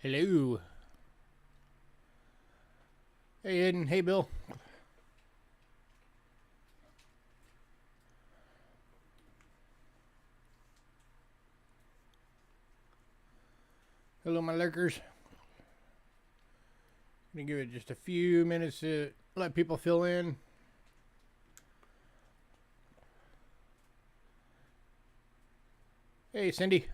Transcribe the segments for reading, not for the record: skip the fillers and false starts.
Hello. Hey, Eden. Hey, Bill. Hello, my lurkers. Gonna give it just a few minutes to let people fill in. Hey, Cindy.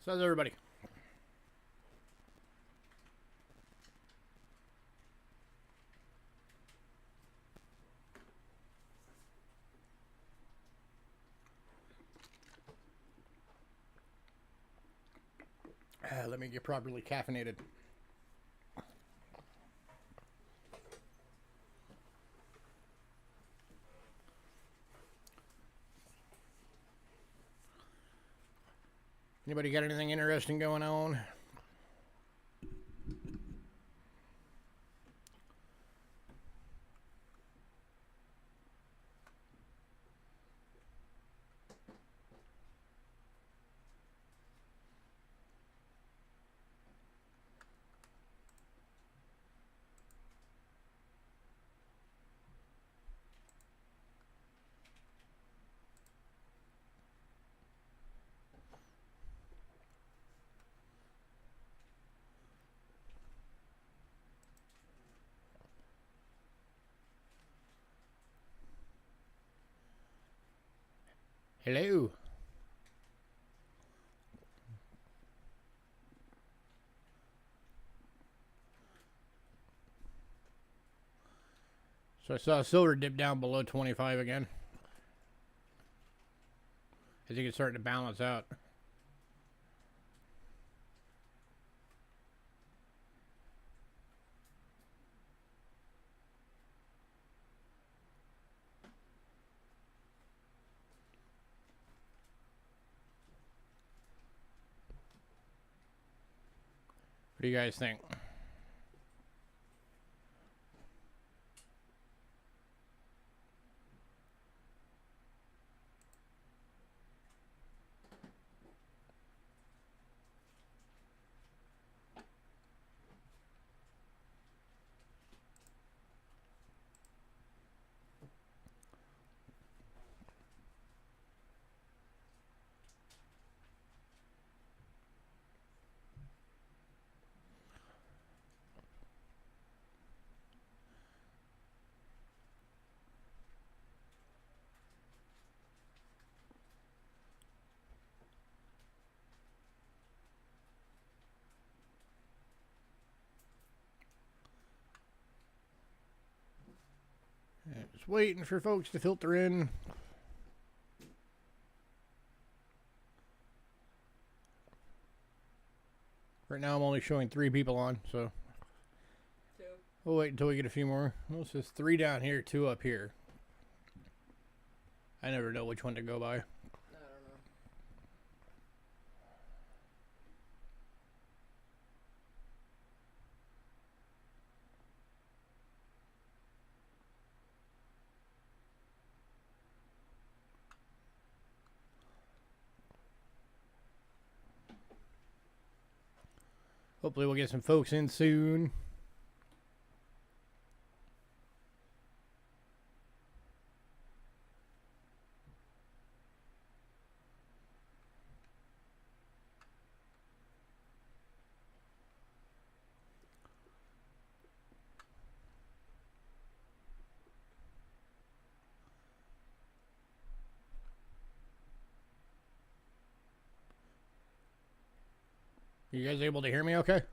So how's everybody? Let me get properly caffeinated. Anybody got anything interesting going on? Hello. So I saw silver dip down below 25 again. I think it's starting to balance out. What do you guys think? Just waiting for folks to filter in. Right now I'm only showing 3 people on, so we'll wait until we get a few more. Well, it says 3 down here, 2 up here. I never know which one to go by. I don't know. Hopefully we'll get some folks in soon. You guys able to hear me okay?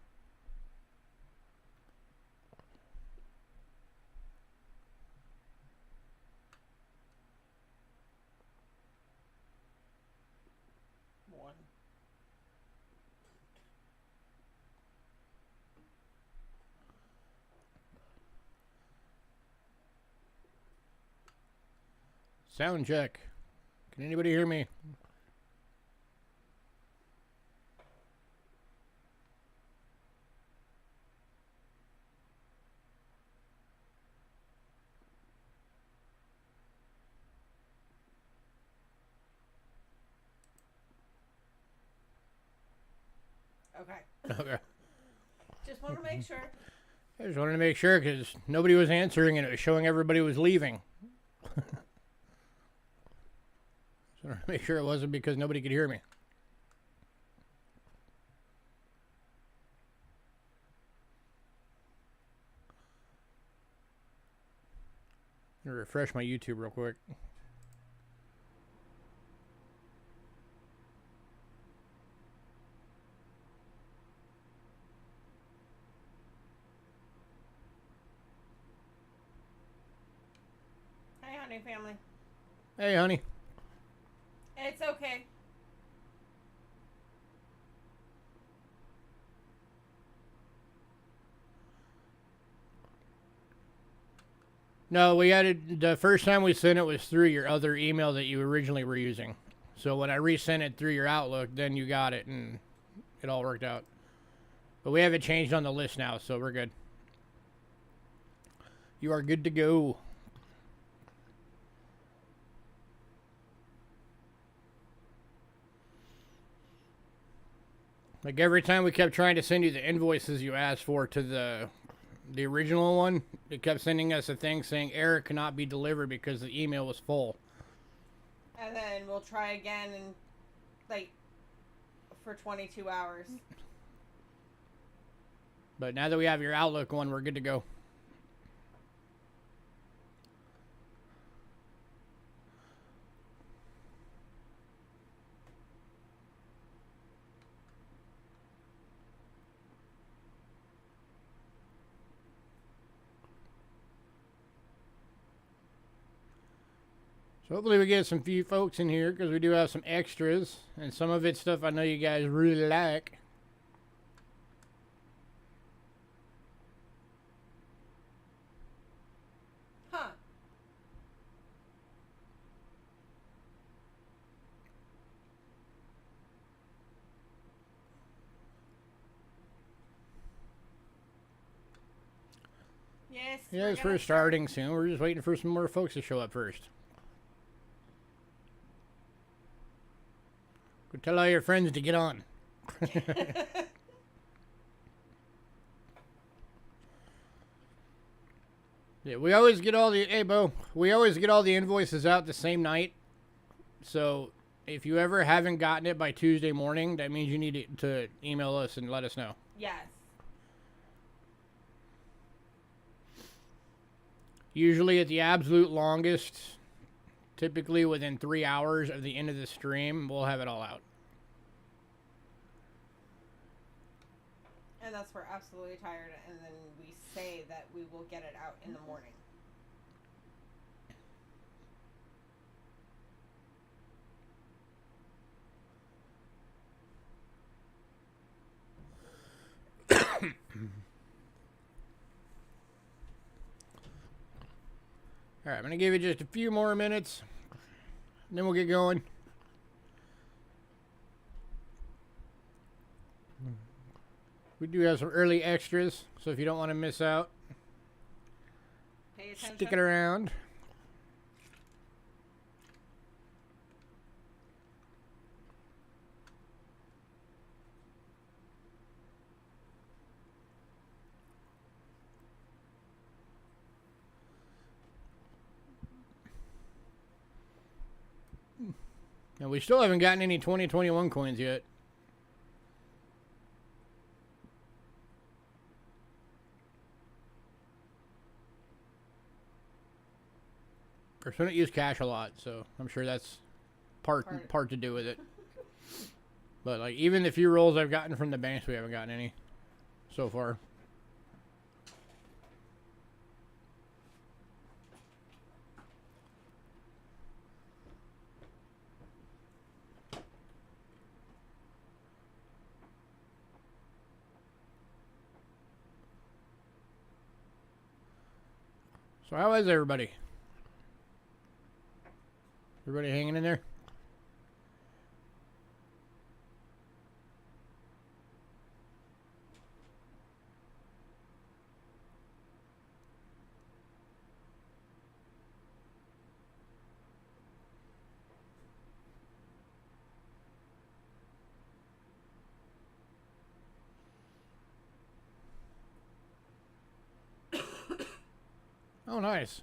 Sound check. Can anybody hear me? Okay. Okay. Just want to make sure. I just wanted to make sure because nobody was answering and it was showing everybody was leaving. So I wanted to make sure it wasn't because nobody could hear me. I'm gonna refresh my YouTube real quick. Hey, honey, family. Hey, honey. It's okay. No, we added the first time we sent it was through your other email that you originally were using. So when I resent it through your Outlook, then you got it and it all worked out. But we have it changed on the list now, so we're good. You are good to go. Like every time we kept trying to send you the invoices you asked for to the original one, it kept sending us a thing saying error cannot be delivered because the email was full. And then we'll try again in, like, for 22 hours. But now that we have your Outlook one, we're good to go. So hopefully we get some few folks in here because we do have some extras. And some of it's stuff I know you guys really like. Huh. Yes. Yes, we're starting soon. We're just waiting for some more folks to show up first. Go tell all your friends to get on. Yeah, we always get all the... Hey, Bo. We always get all the invoices out the same night. So if you ever haven't gotten it by Tuesday morning, that means you need to email us and let us know. Yes. Usually at the absolute longest, typically within 3 hours of the end of the stream, we'll have it all out. And that's we're absolutely tired, and then we say that we will get it out in the morning. Alright, I'm going to give you just a few more minutes, and then we'll get going. We do have some early extras, so if you don't want to miss out, Pay attention. stick it around. And we still haven't gotten any 2021 coins yet. Of course, we don't use cash a lot, so I'm sure that's part to do with it. But like even the few rolls I've gotten from the banks, we haven't gotten any so far. So how is everybody? Everybody hanging in there? Oh, nice.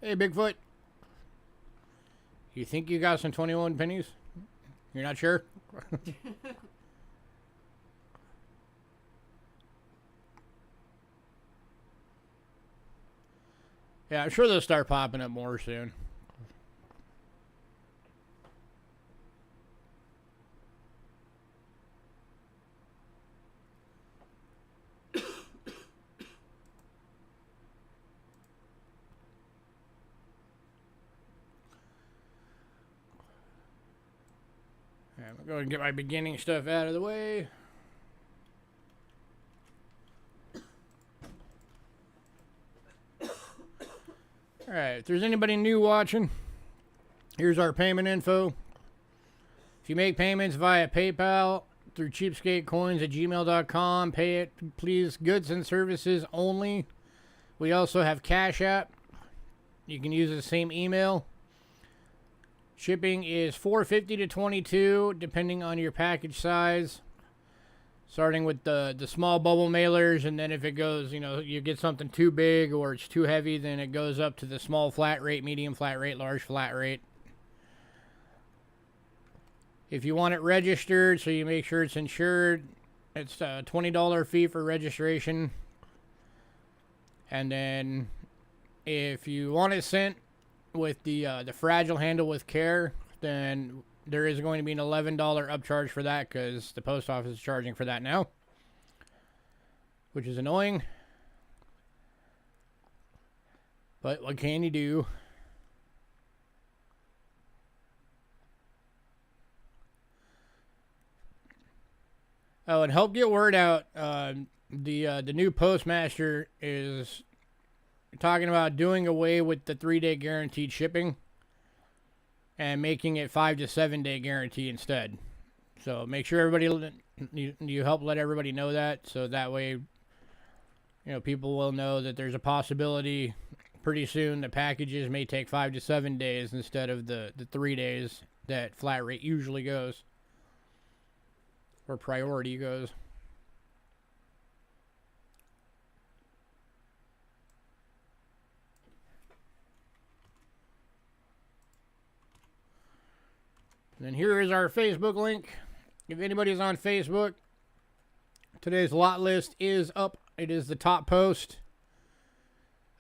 Hey, Bigfoot. You think you got some 21 pennies? You're not sure? Yeah, I'm sure they'll start popping up more soon. I'm going to go and get my beginning stuff out of the way. Alright, if there's anybody new watching, here's our payment info. If you make payments via PayPal through Cheapskate Coins at gmail.com, pay it, please, goods and services only. We also have Cash App. You can use the same email. Shipping is $4.50 to $22, depending on your package size. Starting with the small bubble mailers, and then if it goes, you know, you get something too big or it's too heavy, then it goes up to the small flat rate, medium flat rate, large flat rate. If you want it registered, so you make sure it's insured, it's a $20 fee for registration. And then if you want it sent with the fragile handle with care, then there is going to be an $11 upcharge for that because the post office is charging for that now, which is annoying. But what can you do? Oh, and help get word out. The new postmaster is talking about doing away with the 3-day guaranteed shipping and making it 5 to 7 day guarantee instead. So make sure everybody, you help let everybody know that, so that way, you know, people will know that there's a possibility pretty soon the packages may take 5 to 7 days instead of the 3 days that flat rate usually goes, or priority goes. And then here is our Facebook link. If anybody's on Facebook, today's lot list is up. It is the top post.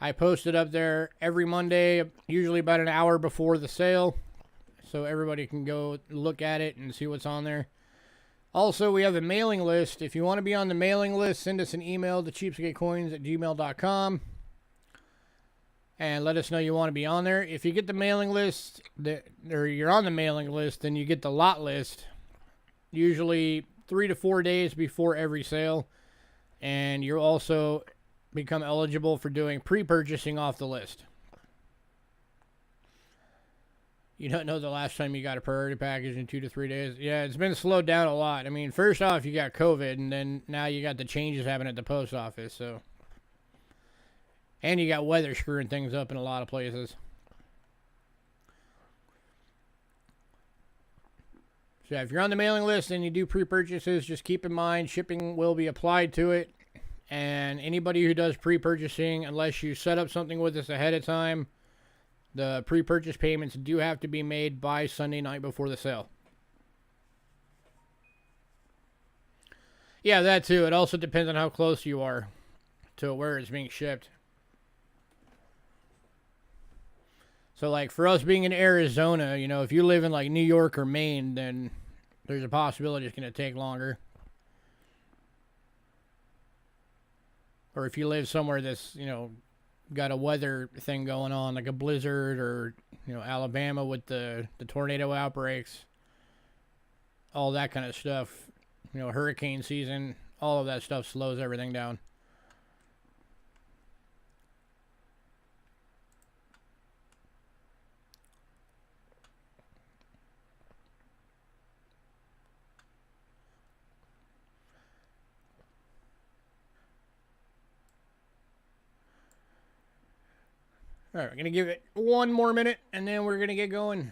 I post it up there every Monday, usually about an hour before the sale, so everybody can go look at it and see what's on there. Also, we have a mailing list. If you want to be on the mailing list, send us an email to cheapskatecoins@gmail.com. And let us know you want to be on there. If you get the mailing list, or you're on the mailing list, then you get the lot list usually 3 to 4 days before every sale. And you'll also become eligible for doing pre-purchasing off the list. You don't know the last time you got a priority package in 2 to 3 days. Yeah, it's been slowed down a lot. I mean, first off, you got COVID, and then now you got the changes happening at the post office, so... And you got weather screwing things up in a lot of places. So if you're on the mailing list and you do pre-purchases, just keep in mind shipping will be applied to it. And anybody who does pre-purchasing, unless you set up something with us ahead of time, the pre-purchase payments do have to be made by Sunday night before the sale. Yeah, that too. It also depends on how close you are to where it's being shipped. So, like, for us being in Arizona, you know, if you live in, like, New York or Maine, then there's a possibility it's going to take longer. Or if you live somewhere that's, you know, got a weather thing going on, like a blizzard, or, you know, Alabama with the tornado outbreaks, all that kind of stuff, you know, hurricane season, all of that stuff slows everything down. All right, we're going to give it one more minute, and then we're going to get going.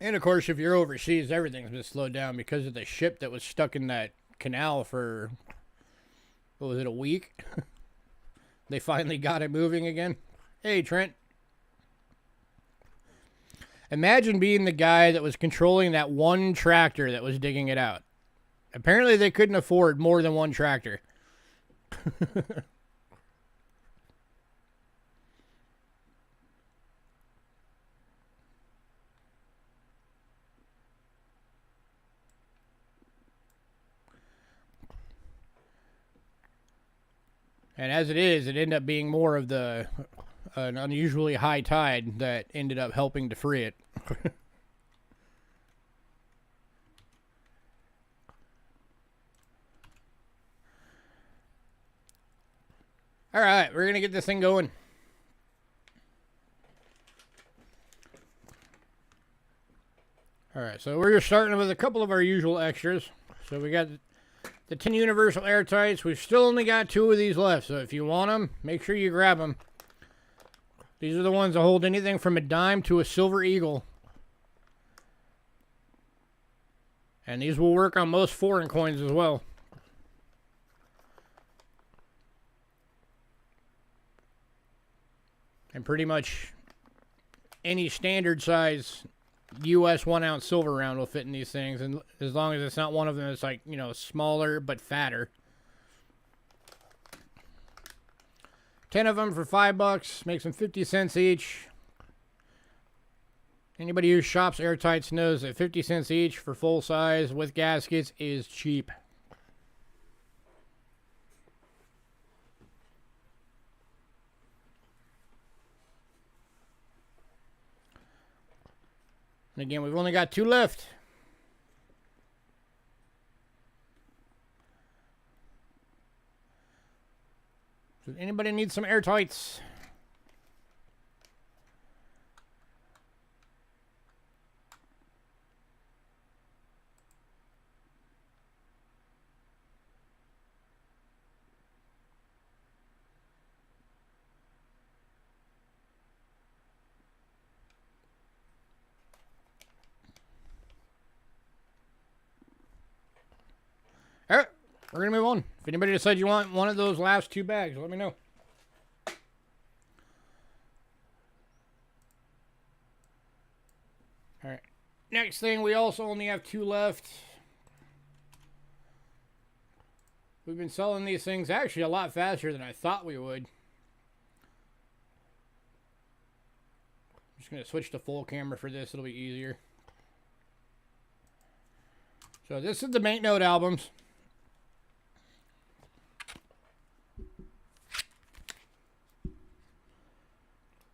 And of course, if you're overseas, everything's been slowed down because of the ship that was stuck in that canal for, what was it, a week? They finally got it moving again. Hey, Trent. Imagine being the guy that was controlling that one tractor that was digging it out. Apparently, they couldn't afford more than one tractor. And as it is, it ended up being more of an unusually high tide that ended up helping to free it. All right, we're going to get this thing going. All right, so we're starting with a couple of our usual extras. So we got the 10 universal airtights. We've still only got 2 of these left, so if you want them, make sure you grab them. These are the ones that hold anything from a dime to a silver eagle. And these will work on most foreign coins as well. And pretty much any standard size US 1 ounce silver round will fit in these things, and as long as it's not one of them that's, like, you know, smaller but fatter. 10 of them for $5, makes them 50 cents each. Anybody who shops airtights knows that 50 cents each for full size with gaskets is cheap. And again, we've only got 2 left. Does anybody need some airtights? All right, we're going to move on. If anybody decides you want one of those last 2 bags, let me know. All right. Next thing, we also only have 2 left. We've been selling these things actually a lot faster than I thought we would. I'm just going to switch to full camera for this. It'll be easier. So this is the banknote albums.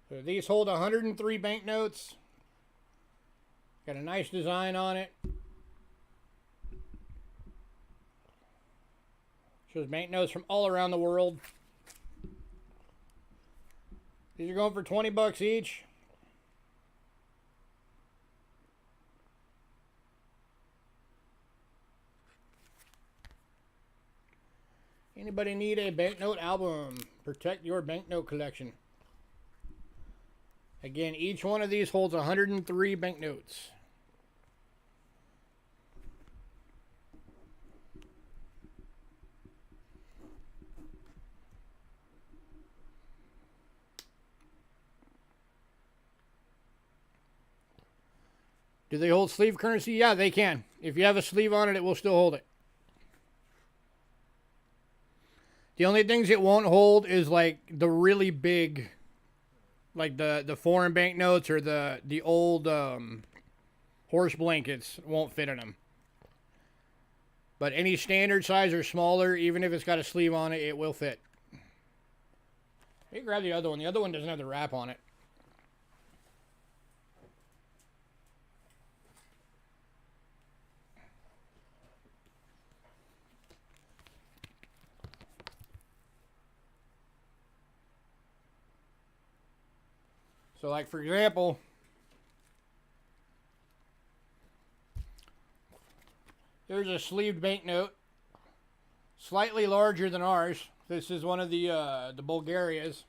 So these hold 103 banknotes. Got a nice design on it. Shows banknotes from all around the world. These are going for $20 each. Anybody need a banknote album? Protect your banknote collection. Again, each one of these holds 103 banknotes. Do they hold sleeve currency? Yeah, they can. If you have a sleeve on it, it will still hold it. The only things it won't hold is like the really big, like the foreign banknotes or the old horse blankets won't fit in them. But any standard size or smaller, even if it's got a sleeve on it, it will fit. Hey, grab the other one. The other one doesn't have the wrap on it. So, like, for example, there's a sleeved banknote, slightly larger than ours. This is one of the Bulgarias.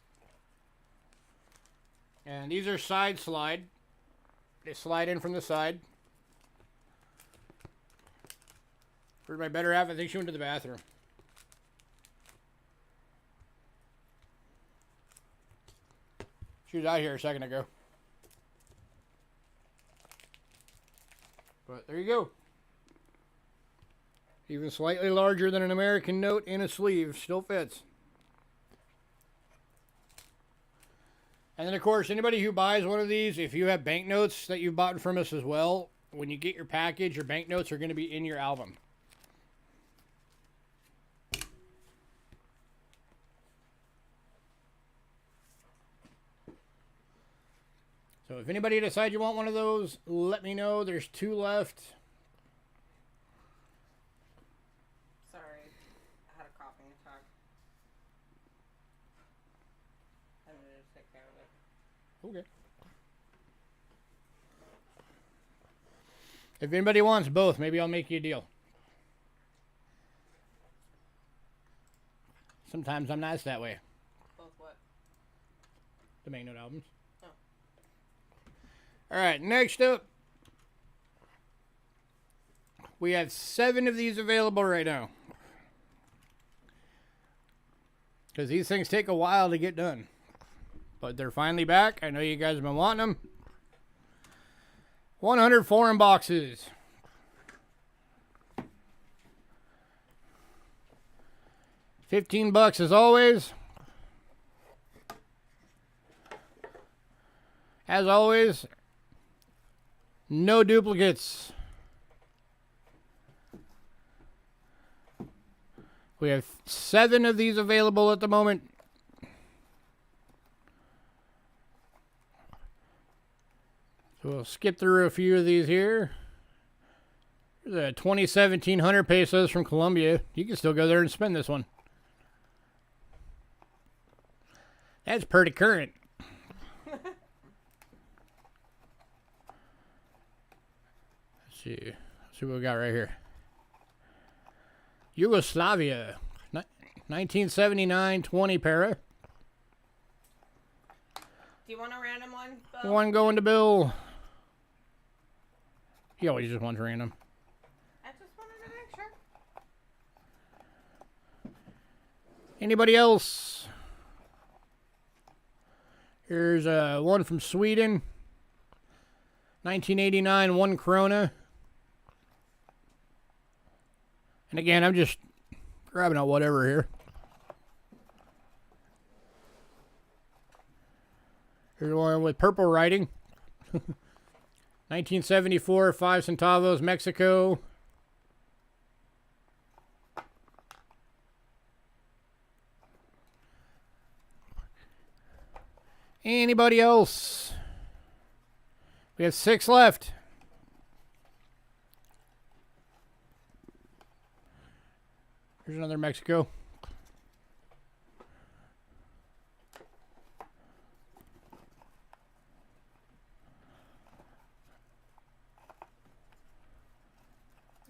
And these are side slide. They slide in from the side. For my better half, I think she went to the bathroom. She was out here a second ago. But there you go. Even slightly larger than an American note in a sleeve. Still fits. And then, of course, anybody who buys one of these, if you have banknotes that you've bought from us as well, when you get your package, your banknotes are going to be in your album. So if anybody decides you want one of those, let me know. There's 2 left. Sorry, I had a coughing attack. I'm gonna just take care of it. Okay. If anybody wants both, maybe I'll make you a deal. Sometimes I'm nice that way. Both what? The banknote albums. Oh. All right, next up, we have 7 of these available right now. Because these things take a while to get done. But they're finally back. I know you guys have been wanting them. 100 foreign boxes. $15 as always. As always, no duplicates. We have 7 of these available at the moment. So we'll skip through a few of these here. There's a 2017 100 pesos from Colombia. You can still go there and spend this one. That's pretty current. Let's see what we got right here. Yugoslavia, 1979 20 para. Do you want a random one, Bill? One going to Bill. He always just wants random. I just wanted to make sure. Anybody else? Here's one from Sweden. 1989 1 krona. And again, I'm just grabbing out whatever here. Here's one with purple writing. 1974, 5 centavos, Mexico. Anybody else? We have 6 left. Here's another Mexico.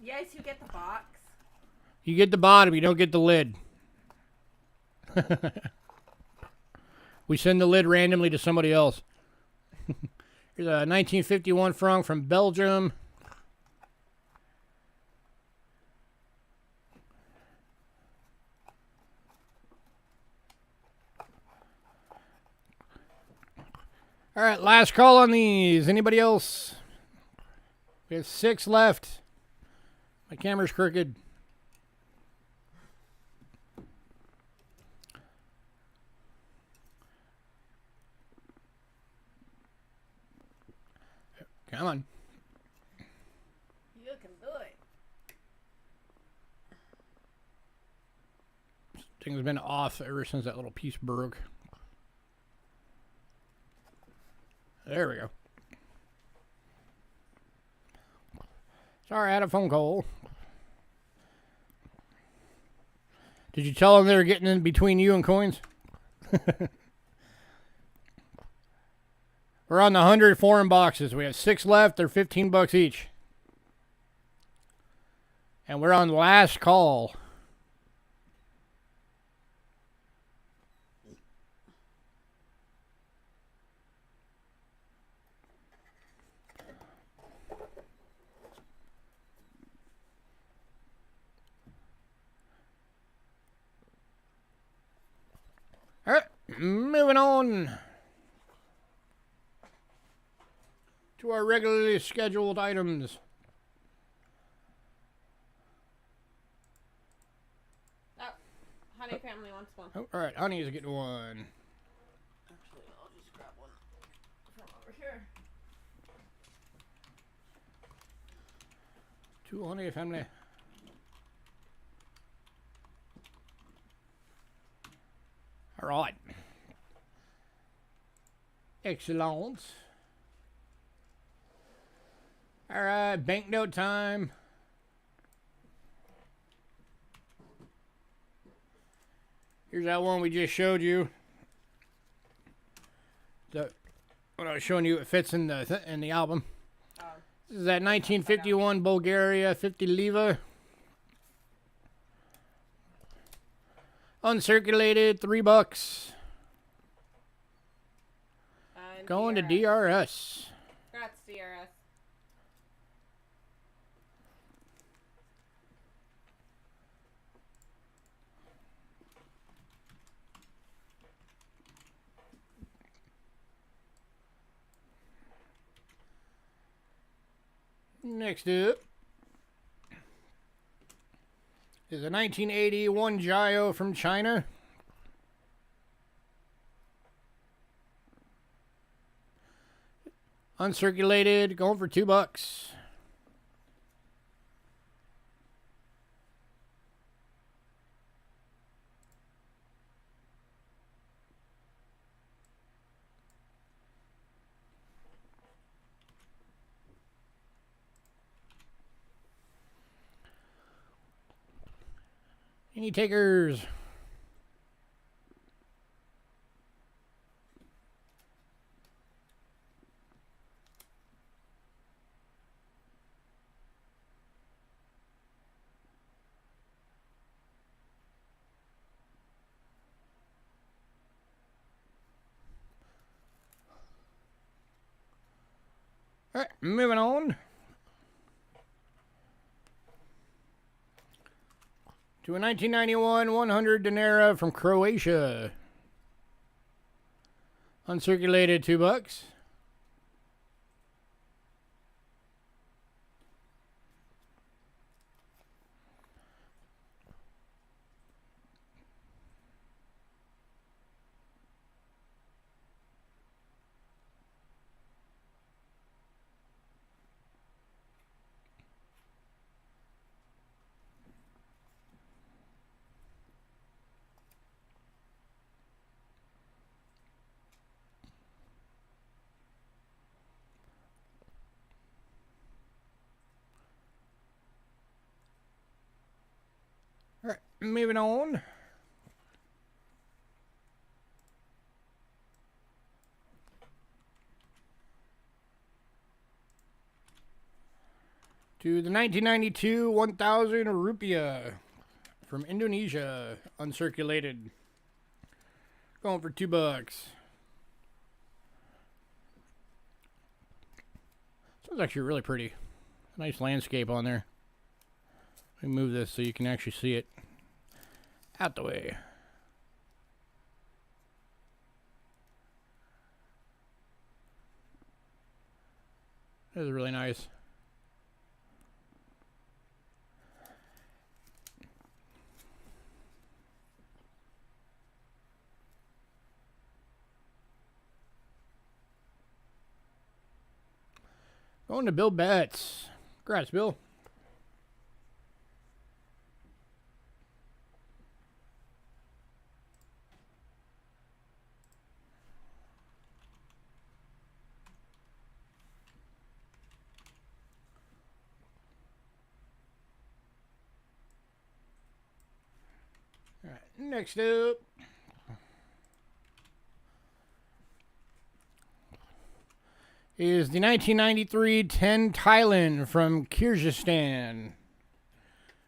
Yes, you get the box. You get the bottom, you don't get the lid. We send the lid randomly to somebody else. Here's a 1951 franc from Belgium. All right, last call on these. Anybody else? We have 6 left. My camera's crooked. Come on. You can do it. This thing's been off ever since that little piece broke. There we go. Sorry, I had a phone call. Did you tell them they were getting in between you and coins? We're on the 100 foreign boxes. We have 6 left. They're $15 each. And we're on last call. All right, moving on to our regularly scheduled items. Oh, Honey family wants one. Oh, all right, Honey's getting one. Actually, I'll just grab one from over here. 2 Honey family. All right. Excellent. All right, banknote time. Here's that one we just showed you. When I was showing you, it fits in the album. Oh. This is that 1951 Bulgaria 50 leva. Uncirculated, $3. Going to DRS. Congrats, DRS. Next up is a 1981 Gio from China. Uncirculated, going for $2. Any takers? All right, moving on to a 1991 100 dinara from Croatia. Uncirculated, $2. All right, moving on to the 1992 1,000 rupiah from Indonesia, uncirculated, going for $2. That's actually really pretty. Nice landscape on there. Let me move this so you can actually see it. Out the way. That is really nice. Going to Bill Betts. Congrats, Bill. All right, next up is the 1993 10 Thailand from Kyrgyzstan.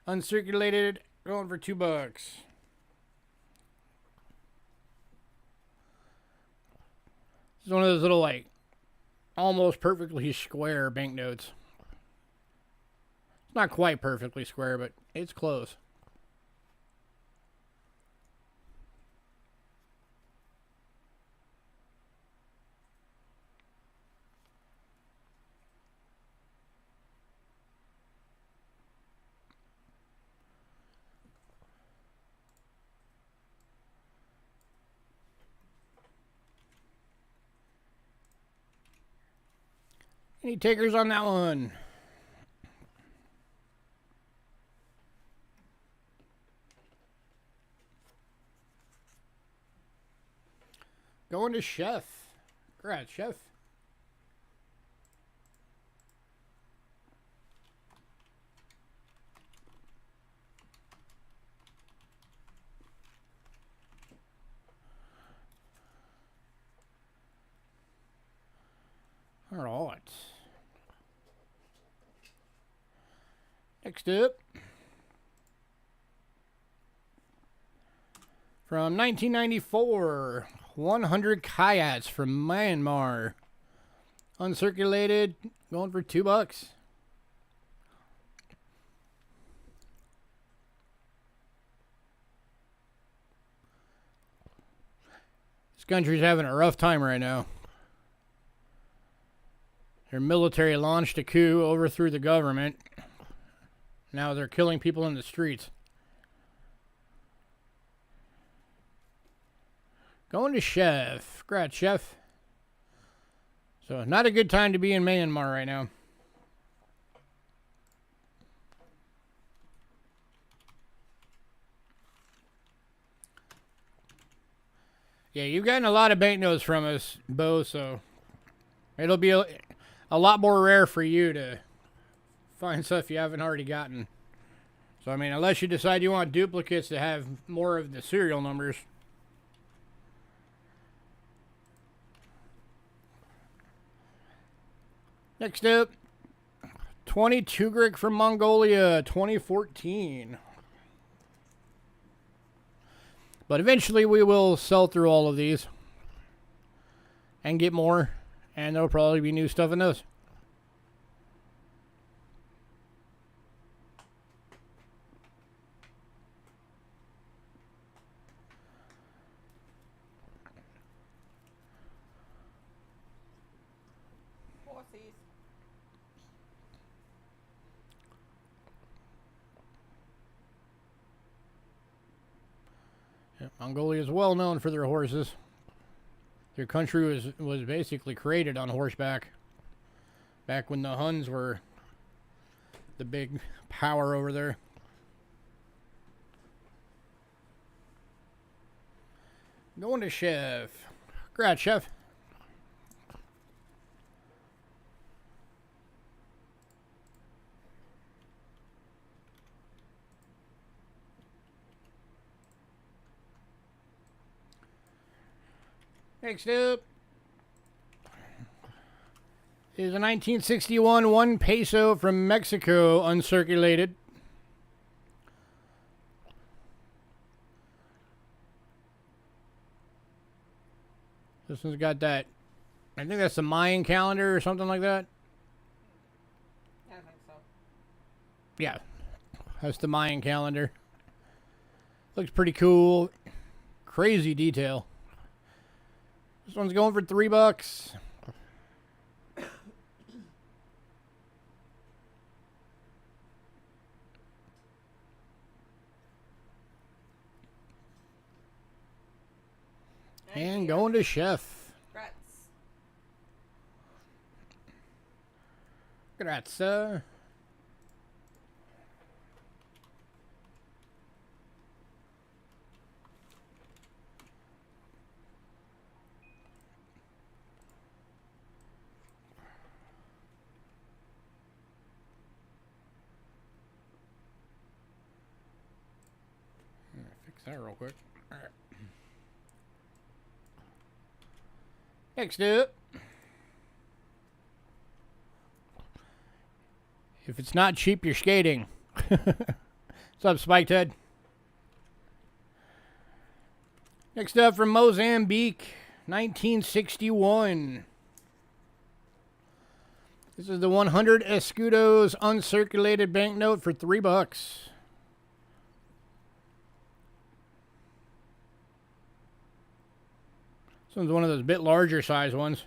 Uncirculated, going for $2. This is one of those little, like, almost perfectly square banknotes. It's not quite perfectly square, but it's close. Any takers on that one? Going to Chef. Congrats, Chef. All right. Next up, from 1994, 100 Kyats from Myanmar. Uncirculated, going for $2. This country's having a rough time right now. Their military launched a coup, overthrew the government. Now they're killing people in the streets. Going to Chef. Congrats, Chef. So, not a good time to be in Myanmar right now. Yeah, you've gotten a lot of banknotes from us, Bo, so it'll be a lot more rare for you to find stuff you haven't already gotten. So, I mean, unless you decide you want duplicates to have more of the serial numbers. Next up, 22 Tugrik from Mongolia, 2014. But eventually we will sell through all of these and get more, and there'll probably be new stuff in those. Mongolia is well known for their horses. Their country was basically created on horseback. Back when the Huns were the big power over there. Going to Chef. Congrats, Chef. Next up is a 1961 1 peso from Mexico, uncirculated. This one's got that, I think that's the Mayan calendar or something like that. Yeah, that's the Mayan calendar. Looks pretty cool. Crazy detail. This one's going for $3. And going to Chef. Grazie. Fix that real quick. All right. Next up. If it's not cheap, you're skating. What's up, Spiked Head? Next up from Mozambique, 1961. This is the 100 escudos uncirculated banknote for $3. This one's one of those bit larger size ones.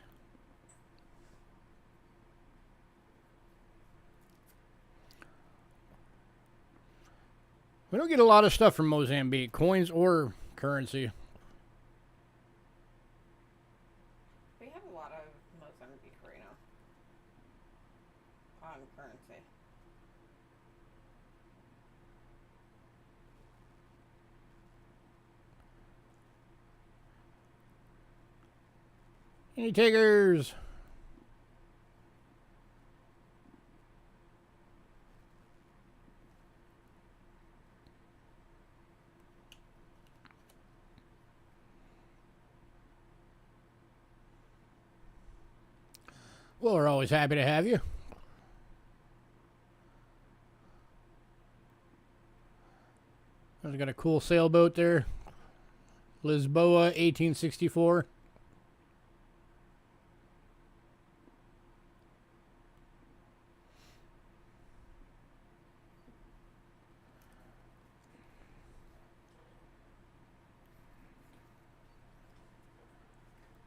We don't get a lot of stuff from Mozambique, coins or currency. We have a lot of Mozambique right now on currency. Any takers? Well, we're always happy to have you. I've got a cool sailboat there. Lisboa, 1864.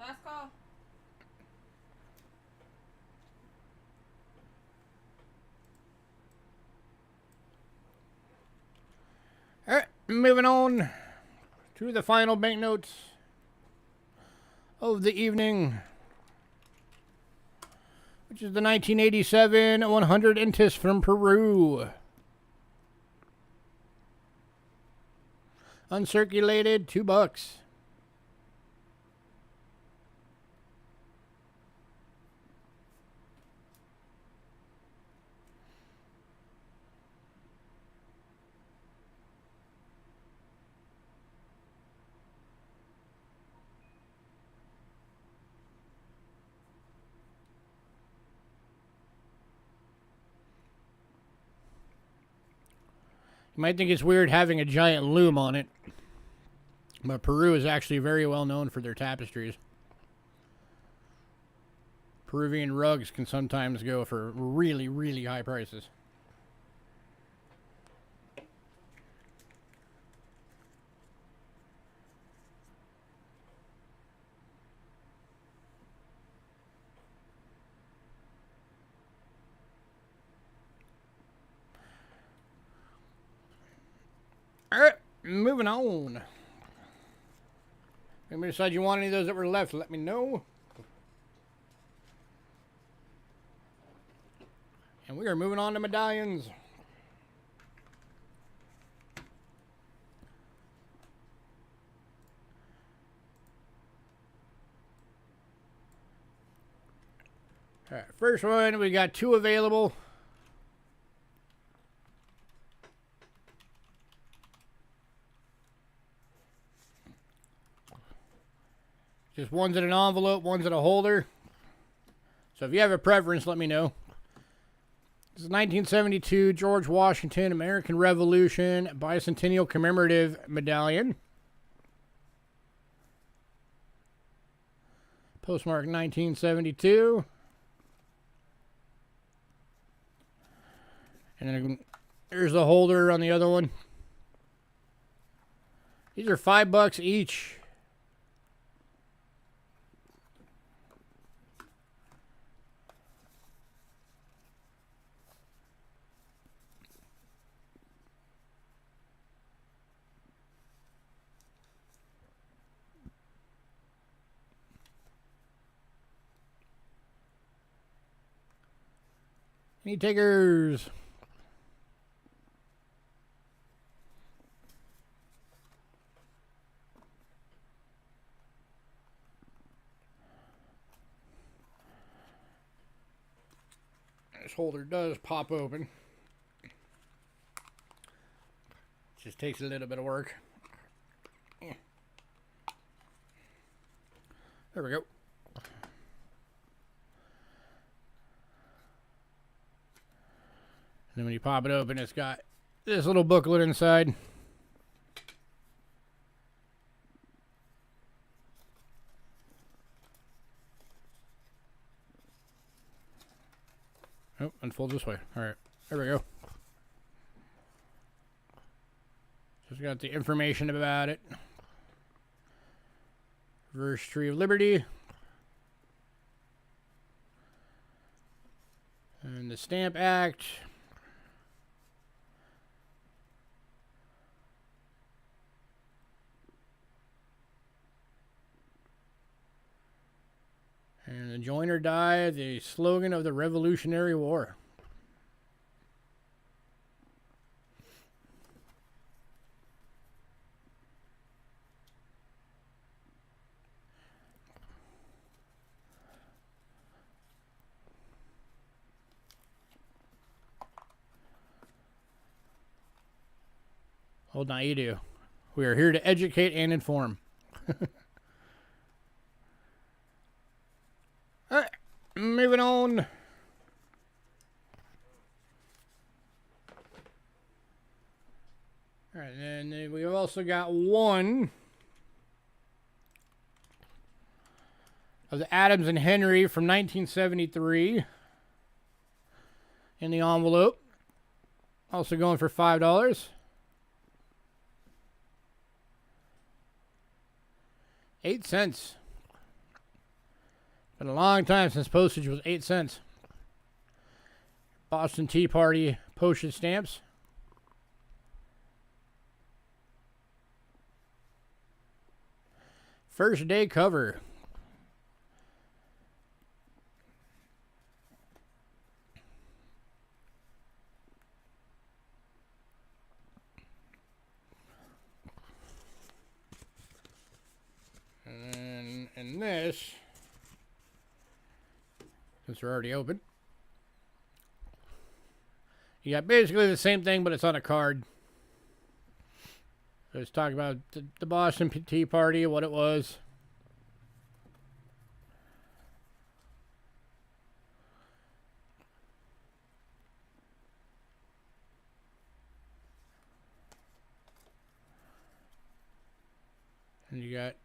Last call. All right, moving on to the final banknotes of the evening, which is the 1987 100 intis from Peru. Uncirculated, $2. You might think it's weird having a giant loom on it, but Peru is actually very well known for their tapestries. Peruvian rugs can sometimes go for really, really high prices. Alright, moving on. If you decide you want any of those that were left, let me know. And we are moving on to medallions. Alright, first one, we got 2 available. Just one's in an envelope, one's in a holder. So if you have a preference, let me know. This is 1972 George Washington American Revolution Bicentennial Commemorative Medallion. Postmark 1972. And then There's the holder on the other one. These are $5 each. Any takers? This holder does pop open. Just takes a little bit of work. Yeah. There we go. And then when you pop it open, it's got this little booklet inside. Oh, unfolds this way. All right, there we go. Just got the information about it. Reverse Tree of Liberty. And the Stamp Act. And the Join or Die, the slogan of the Revolutionary War. Hold on, you do. We are here to educate and inform. All right, moving on. All right, and then we've also got one of the Adams and Henry from 1973 in the envelope. Also going for $5. 8 cents. Been a long time since postage was 8 cents. Boston Tea Party postage stamps. First day cover. And this, since they're already open, you got basically the same thing, but it's on a card. So it's talking about the Boston Tea Party, what it was. And you got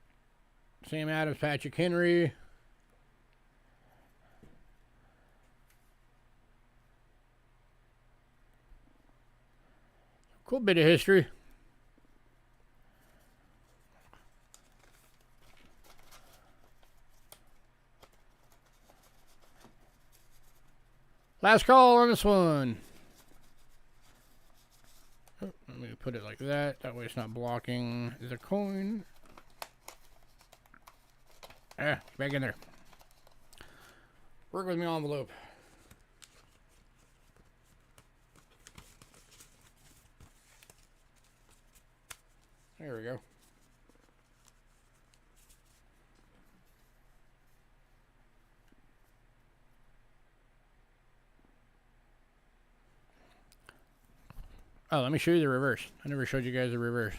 Sam Adams, Patrick Henry. Cool bit of history. Last call on this one. Oh, let me put it like that. That way it's not blocking the coin. Back in there. Work with me envelope. There we go. Oh, let me show you the reverse. I never showed you guys the reverse.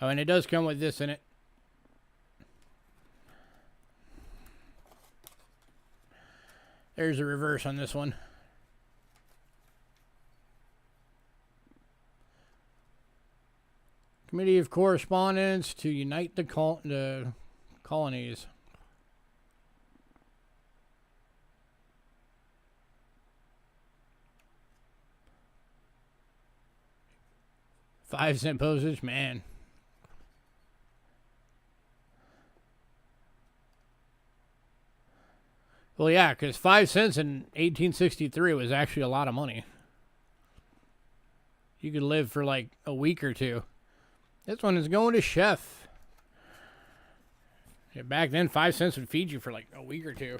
Oh, and it does come with this in it. There's a reverse on this one. Committee of Correspondence to unite the colonies. 5-cent postage, man. Well, yeah, because 5 cents in 1863 was actually a lot of money. You could live for like a week or two. This one is going to Chef. Yeah, back then, 5 cents would feed you for like a week or two.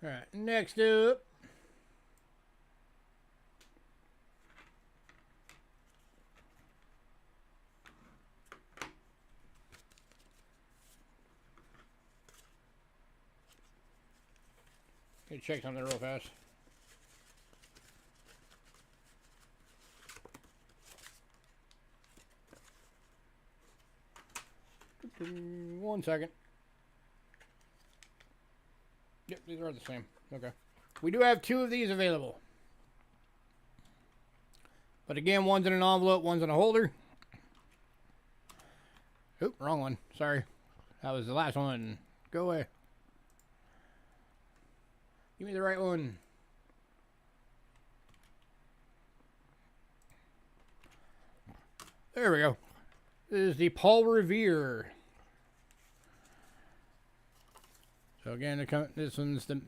All right, next up. Let me check something real fast. One second. Yep, these are the same. Okay. We do have 2 of these available. But again, one's in an envelope, one's in a holder. Oop, wrong one. Sorry. That was the last one. Go away. Give me the right one. There we go. This is the Paul Revere. So again, this one's the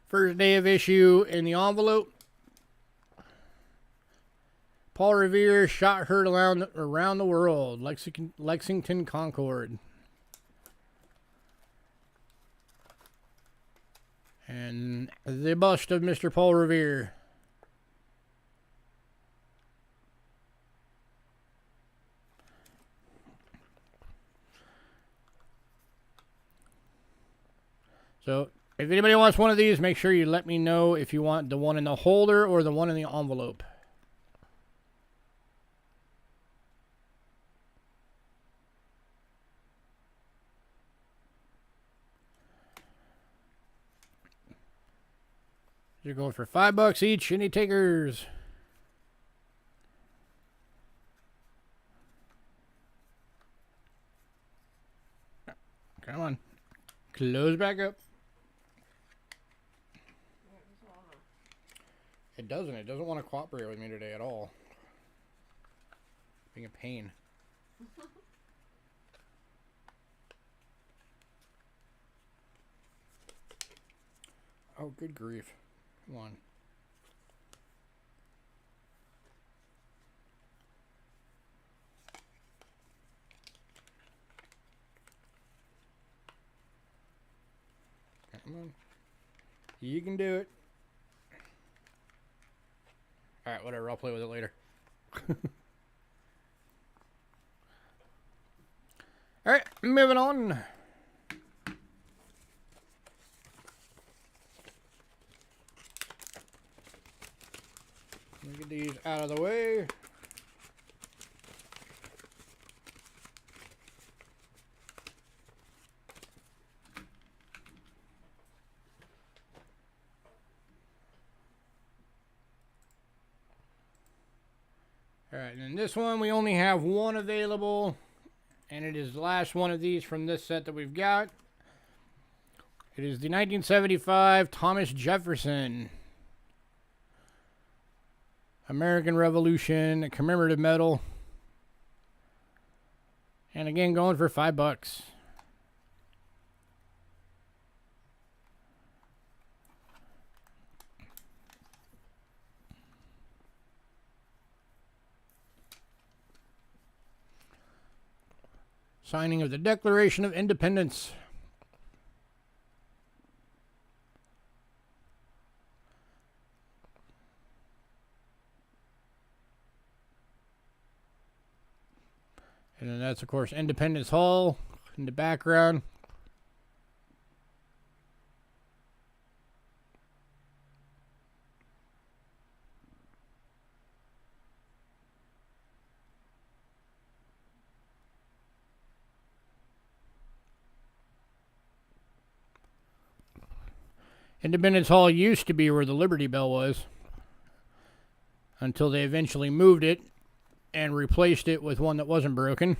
first day of issue in the envelope. Paul Revere shot heard around the world. Lexington Concord. And the bust of Mr. Paul Revere. So, if anybody wants one of these, make sure you let me know if you want the one in the holder or the one in the envelope. You're going for $5 each. Any takers? Come on. Close back up. It doesn't. It doesn't want to cooperate with me today at all. Being a pain. Oh, good grief. Come on. Come on. You can do it. Alright, whatever. I'll play with it later. Alright, moving on. Let me get these out of the way. Alright, and in this one we only have one available, and it is the last one of these from this set that we've got. It is the 1975 Thomas Jefferson American Revolution commemorative medal. And again, going for $5. Signing of the Declaration of Independence. And then that's, of course, Independence Hall in the background. Independence Hall used to be where the Liberty Bell was, until they eventually moved it and replaced it with one that wasn't broken.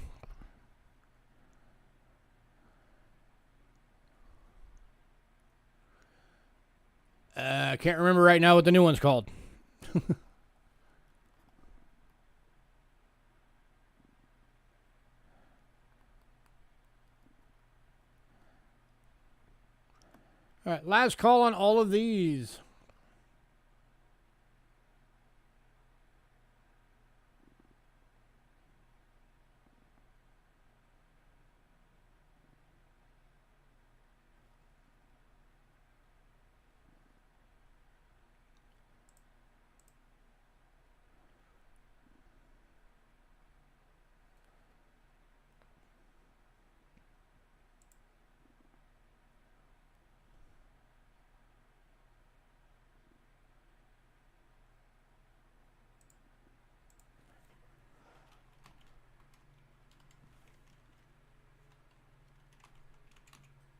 I can't remember right now what the new one's called. All right, last call on all of these.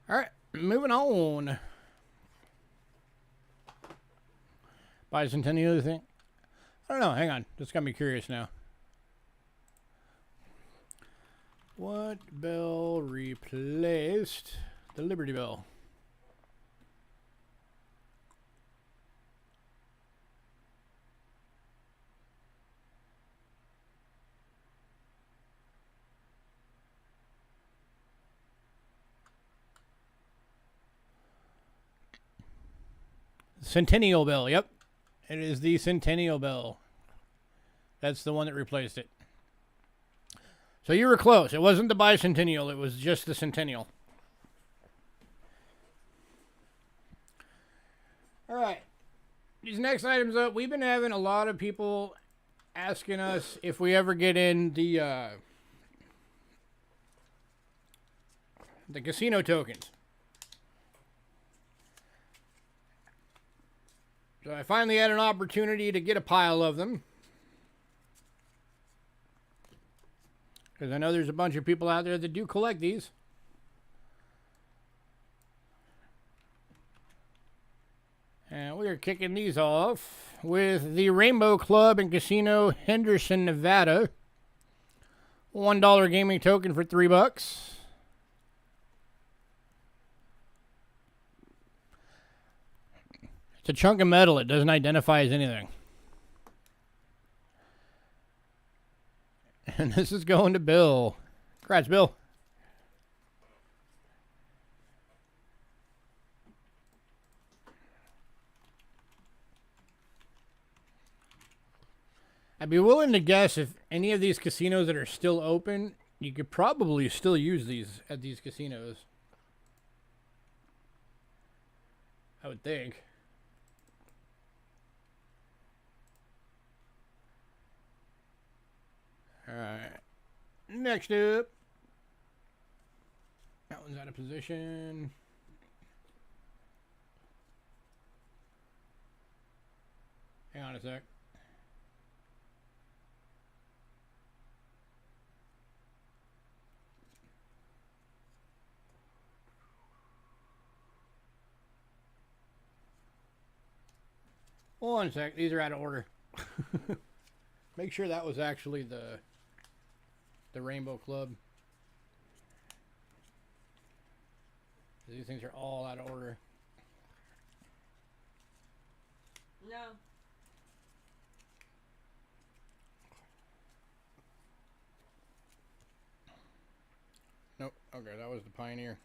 All right, moving on. Bicentennial thing? I don't know. Hang on. This got me curious now. What bell replaced the Liberty Bell? Centennial Bell. Yep. It is the Centennial Bell. That's the one that replaced it. So you were close. It wasn't the Bicentennial. It was just the Centennial. All right. These next items up, we've been having a lot of people asking us if we ever get in the casino tokens. So I finally had an opportunity to get a pile of them. Because I know there's a bunch of people out there that do collect these. And we are kicking these off with the Rainbow Club and Casino, Henderson, Nevada. $1 gaming token for $3. It's a chunk of metal. It doesn't identify as anything. And this is going to Bill. Congrats, Bill. I'd be willing to guess if any of these casinos that are still open, you could probably still use these at these casinos. I would think. Alright. Next up. That one's out of position. Hang on a sec. One sec. These are out of order. Make sure that was actually the Rainbow Club. These things are all out of order. No. Nope. Okay, that was the Pioneer.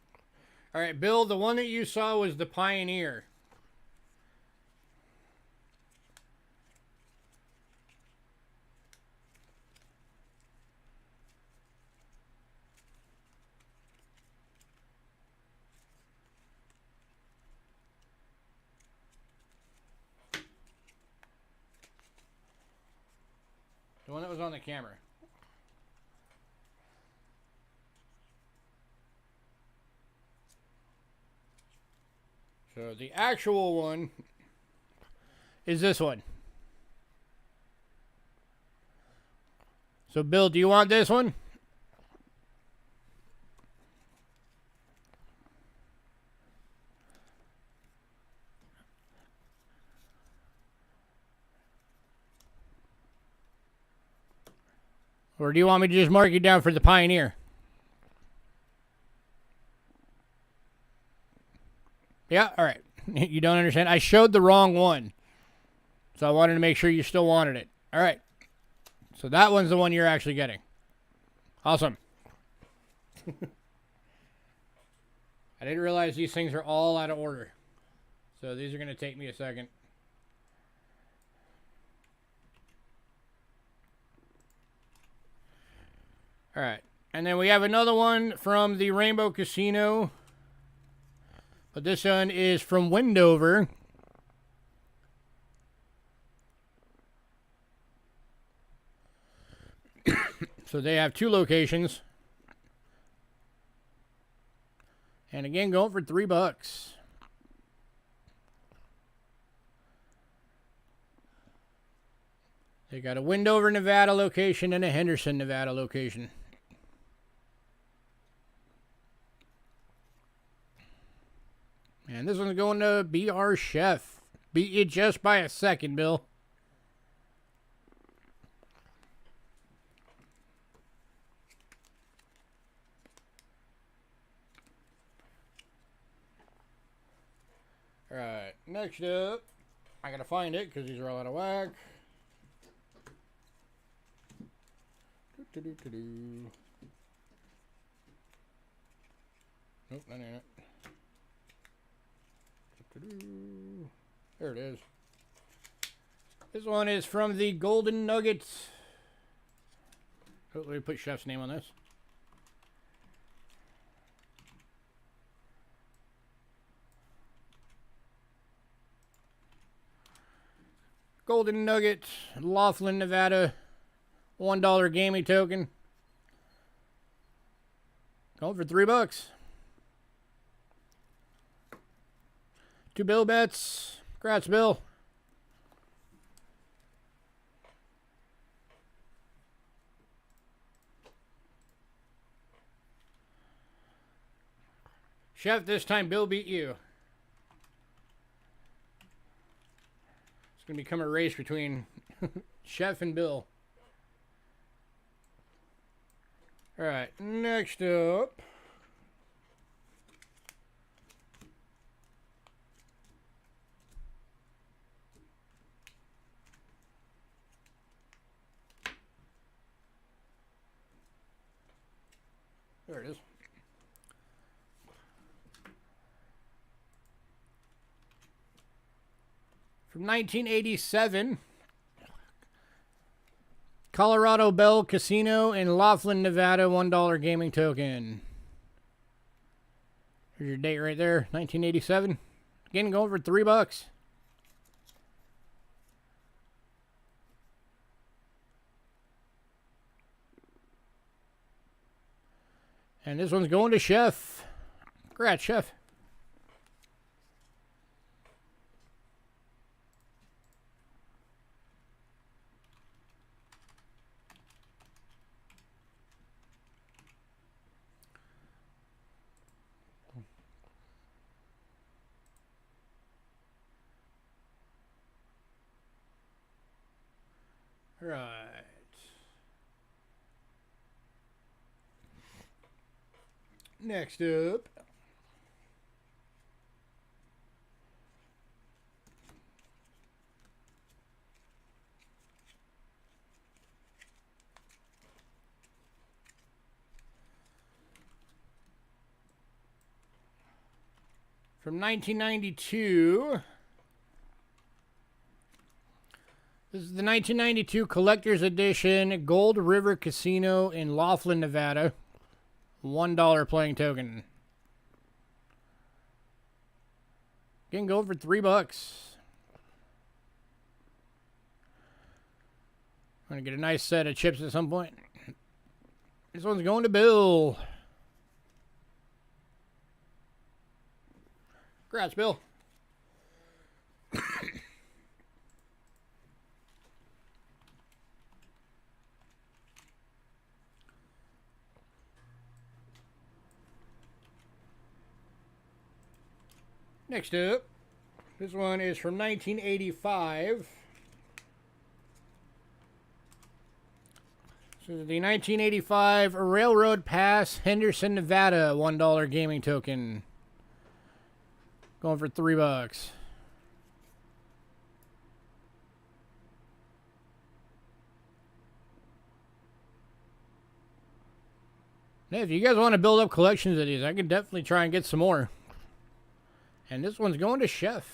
All right, Bill, the one that you saw was the Pioneer. The one that was on the camera. So the actual one is this one. So Bill, do you want this one? Or do you want me to just mark you down for the Pioneer? Yeah, all right. You don't understand? I showed the wrong one. So I wanted to make sure you still wanted it. All right. So that one's the one you're actually getting. Awesome. I didn't realize these things are all out of order. So these are going to take me a second. All right. And then we have another one from the Rainbow Casino. But this one is from Wendover. So they have 2 locations. And again, going for $3. They got a Wendover, Nevada location and a Henderson, Nevada location. And this one's going to BR Chef. Beat you just by a second, Bill. Alright, next up, I gotta find it because these are all out of whack. Nope, that ain't it. There it is. This one is from the Golden Nuggets. Oh, let me put Chef's name on this. Golden Nugget, Laughlin, Nevada. $1 gaming token. Going for $3. 2 Bill bets. Congrats, Bill. Chef, this time Bill beat you. It's going to become a race between Chef and Bill. All right, next up. There it is. From 1987. Colorado Bell Casino in Laughlin, Nevada, $1 gaming token. Here's your date right there, 1987. Again, going for $3. And this one's going to Chef. Congrats, Chef. Right. Next up. From 1992. This is the 1992 Collector's Edition Gold River Casino in Laughlin, Nevada. $1 playing token. Again, go for $3. Want to get a nice set of chips at some point. This one's going to Bill. Congrats, Bill. Next up, this one is from 1985. This is the 1985 Railroad Pass, Henderson, Nevada, $1 gaming token. Going for $3. Hey, if you guys want to build up collections of these, I could definitely try and get some more. And this one's going to Chef.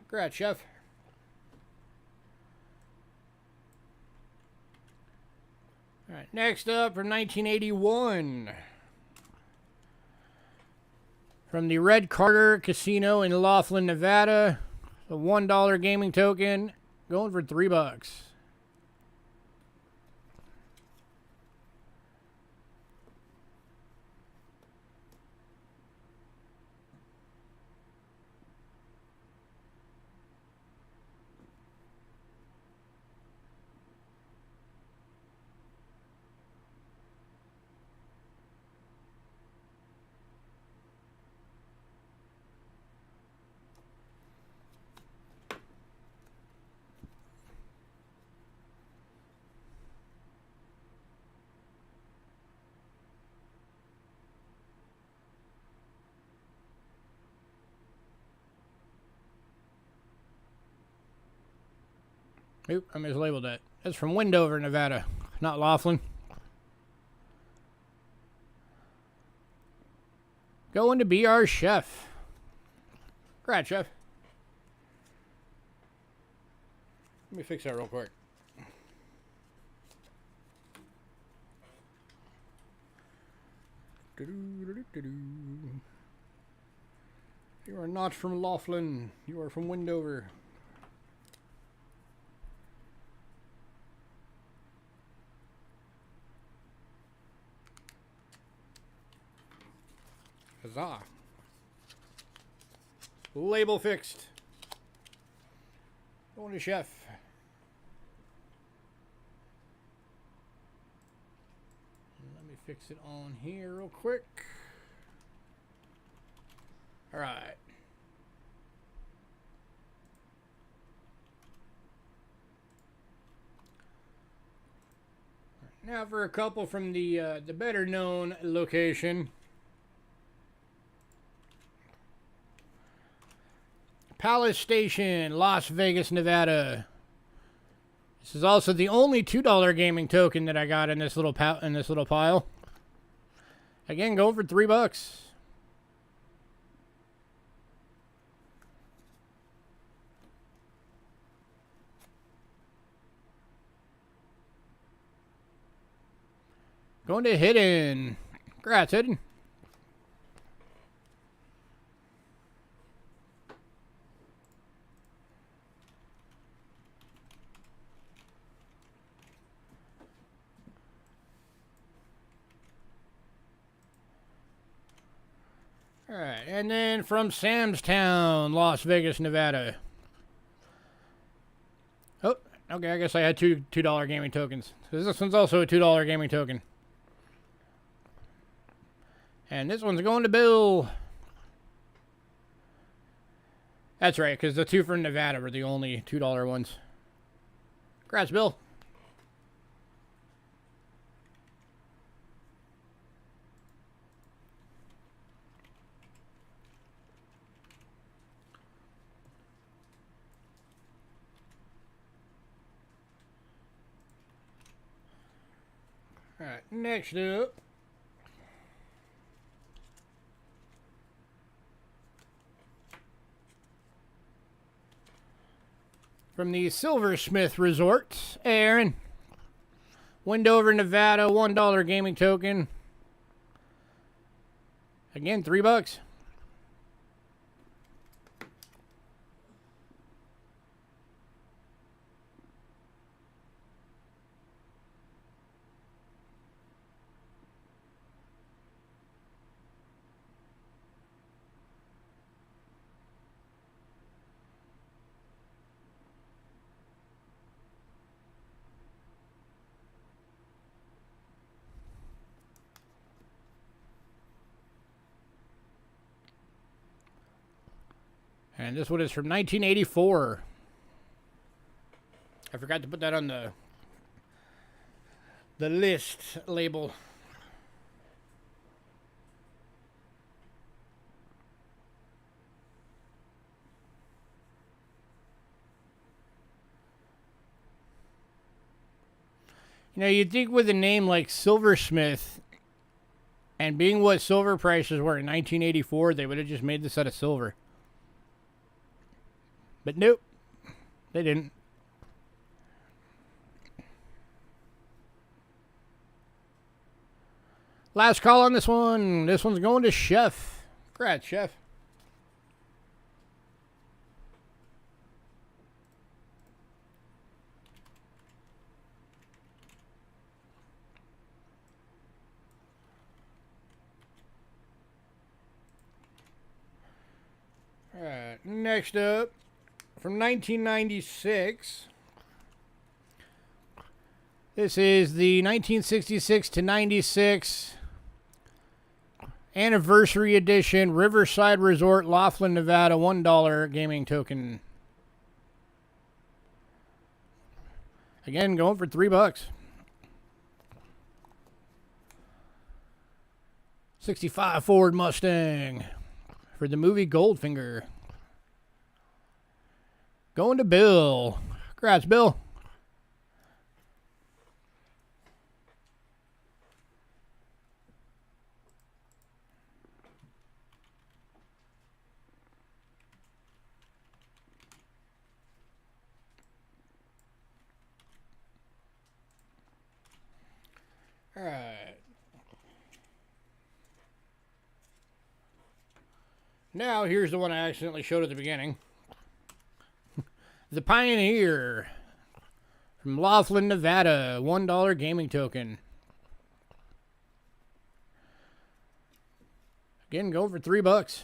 Congrats, Chef. All right, next up from 1981. From the Red Carter Casino in Laughlin, Nevada. The $1 gaming token going for $3. Oop, I mislabeled that. That's from Wendover, Nevada, not Laughlin. Going to be our Chef. Congrats, Chef. Let me fix that real quick. You are not from Laughlin. You are from Wendover. Huzzah. Label fixed. Going to Chef. Let me fix it on here real quick. All right. Now for a couple from the better known location. Palace Station, Las Vegas, Nevada. This is also the only $2 gaming token that I got in this little pile. Again, going for $3. Going to Hidden. Congrats, Hidden. All right, and then from Sam's Town, Las Vegas, Nevada. Oh, okay, I guess I had two $2 gaming tokens. This one's also a $2 gaming token. And this one's going to Bill. That's right, because the two from Nevada were the only $2 ones. Congrats, Bill. All right, next up. From the Silversmith Resort, Aaron. Wendover, Nevada, $1 gaming token. Again, $3. And this one is from 1984. I forgot to put that on the list label. You know, you'd think with a name like Silversmith and being what silver prices were in 1984, they would have just made this out of silver. But nope, they didn't. Last call on this one. This one's going to Chef. Congrats, Chef. All right, next up, from 1996. This is the 1966 to 96 Anniversary Edition Riverside Resort, Laughlin, Nevada, $1 gaming token. Again, going for $3. 65 Ford Mustang for the movie Goldfinger. Going to Bill. Congrats, Bill. All right. Now, here's the one I accidentally showed at the beginning. The Pioneer from Laughlin, Nevada, $1 gaming token. Again, go for $3.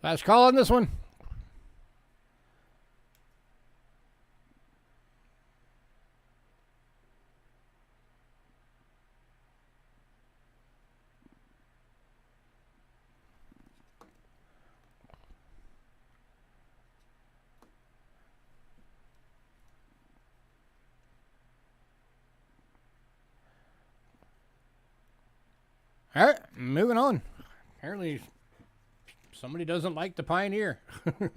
Last call on this one. All right, moving on. Apparently, somebody doesn't like the Pioneer. All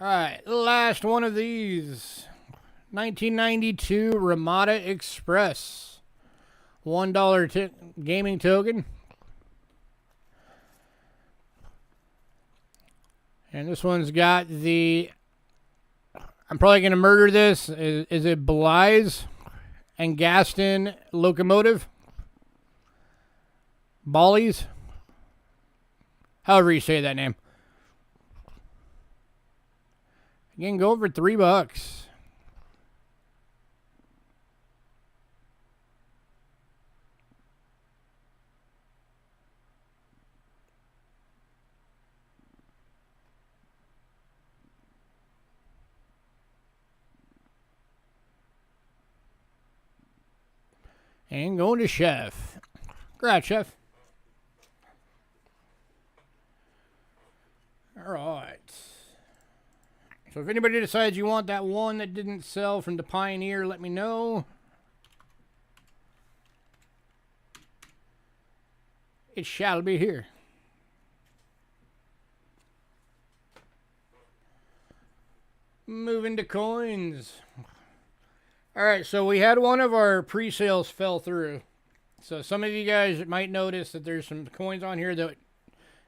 right, last one of these. 1992 Ramada Express. $1 gaming token. And this one's got the... I'm probably going to murder this. Is it Belize and Gaston locomotive? Bollies? However you say that name. Again, go for $3. And going to Chef. Congrats, Chef. All right. So if anybody decides you want that one that didn't sell from the Pioneer, let me know. It shall be here. Moving to coins. All right, so we had one of our pre-sales fell through. So some of you guys might notice that there's some coins on here that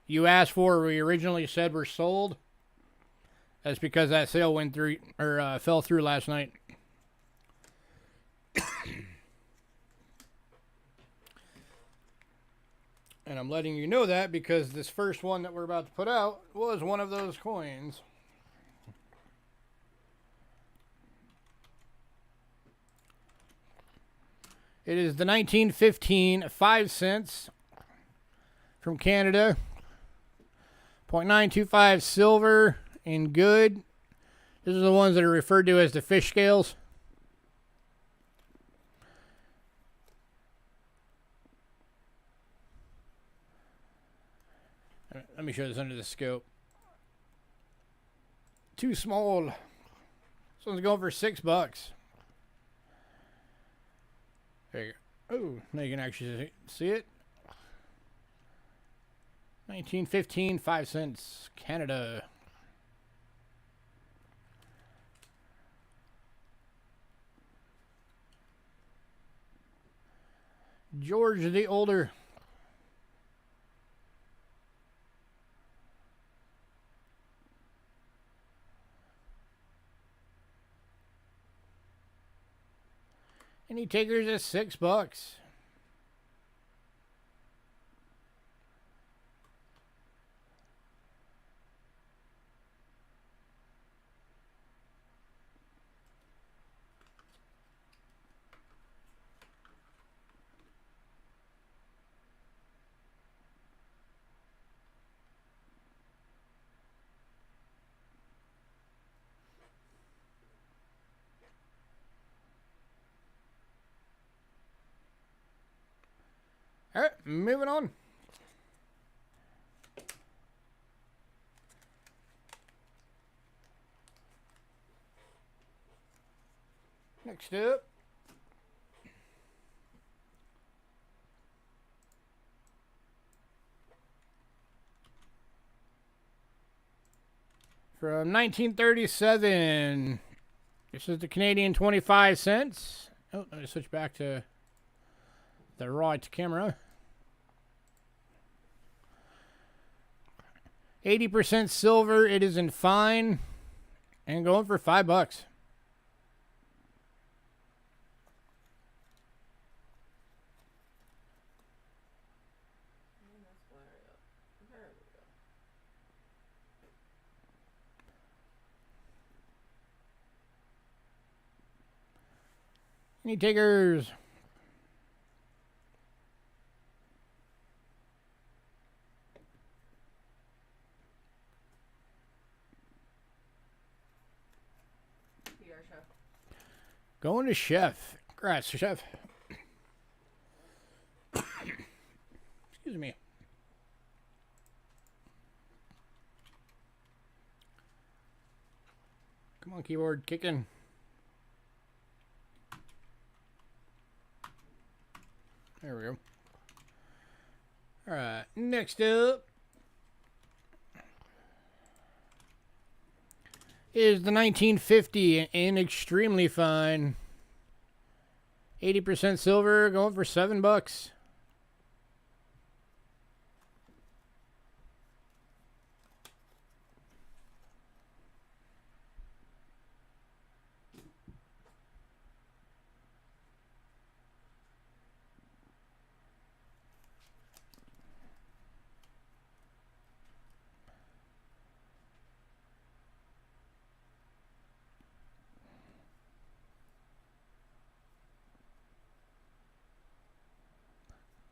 you asked for, we originally said were sold. That's because that sale went through or fell through last night. And I'm letting you know that because this first one that we're about to put out was one of those coins. It is the 1915 5 cents from Canada. 0.925 silver in good. These are the ones that are referred to as the fish scales. Let me show this under the scope. Too small. This one's going for $6. There you go. Oh, now you can actually see it. 1915, 5 cents, Canada. George the Older. Any takers at $6? All right, moving on. Next up, from 1937, this is the Canadian 25 cents. Oh, let me switch back to the right camera. 80% silver. It is in fine and going for $5. Any takers? Going to Chef. Congrats, Chef. Excuse me. Come on, keyboard, kicking. There we go. All right, next up is the 1950 in extremely fine. 80% silver, going for $7.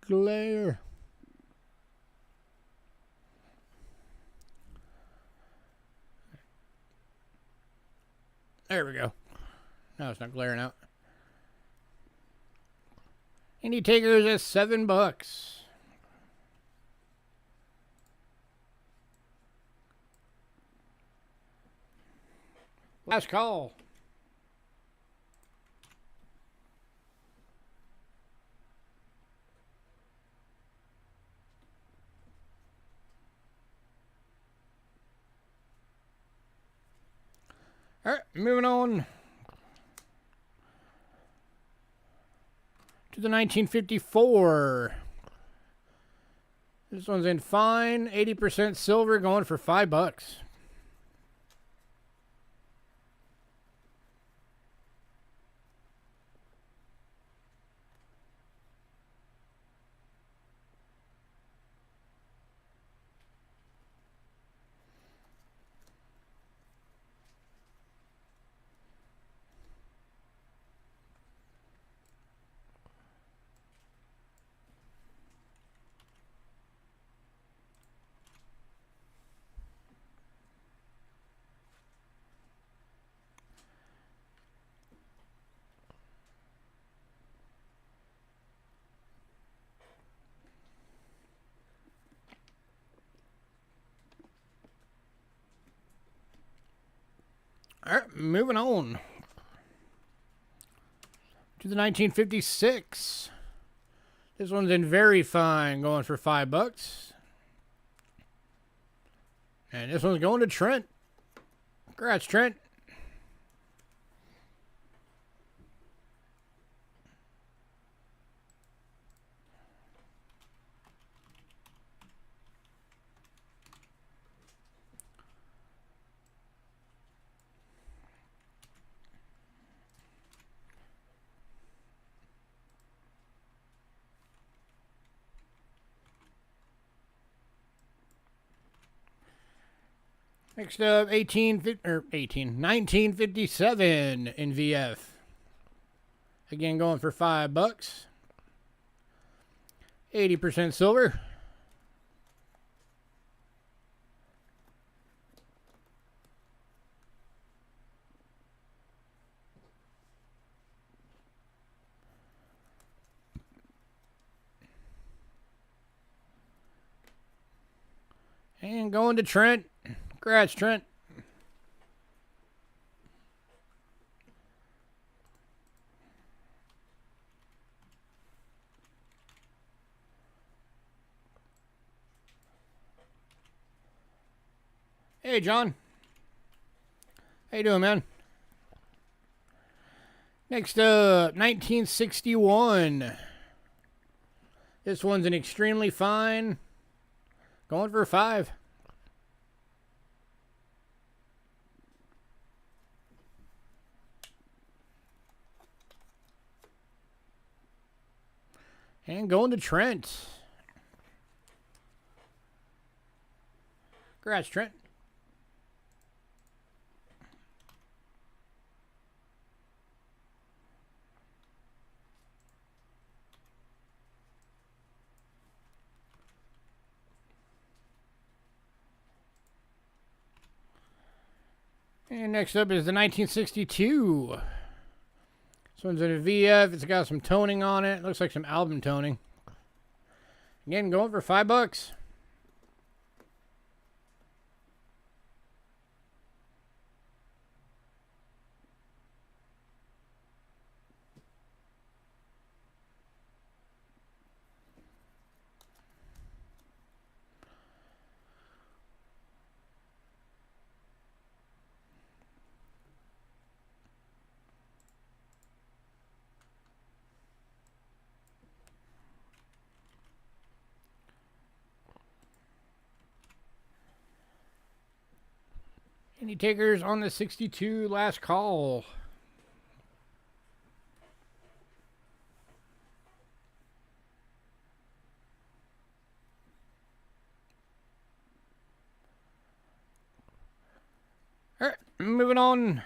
Glare. There we go. Now it's not glaring out. Any takers at $7. Last call. All right, moving on to the 1954. This one's in fine, 80% silver, going for $5. All right, moving on to the 1956. This one's in very fine, going for $5. And this one's going to Trent. Congrats, Trent. Next up, 1957 in VF. Again, going for $5. 80% silver. And going to Trent. Congrats, Trent. Hey, John. How you doing, man? Next up, 1961. This one's an extremely fine. Going for $5. And going to Trent. Congrats, Trent. And next up is the 1962. This one's in a VF. It's got some toning on it. Looks like some album toning. Again, going for $5. Any takers on the 62 last call? All right, moving on.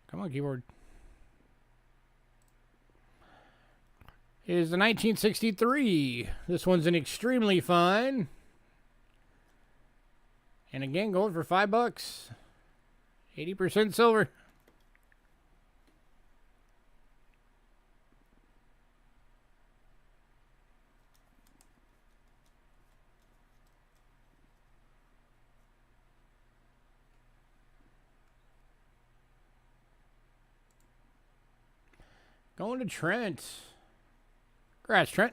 Come on, keyboard. Is the 1963. This one's an extremely fine. And again, going for $5. 80% silver. Going to Trent. Congrats, Trent.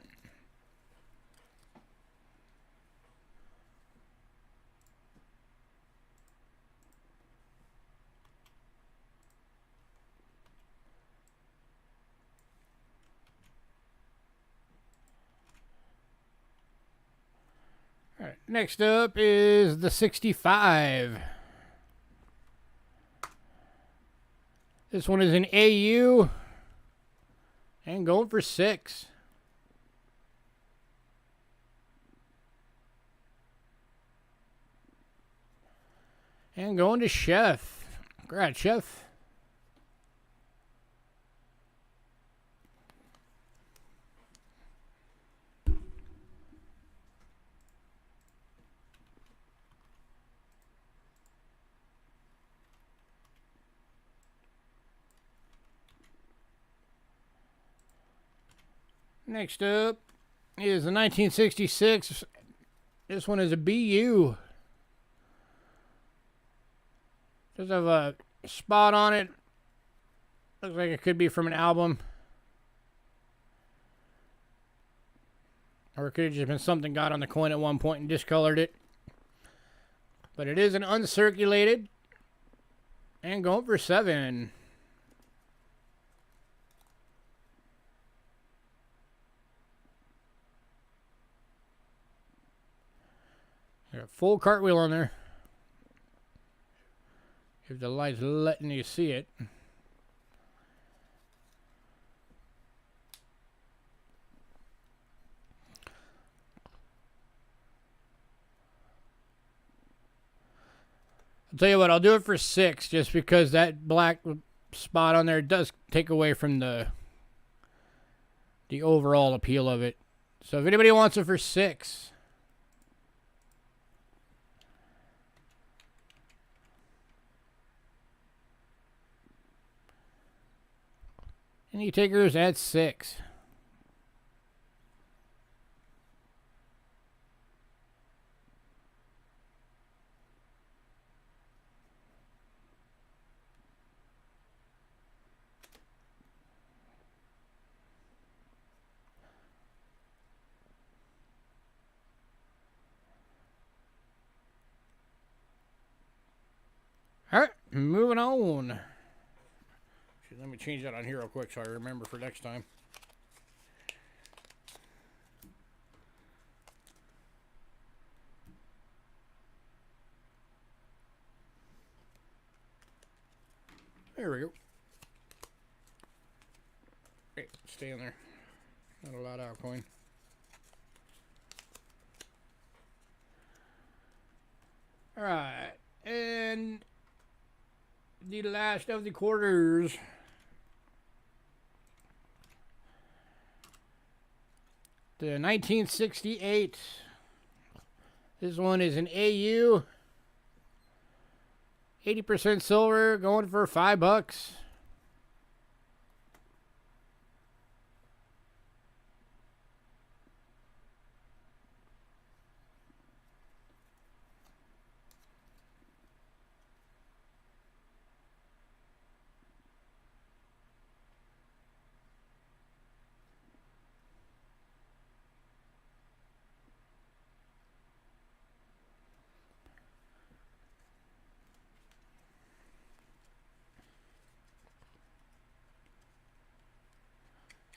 Next up is the 65. This one is an AU and going for 6. And going to Chef. Congrats, Chef. Next up is the 1966. This one is a BU. Does have a spot on it. Looks like it could be from an album. Or it could have just been something got on the coin at one point and discolored it. But it is an uncirculated. And going for 7. Got a full cartwheel on there. If the light's letting you see it. I'll tell you what, I'll do it for 6 just because that black spot on there does take away from the overall appeal of it. So if anybody wants it for 6. Any takers at 6. All right, moving on. Let me change that on here real quick so I remember for next time. There we go. Okay, stay in there. Not a lot out coin. All right, and the last of the quarters. The 1968. This one is an AU. 80% silver, going for $5.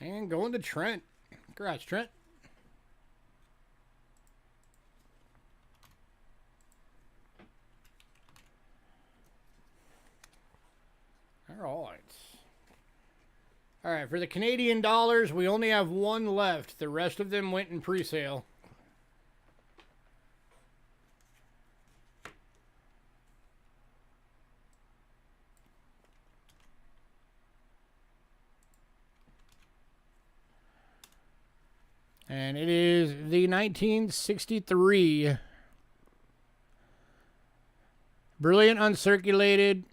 And going to Trent. Congrats, Trent. All right. All right, for the Canadian dollars, we only have one left. The rest of them went in pre-sale. And it is the 1963 Brilliant Uncirculated,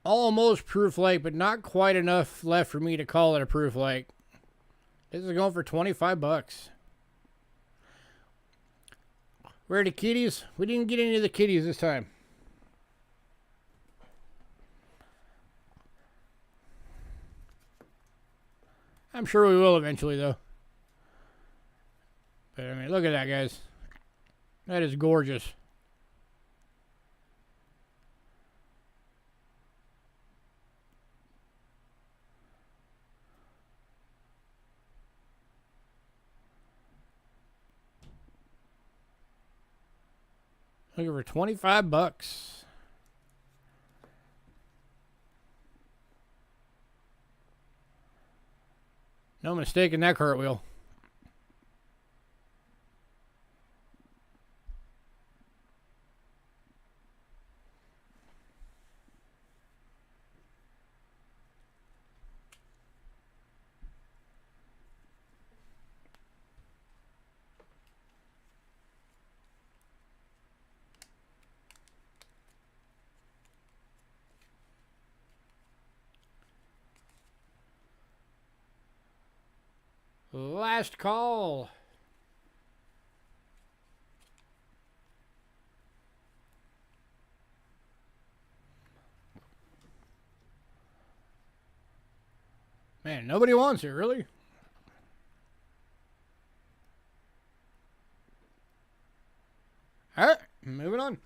almost proof like, but not quite enough left for me to call it a proof like. This is going for $25. Where are the kitties? We didn't get any of the kitties this time. I'm sure we will eventually, though. But, I mean, look at that, guys. That is gorgeous. Looking for 25 bucks. No mistake in that cartwheel. Last call. Man, nobody wants it, really? All right, moving on.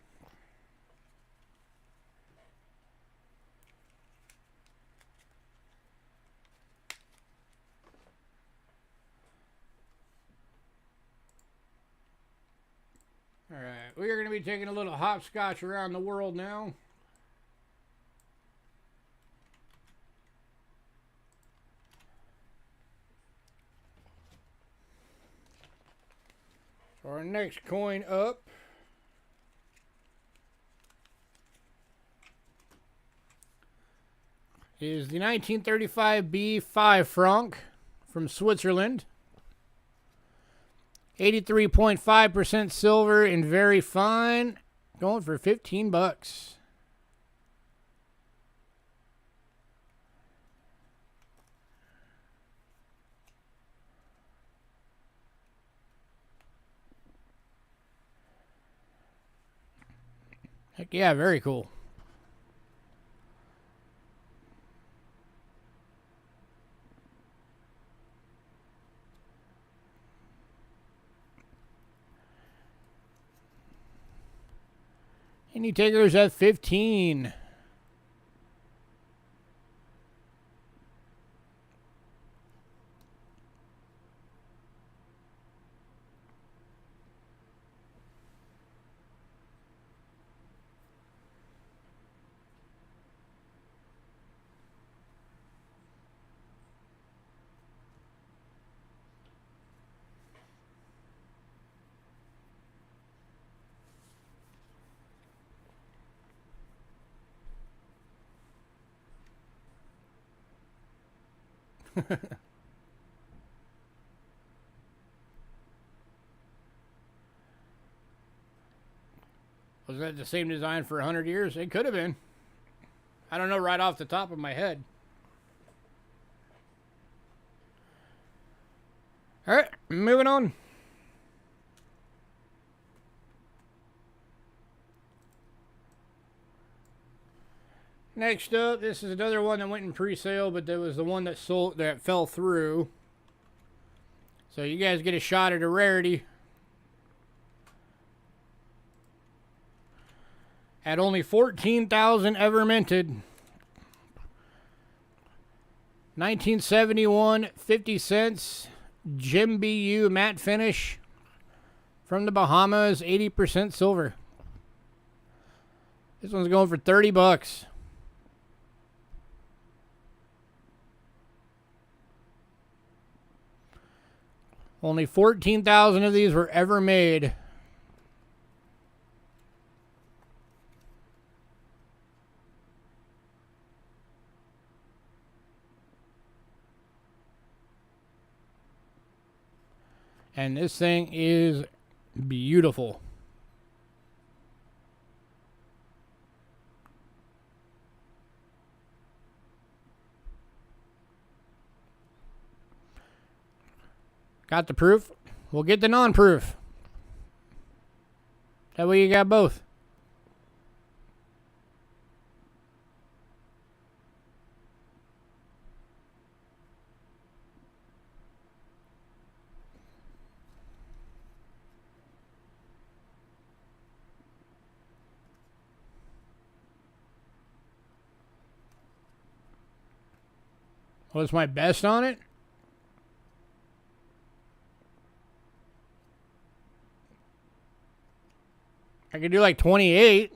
All right, we are going to be taking a little hopscotch around the world now. So our next coin up is the 1935 B5 franc from Switzerland. 83.5% silver and very fine. Going for 15 bucks. Heck yeah, very cool. Any takers at 15? Was that the same design for 100 years? It could have been. I don't know right off the top of my head. All right, moving on. Next up, this is another one that went in pre-sale, but that was the one that sold that fell through. So you guys get a shot at a rarity. At only 14,000 ever minted. 1971, 50 cents. Jim BU matte finish. From the Bahamas, 80% silver. This one's going for 30 bucks. Only 14,000 of these were ever made. And this thing is beautiful. Got the proof? We'll get the non-proof. That way you got both. What's my best on it? I could do like 28.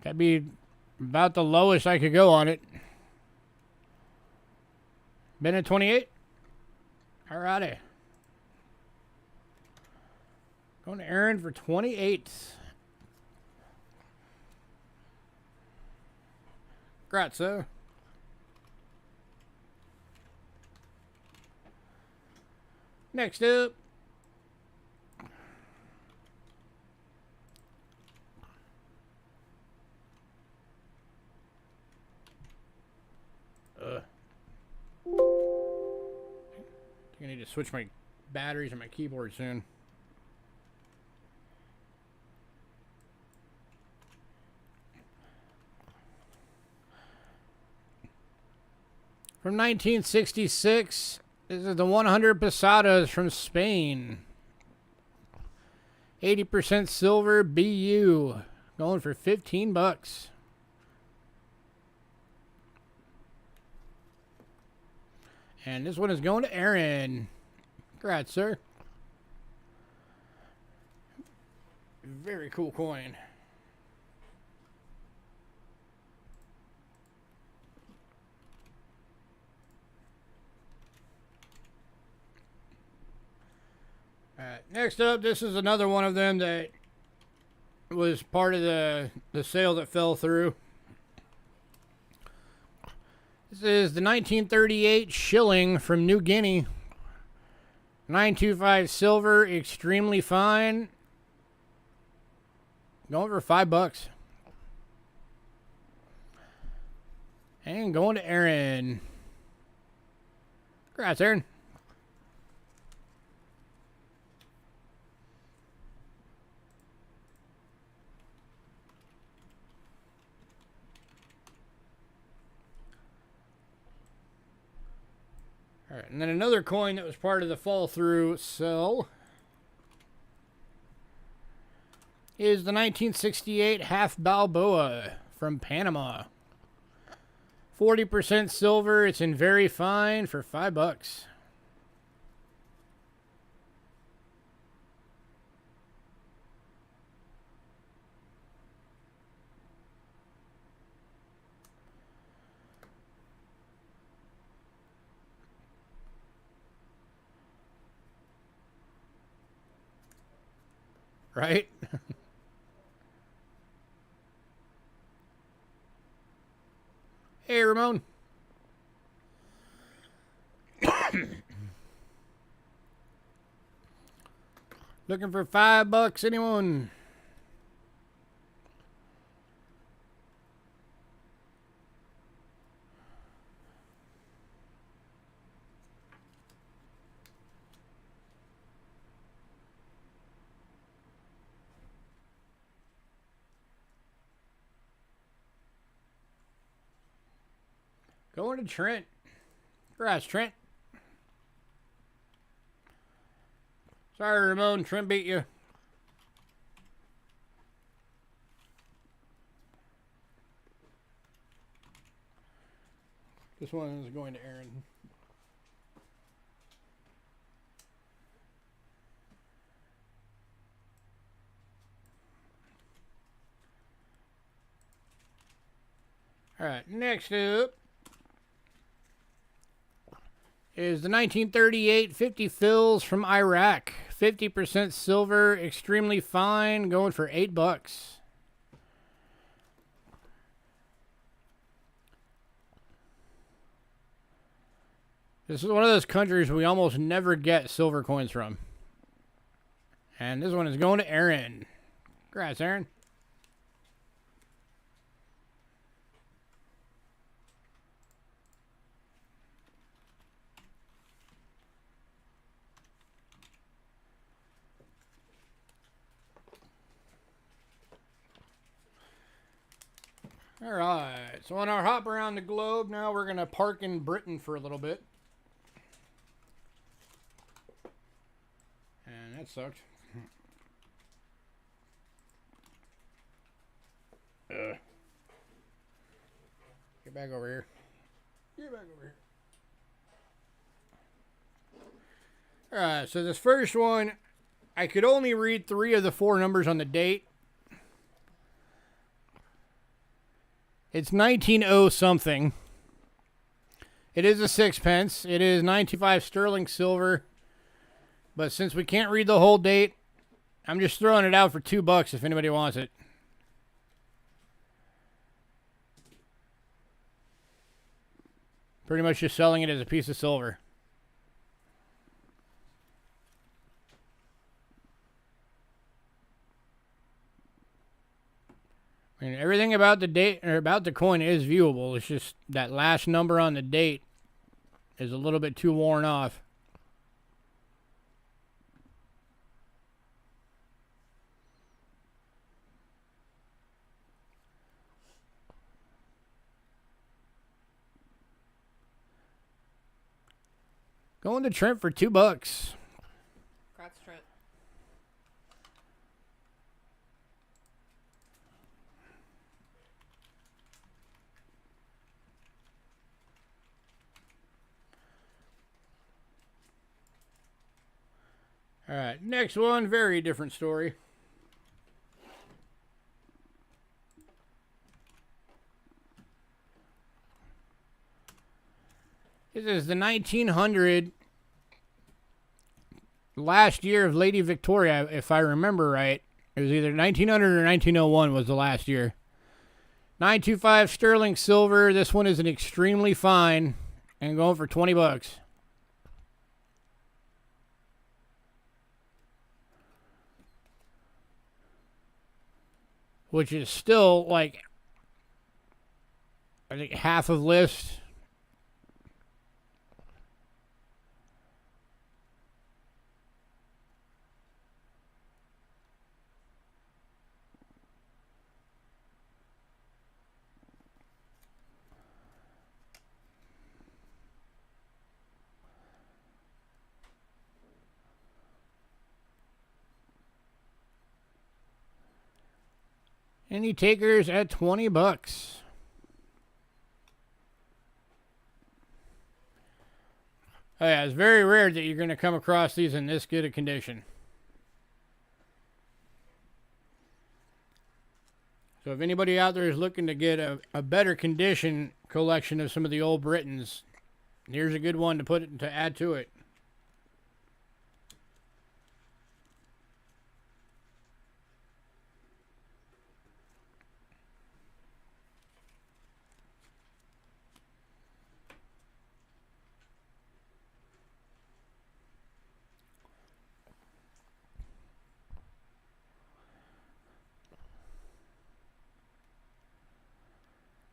That'd be about the lowest I could go on it. Been at 28? Alrighty. Going to Aaron for 28. Grazie. Next up. I need to switch my batteries on my keyboard soon. From 1966, this is the 100 pesadas from Spain. 80% silver BU, going for 15 bucks. And this one is going to Aaron. Congrats, sir. Very cool coin. Alright, next up, this is another one of them that was part of the sale that fell through. This is the 1938 shilling from New Guinea. 925 silver, extremely fine. Going for 5 bucks. And going to Aaron. Congrats, Aaron. All right, and then another coin that was part of the fall through sell is the 1968 half Balboa from Panama. 40% silver. It's in very fine for 5 bucks. Right? Hey, Ramon. Looking for 5 bucks, anyone? Going to Trent. Congrats, Trent. Sorry, Ramon. Trent beat you. This one is going to Aaron. All right, next up is the 1938 50 fills from Iraq. 50% silver, extremely fine, going for 8 bucks. This is one of those countries we almost never get silver coins from. And this one is going to Aaron. Congrats, Aaron. All right, so on our hop around the globe, now we're going to park in Britain for a little bit. And that sucked. Get back over here. Get back over here. Alright, so this first one, I could only read 3 of the 4 numbers on the date. It's 1900 something. It is a sixpence. It is 95 sterling silver. But since we can't read the whole date, I'm just throwing it out for $2 if anybody wants it. Pretty much just selling it as a piece of silver. I mean, everything about the date or about the coin is viewable. It's just that last number on the date is a little bit too worn off. Going to Trent for $2. Congrats, Trent. All right, next one, very different story. This is the 1900 last year of Lady Victoria, if I remember right. It was either 1900 or 1901 was the last year. 925 sterling silver. This one is an extremely fine and going for $20. Which is still like, I think, half of list. Any takers at $20? Oh yeah, it's very rare that you're going to come across these in this good a condition. So if anybody out there is looking to get a better condition collection of some of the old Britons, here's a good one to add to it.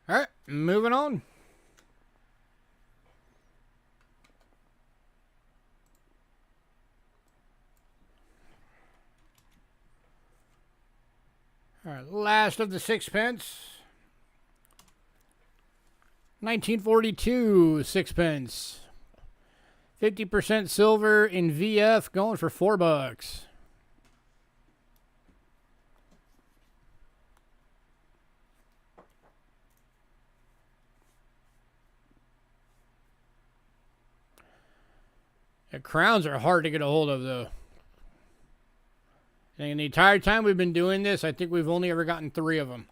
All right, moving on. All right, last of the sixpence. 1942 sixpence. 50% silver in VF going for $4. The crowns are hard to get a hold of, though. And the entire time we've been doing this, I think we've only ever gotten 3 of them.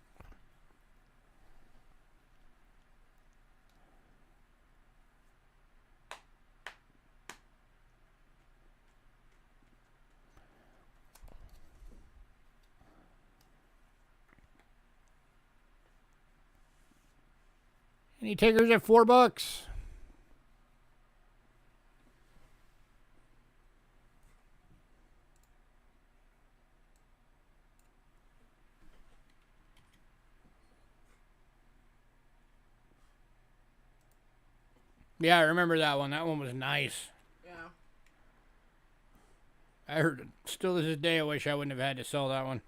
Any takers at $4? Yeah, I remember that one. That one was nice. Yeah. I heard, still to this day, I wish I wouldn't have had to sell that one.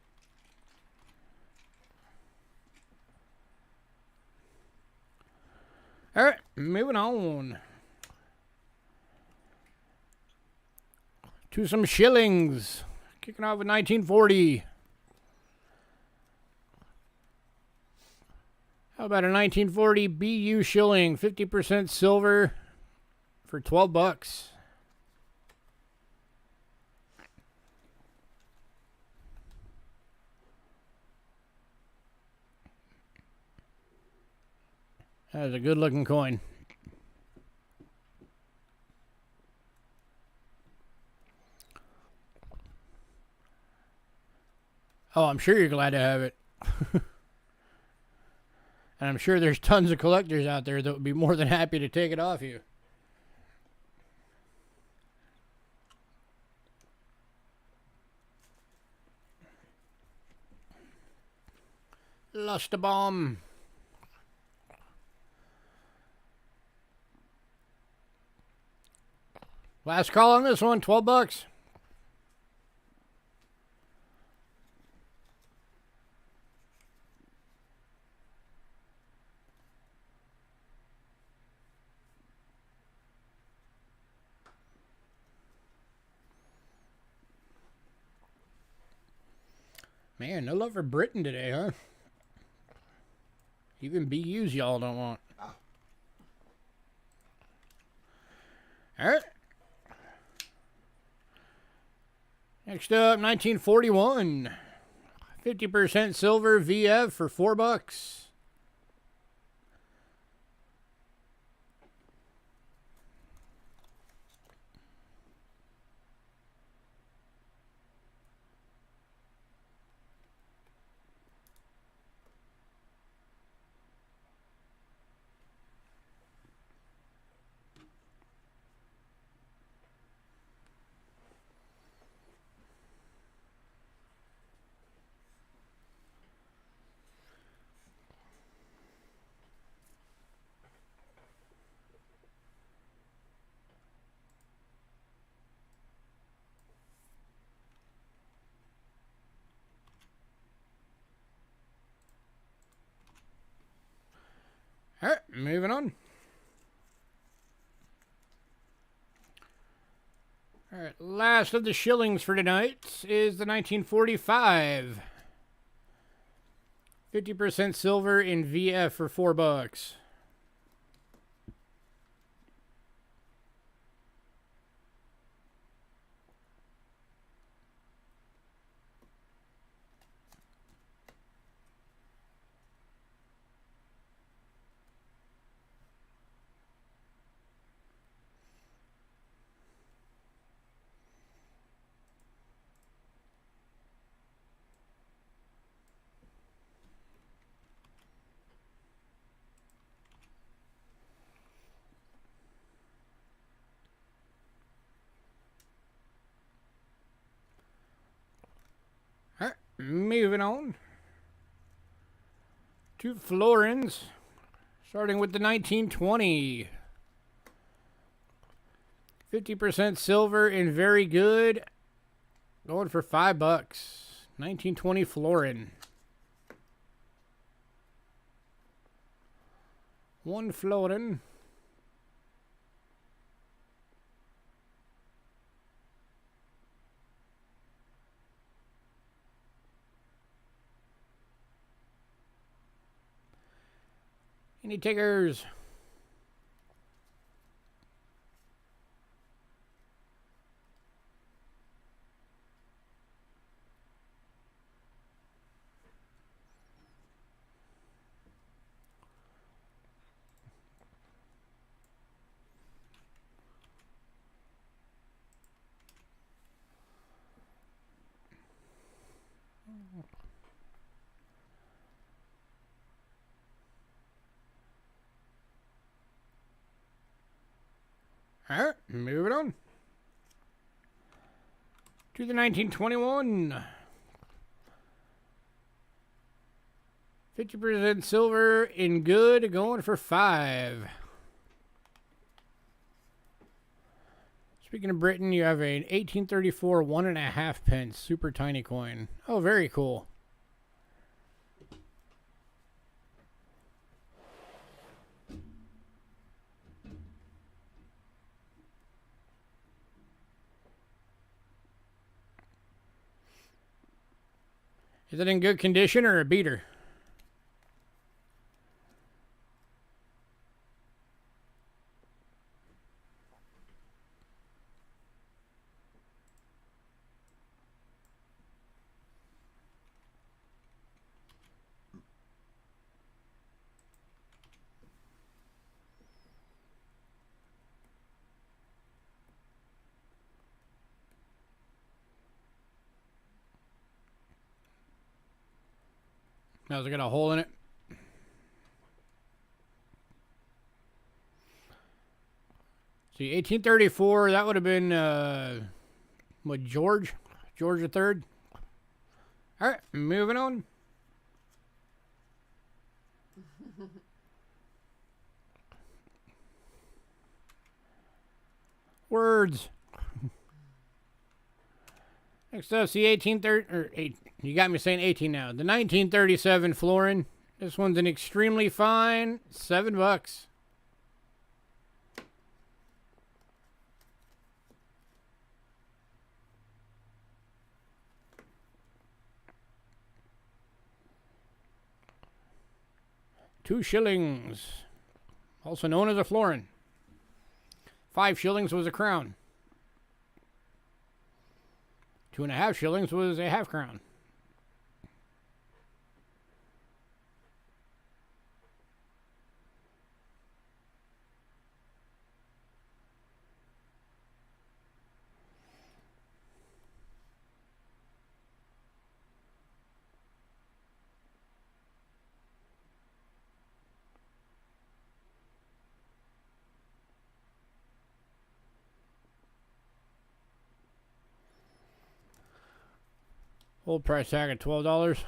All right, moving on to some shillings. Kicking off with 1940. How about a 1940 BU shilling, 50% silver for $12? That was a good looking coin. Oh, I'm sure you're glad to have it. And I'm sure there's tons of collectors out there that would be more than happy to take it off you. Lost a bomb. Last call on this one, 12 bucks. Man, no love for Britain today, huh? Even BUs y'all don't want. Alright. Next up, 1941. 50% silver VF for 4 bucks. Alright, moving on. Alright, last of the shillings for tonight is the 1945. 50% silver in VF for 4 bucks. Alright, moving on to florins, starting with the 1920. 50% silver in very good, going for 5 bucks. 1920 florin. One florin. Any takers? Alright, moving on to the 1921. 50% silver in good, going for 5. Speaking of Britain, you have an 1834 1.5 pence super tiny coin. Oh, very cool. Is it in good condition or a beater? Has it got a hole in it? See, 1834, that would have been, what, George? George III? Alright, moving on. Words. Next up, see 1830, or 8, you got me saying 18 now. The 1937 florin. This one's an extremely fine, $7. $2, also known as a florin. 5 shillings was a crown. 2.5 shillings was a half crown. Old price tag at $12.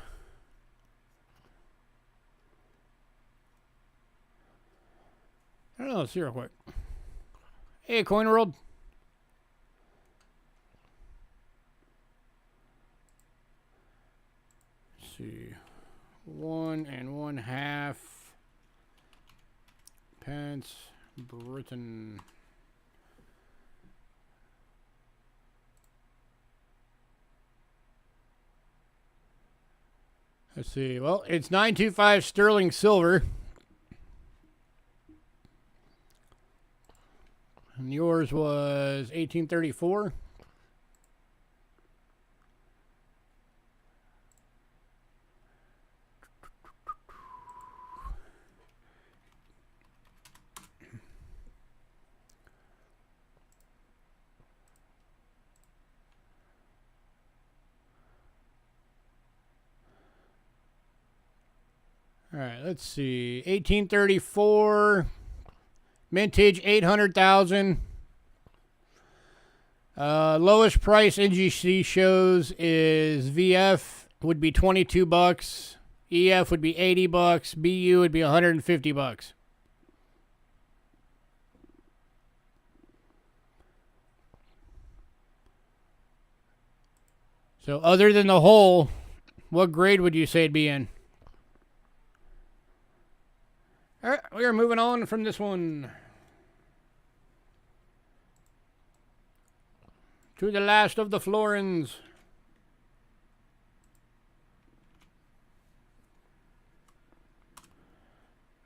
I don't know. Let's see real quick. Hey, Coin World. Let's see. 1 1/2 pence, Britain. Let's see. Well, it's 925 sterling silver. And yours was 1834. All right, let's see. 1834, mintage 800,000. Lowest price NGC shows is VF would be $22. EF would be $80. BU would be $150. So other than the hole, what grade would you say it'd be in? All right, we are moving on from this one to the last of the florins.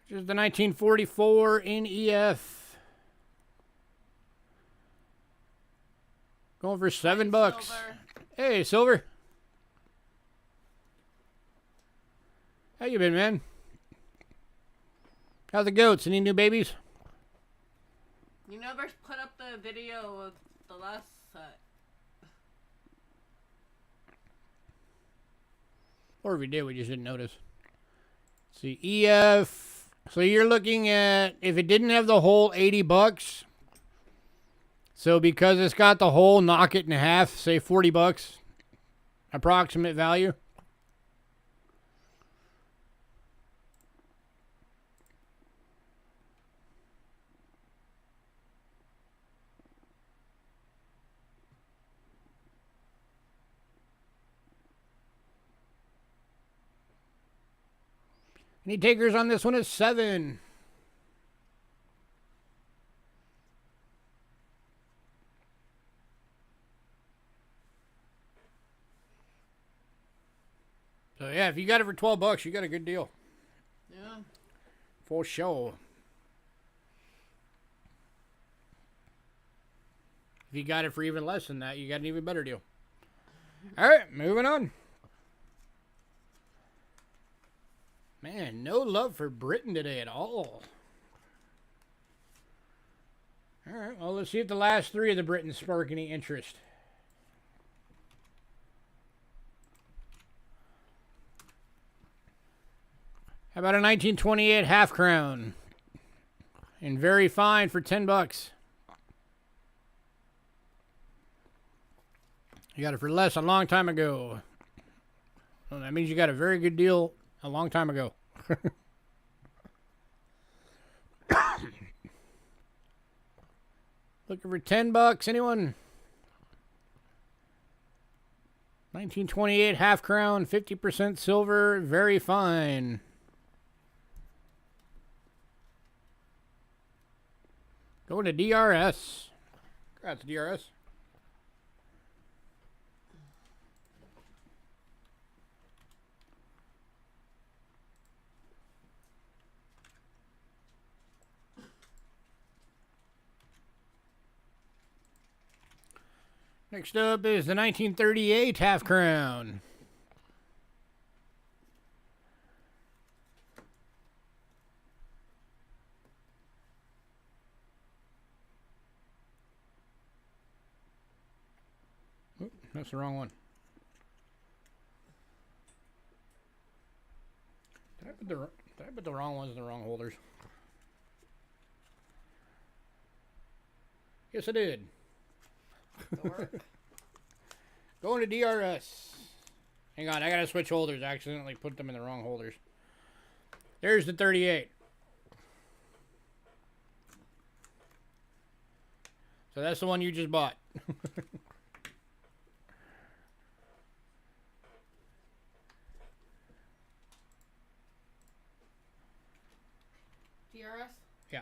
Which is the 1944 NEF. Going for $7. Silver. Hey, Silver. How you been, man? How's the goats? Any new babies? You never put up the video of the last set. Or if we did, we just didn't notice. Let's see, EF. So you're looking at, if it didn't have the hole, $80. So because it's got the hole, knock it in half, say $40. Approximate value. Any takers on this one is 7. So yeah, if you got it for $12, you got a good deal. Yeah. For sure. If you got it for even less than that, you got an even better deal. All right, moving on. Man, no love for Britain today at all. All right, well, let's see if the last 3 of the Britons spark any interest. How about a 1928 half crown? And very fine for $10. You got it for less a long time ago. Well, that means you got a very good deal a long time ago. Looking for $10, anyone? 1928 half crown, 50% silver, very fine. Going to DRS. Congrats, DRS. Next up is the 1938 half crown. Oop, that's the wrong one. Did I put the wrong ones in the wrong holders? Yes, I did. Going to DRS. Hang on, I gotta switch holders. I accidentally put them in the wrong holders. There's the 38. So that's the one you just bought. DRS? Yeah.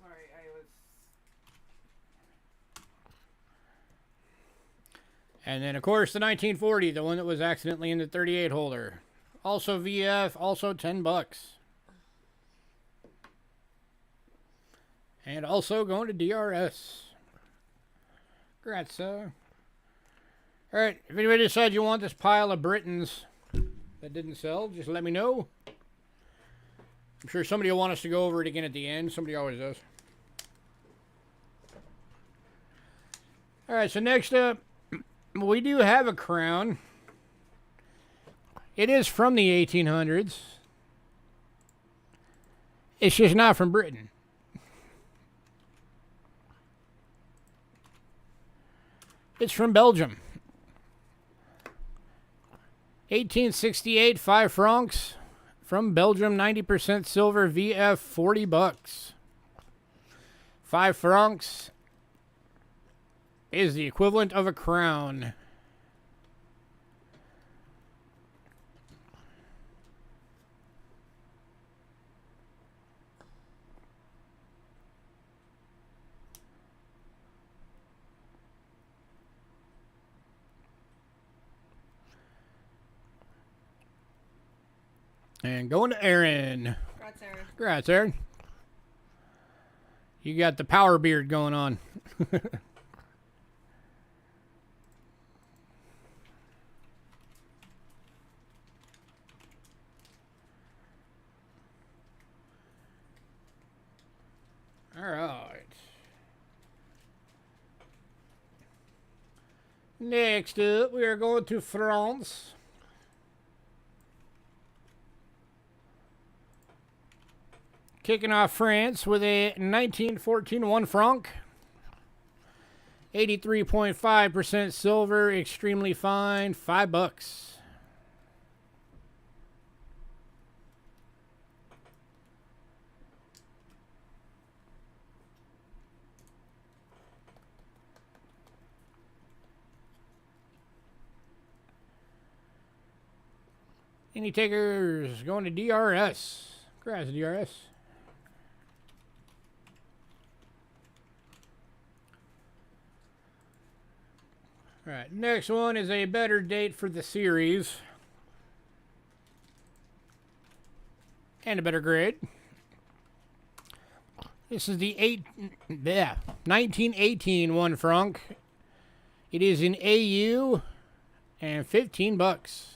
Sorry, I was... And then, of course, the 1940, the one that was accidentally in the 38 holder. Also VF, also $10. And also going to DRS. Congrats, Alright, if anybody decides you want this pile of Britons that didn't sell, just let me know. I'm sure somebody will want us to go over it again at the end. Somebody always does. Alright, so next up, we do have a crown. It is from the 1800s. It's just not from Britain. It's from Belgium. 1868, 5 francs. From Belgium, 90% silver, VF, $40. 5 francs is the equivalent of a crown. And going to Aaron. Congrats, Aaron. Congrats, Aaron. You got the power beard going on. All right. Next up, we are going to France. Kicking off France with a 1914 1 franc. 83.5% silver, extremely fine, $5. Any takers going to DRS? Congrats, DRS. All right, next one is a better date for the series. And a better grade. This is the 1918 1 franc. It is in AU and $15.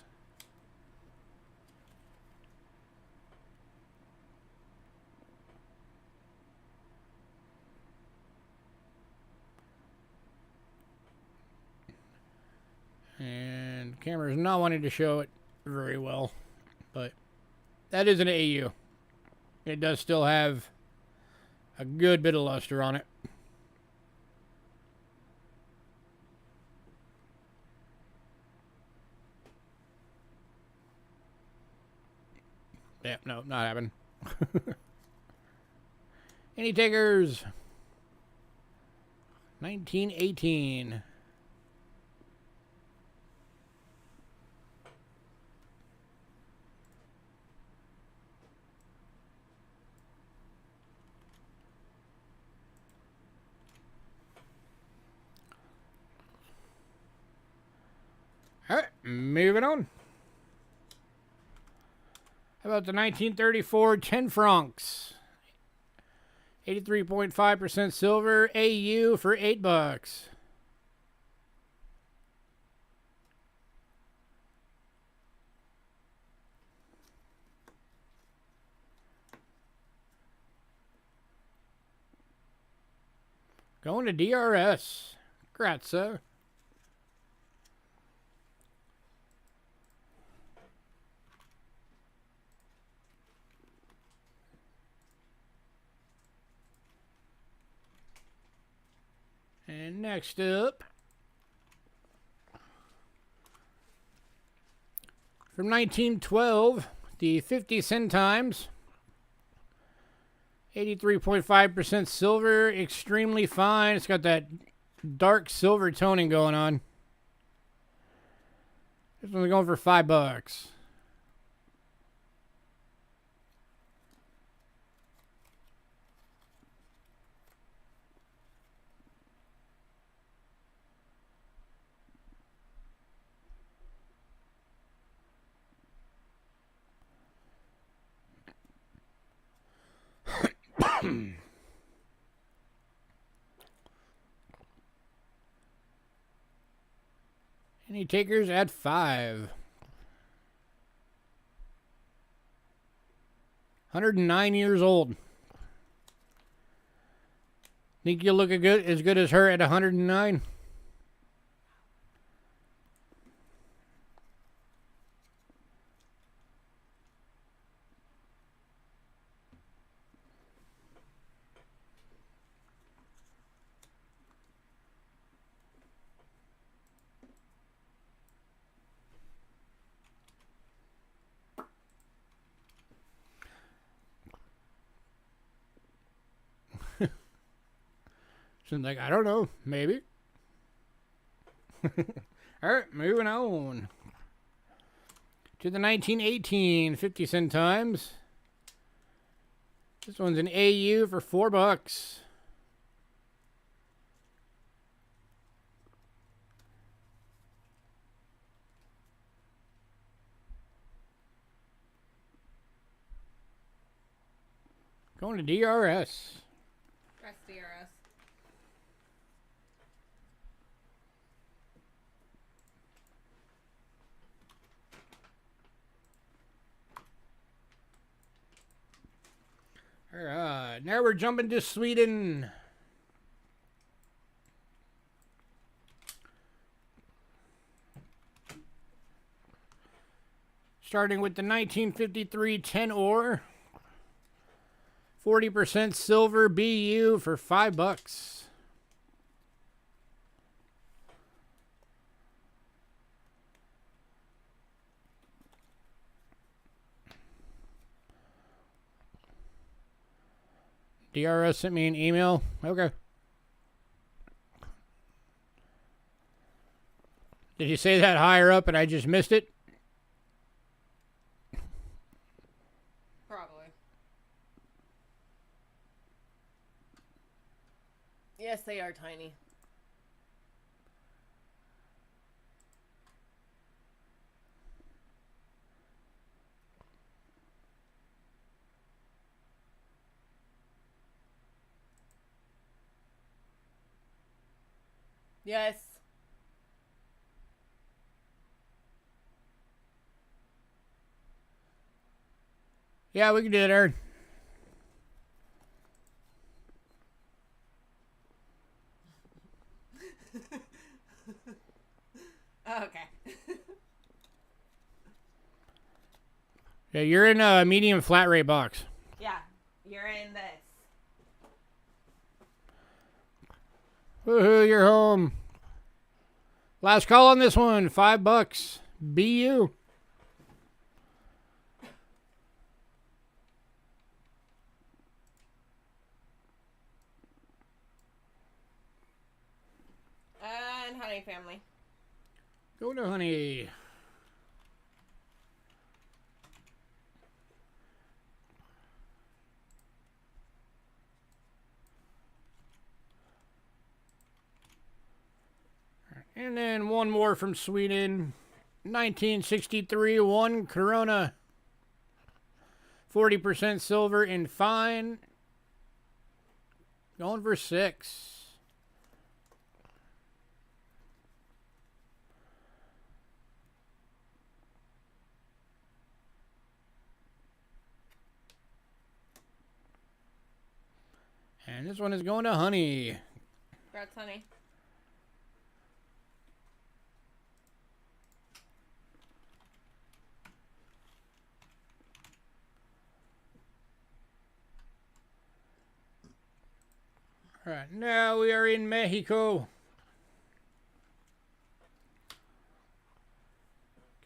And the camera's not wanting to show it. very well, but that is an AU. It does still have a good bit of luster on it. Yeah, no, not happening. Any takers? 1918. All right, moving on. How about the 1934 10 francs? 83.5% silver AU for $8. Going to DRS. Grazie. And next up, from 1912, the 50 centimes. 83.5% silver, extremely fine. It's got that dark silver toning going on. This one's going for $5. Any takers at 5? 109 years old. Think you'll look as good as her at 109? Seems like, I don't know, maybe. Alright, moving on. To the 1918 50 centimes. This one's an AU for $4. Going to DRS. Press DRS. Alright, now we're jumping to Sweden. Starting with the 1953 10 ore. 40% silver BU for $5. DRS sent me an email. Okay. Did you say that higher up and I just missed it? Probably. Yes, they are tiny. Yes. Yeah, we can do it, Aaron. Okay. Yeah, you're in a medium flat rate box. Yeah, you're in this. Woohoo, you're home. Last call on this one, $5. BU. And honey family. Go to honey. And then one more from Sweden. 1963, one Corona. 40% silver in fine. Going for 6. And this one is going to honey. Congrats, honey. All right, now we are in Mexico.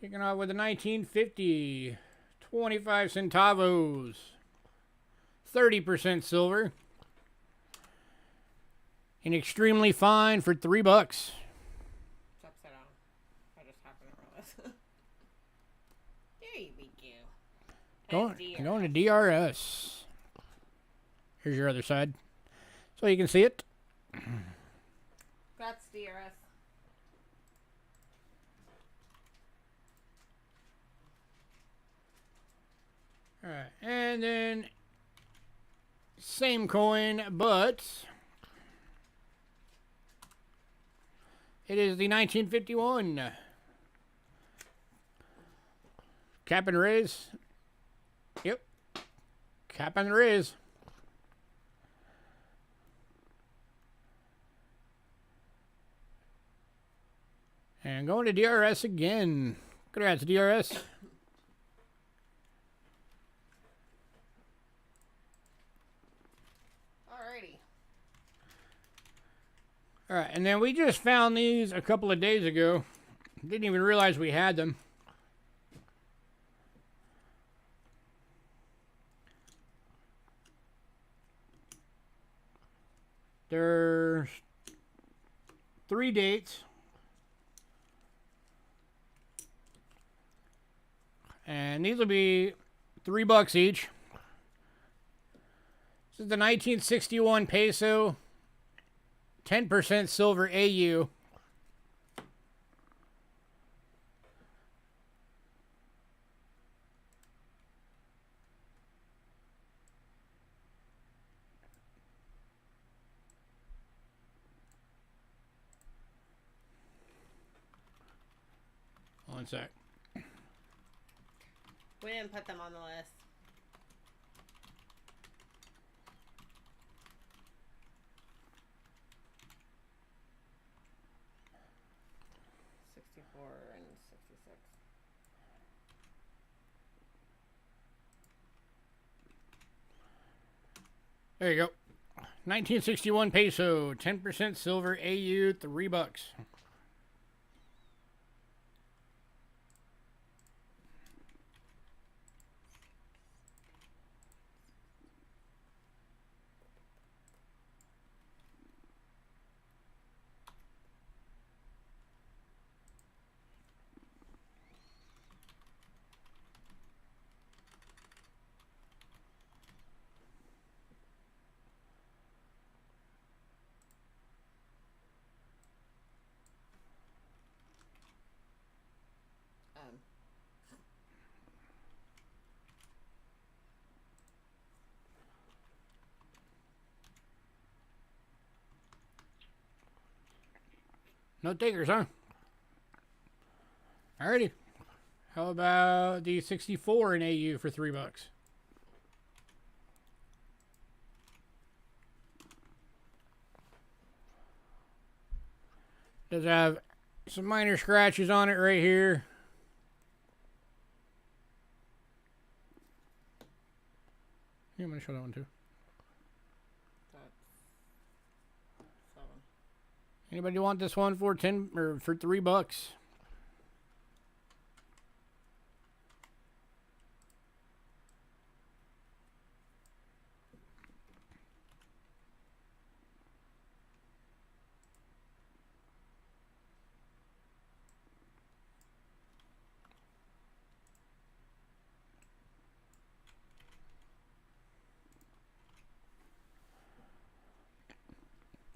Kicking off with the 1950, 25 centavos, 30% silver, and extremely fine for $3. It's upside down. I just happened to realize. There you go. Going to DRS. Here's your other side, so you can see it. That's DRS. All right, and then same coin, but it is the 1951 cap and raise. Yep, cap and raise. And going to DRS again. Congrats, DRS. Alrighty. All right, and then we just found these a couple of days ago. Didn't even realize we had them. There's 3 dates. And these will be $3 each. This is the 1961 peso, 10% silver AU. One sec. We didn't put them on the list. $64 and $66. There you go. 1961 peso, 10% silver AU, $3. No takers, huh? Alrighty. How about the 64 in AU for $3? Does have some minor scratches on it right here. Yeah, I'm gonna show that one too. That's 7. Anybody want this one for 10 or for $3?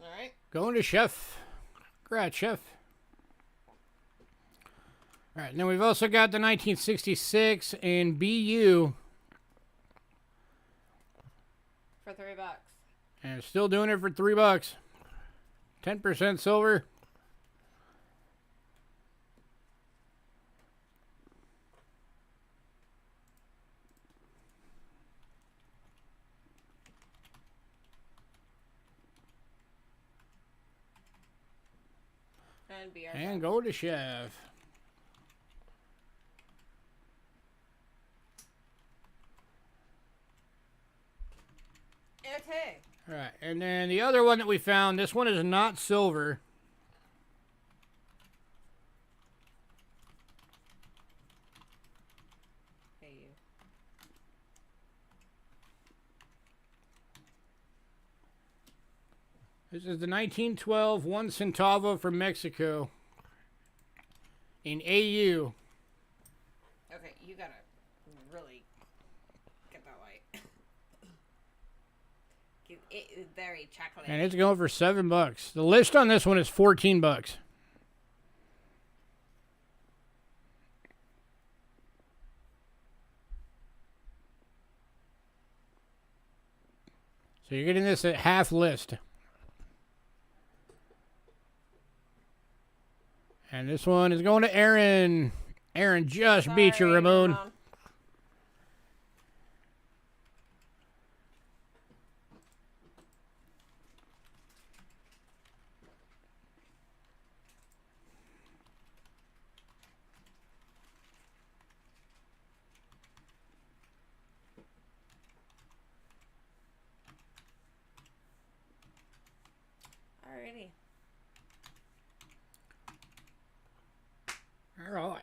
All right. Going to Chef. Congrats, Chef. All right, and then we've also got the 1966 in BU. For $3. And still doing it for $3. 10% silver. And BR. And go to Chef. Okay. All right, and then the other one that we found, this one is not silver. Hey, you. This is the 1912 1 centavo from Mexico in AU. Okay, you gotta really get that light. It is very chocolatey. And it's going for $7. The list on this one is $14. So you're getting this at half list. And this one is going to Aaron. Aaron just beat you, Ramon. Alrighty. All right.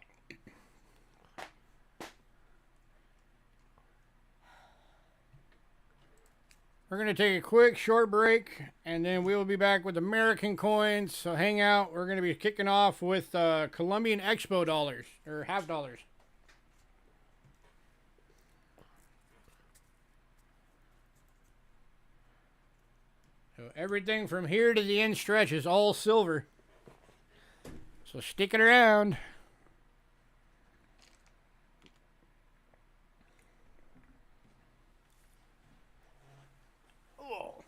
We're going to take a quick short break, and then we will be back with American coins. So hang out. We're going to be kicking off with Colombian Expo dollars, or half dollars. So everything from here to the end stretch is all silver. So stick it around. Oh.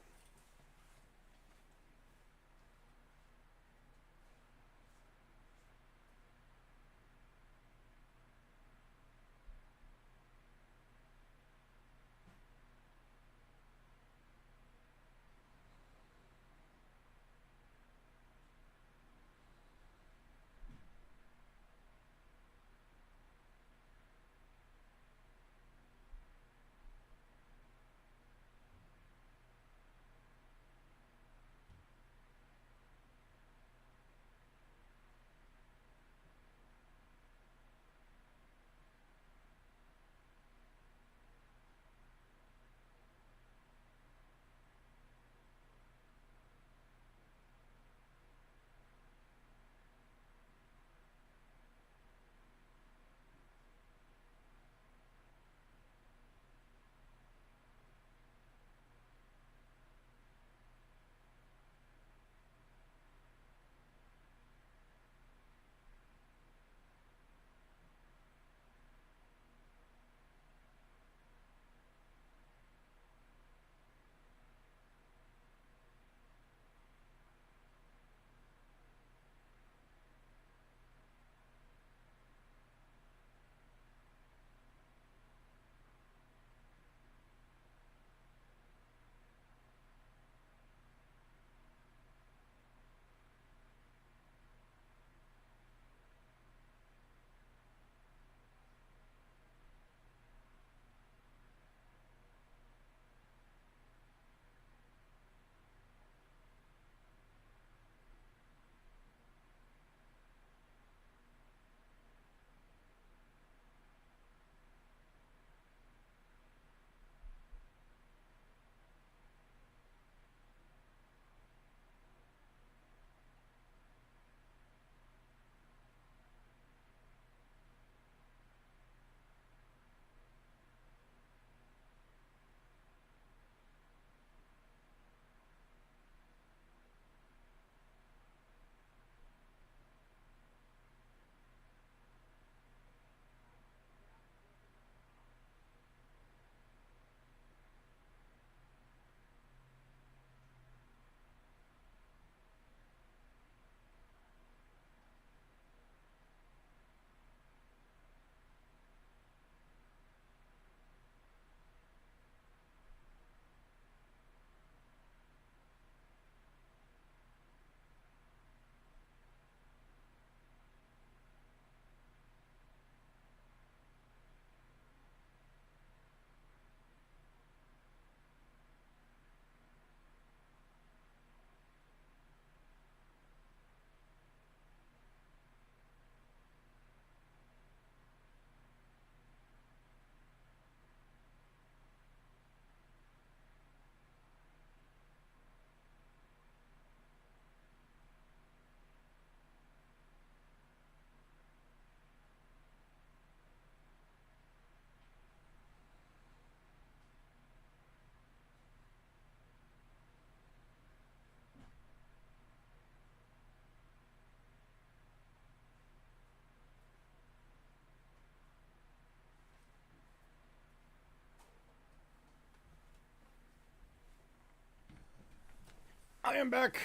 I am back.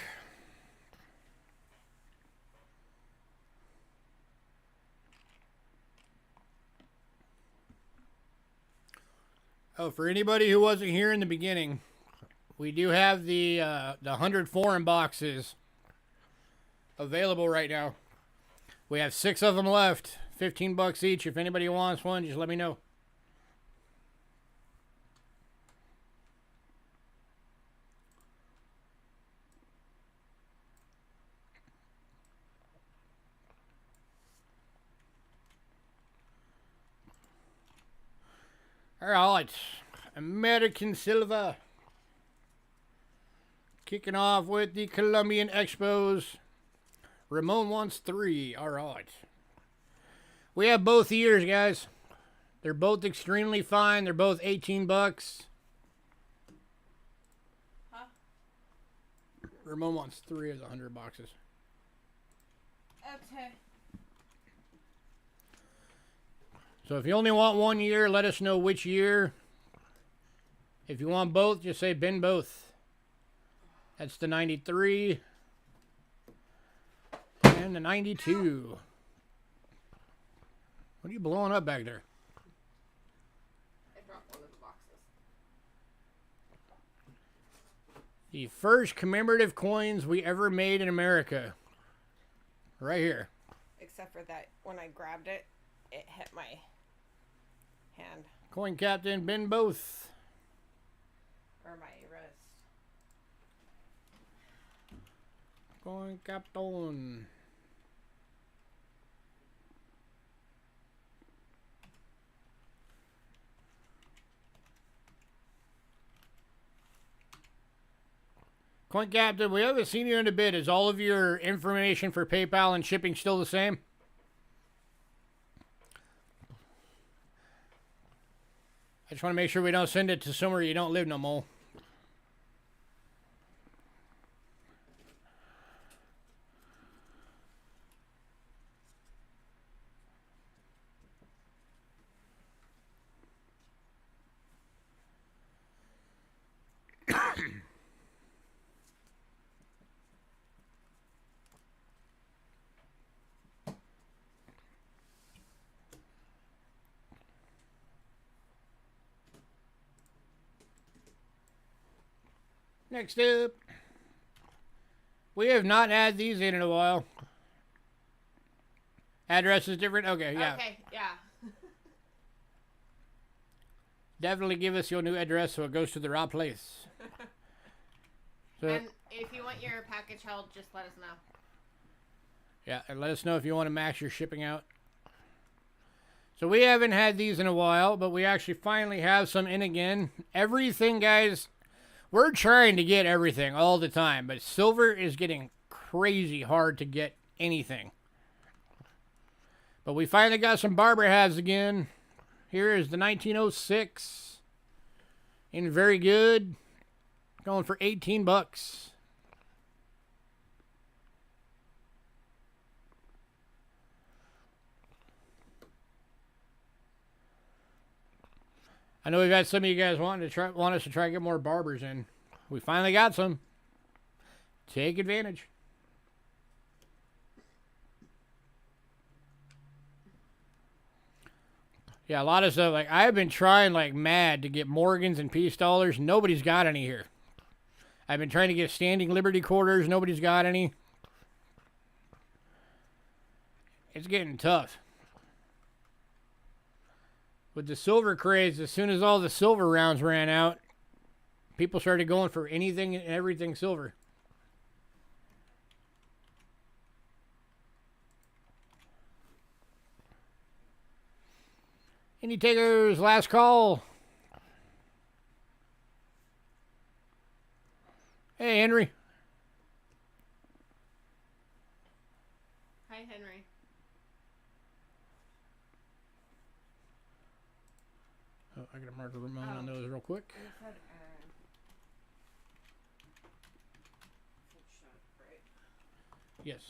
Oh, for anybody who wasn't here in the beginning, we do have the 100 foreign boxes available right now. We have 6 of them left. $15 each. If anybody wants one, just let me know. All right, American Silver. Kicking off with the Colombian Expos. Ramon wants 3. All right. We have both years, guys. They're both extremely fine. They're both $18. Huh? Ramon wants 3 of the 100 boxes. Okay. So if you only want 1 year, let us know which year. If you want both, just say bin both. That's the 93 and the 92. What are you blowing up back there? I dropped one of the boxes. The first commemorative coins we ever made in America. Right here. Except for that, when I grabbed it, it hit my hand. Coin Captain, bin both. Or my wrist. Coin Captain. Coin Captain, we haven't seen you in a bit. Is all of your information for PayPal and shipping still the same? I just want to make sure we don't send it to somewhere you don't live no more. Next up, we have not had these in a while. Address is different? Okay, yeah. Okay, yeah. Definitely give us your new address so it goes to the right place. So, And if you want your package held, just let us know. yeah, and let us know if you want to max your shipping out. So we haven't had these in a while, but we actually finally have some in again. Everything, guys, we're trying to get everything all the time, but silver is getting crazy hard to get anything. But we finally got some barber hats again. Here is the 1906 in very good, going for $18. I know we've had some of you guys want us to try and get more barbers in. We finally got some. Take advantage. Yeah, a lot of stuff. Like, I've been trying like mad to get Morgans and Peace dollars. Nobody's got any here. I've been trying to get standing Liberty quarters. Nobody's got any. It's getting tough. With the silver craze, as soon as all the silver rounds ran out, people started going for anything and everything silver. Any takers? Last call. Hey, Henry. Hi, Henry. Oh, I gotta mark a Ramon on those real quick. You said right? Yes.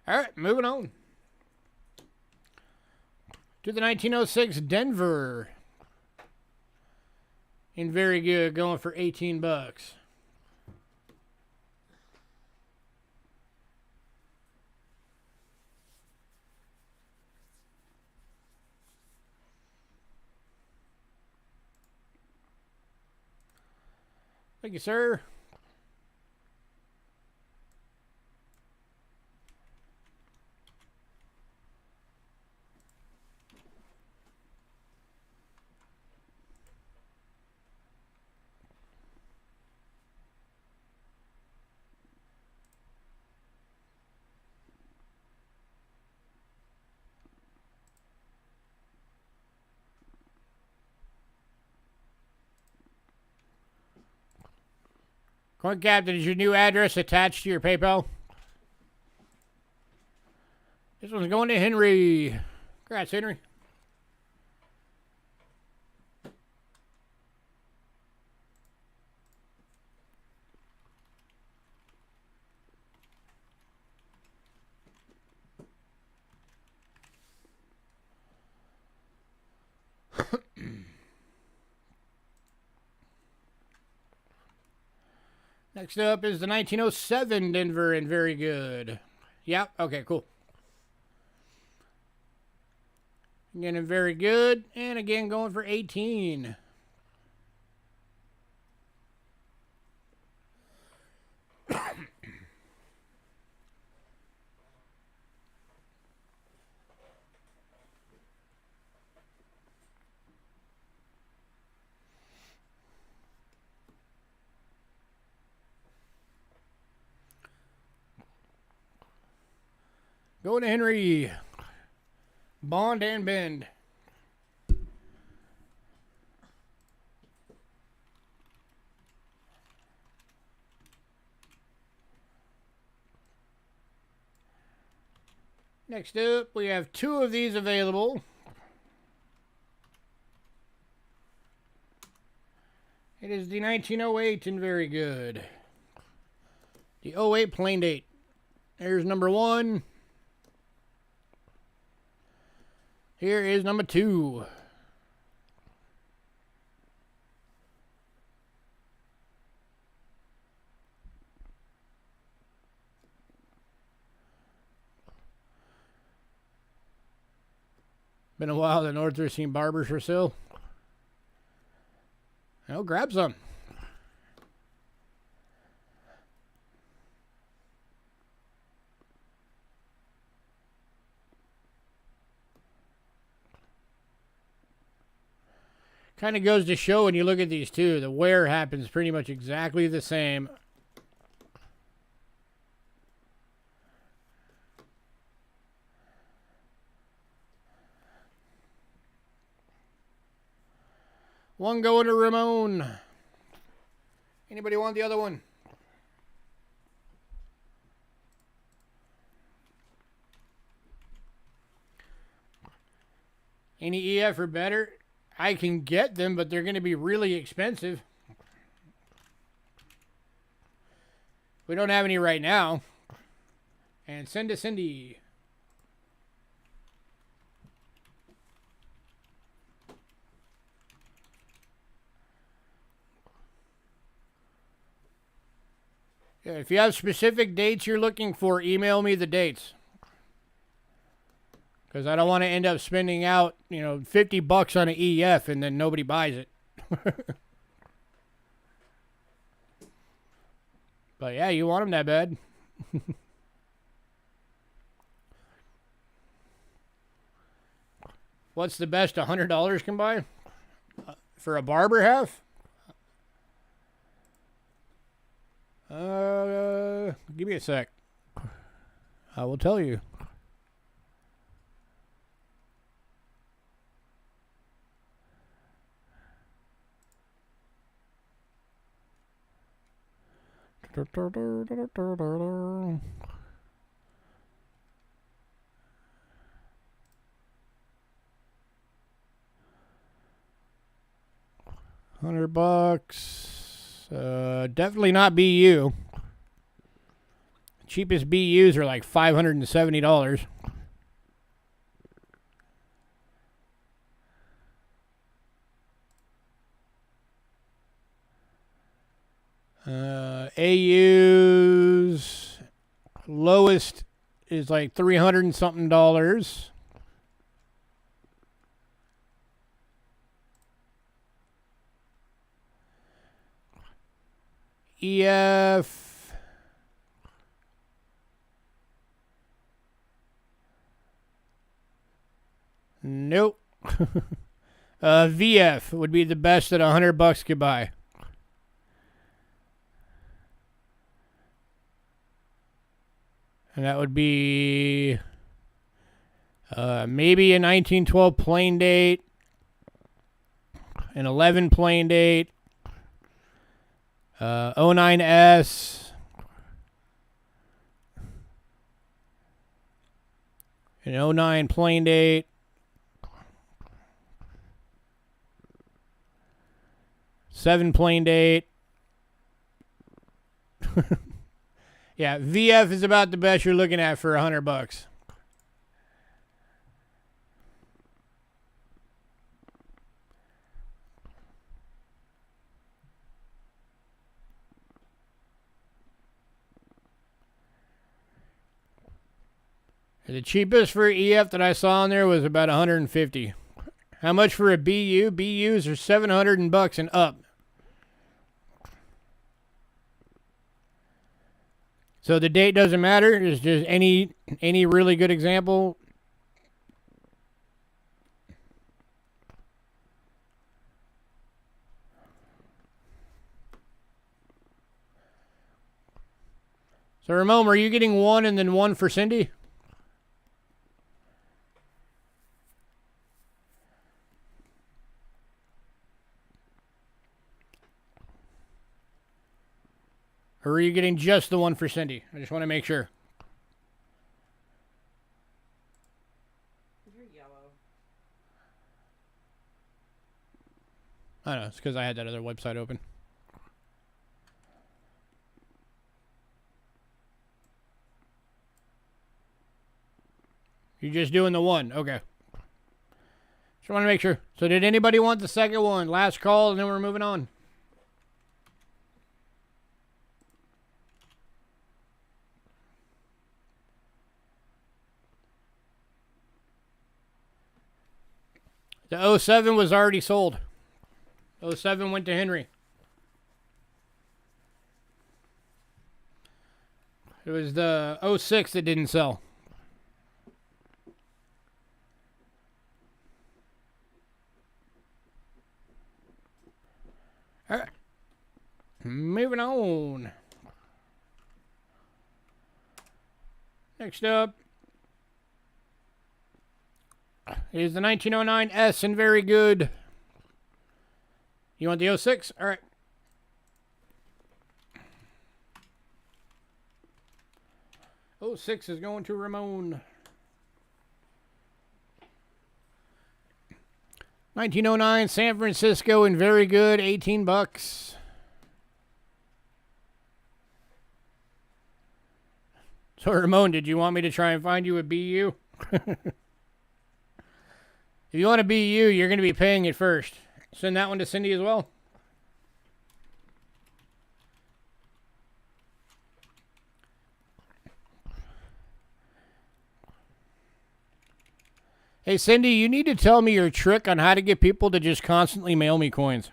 All right, moving on. To the 1906 Denver. In very good, going for 18 bucks. Thank you, sir. Coin Captain, is your new address attached to your PayPal? This one's going to Henry. Congrats, Henry. Next up is the 1907 Denver and very good. Yep, okay, cool. Again, and very good. And again, going for 18. Going to Henry. Bond and bend. Next up, we have two of these available. It is the 1908 and very good. The 08 plain date. There's number 1. Here is number 2. Been a while that North's seen barbers for sale. Well, grab some. Kind of goes to show when you look at these two, the wear happens pretty much exactly the same. One going to Ramon. Anybody want the other one? Any EF or better? I can get them, but they're going to be really expensive. We don't have any right now. And send to Cindy. Yeah, if you have specific dates you're looking for, email me the dates. Because I don't want to end up spending out, $50 on an EF and then nobody buys it. But yeah, you want them that bad. What's the best $100 can buy? For a barber half? Give me a sec. I will tell you. $100. Definitely not BU. Cheapest BUs are like $570. AU's lowest is like $300 and something. EF. Nope. VF would be the best that $100 could buy. And that would be maybe a 1912 plain date, an 11 plain date, 09S, an 09 plain date, 7 plain date. Yeah, VF is about the best you're looking at for $100. The cheapest for EF that I saw on there was about 150. How much for a BU? BUs are $700 and up. So the date doesn't matter. It's just any really good example. So Ramon, were you getting one and then one for Cindy? Or are you getting just the one for Cindy? I just want to make sure. You're yellow. I don't know. It's because I had that other website open. You're just doing the one. Okay. Just want to make sure. So did anybody want the second one? Last call, and then we're moving on. The 07 was already sold. 07 went to Henry. It was the 06 that didn't sell. All right. Moving on. Next up is the 1909 S and very good. You want the 06? All right. '06 is going to Ramon. 1909 San Francisco and very good, $18. So Ramon, did you want me to try and find you a BU? If you want a BU, you're going to be paying it first. Send that one to Cindy as well. Hey, Cindy, you need to tell me your trick on how to get people to just constantly mail me coins.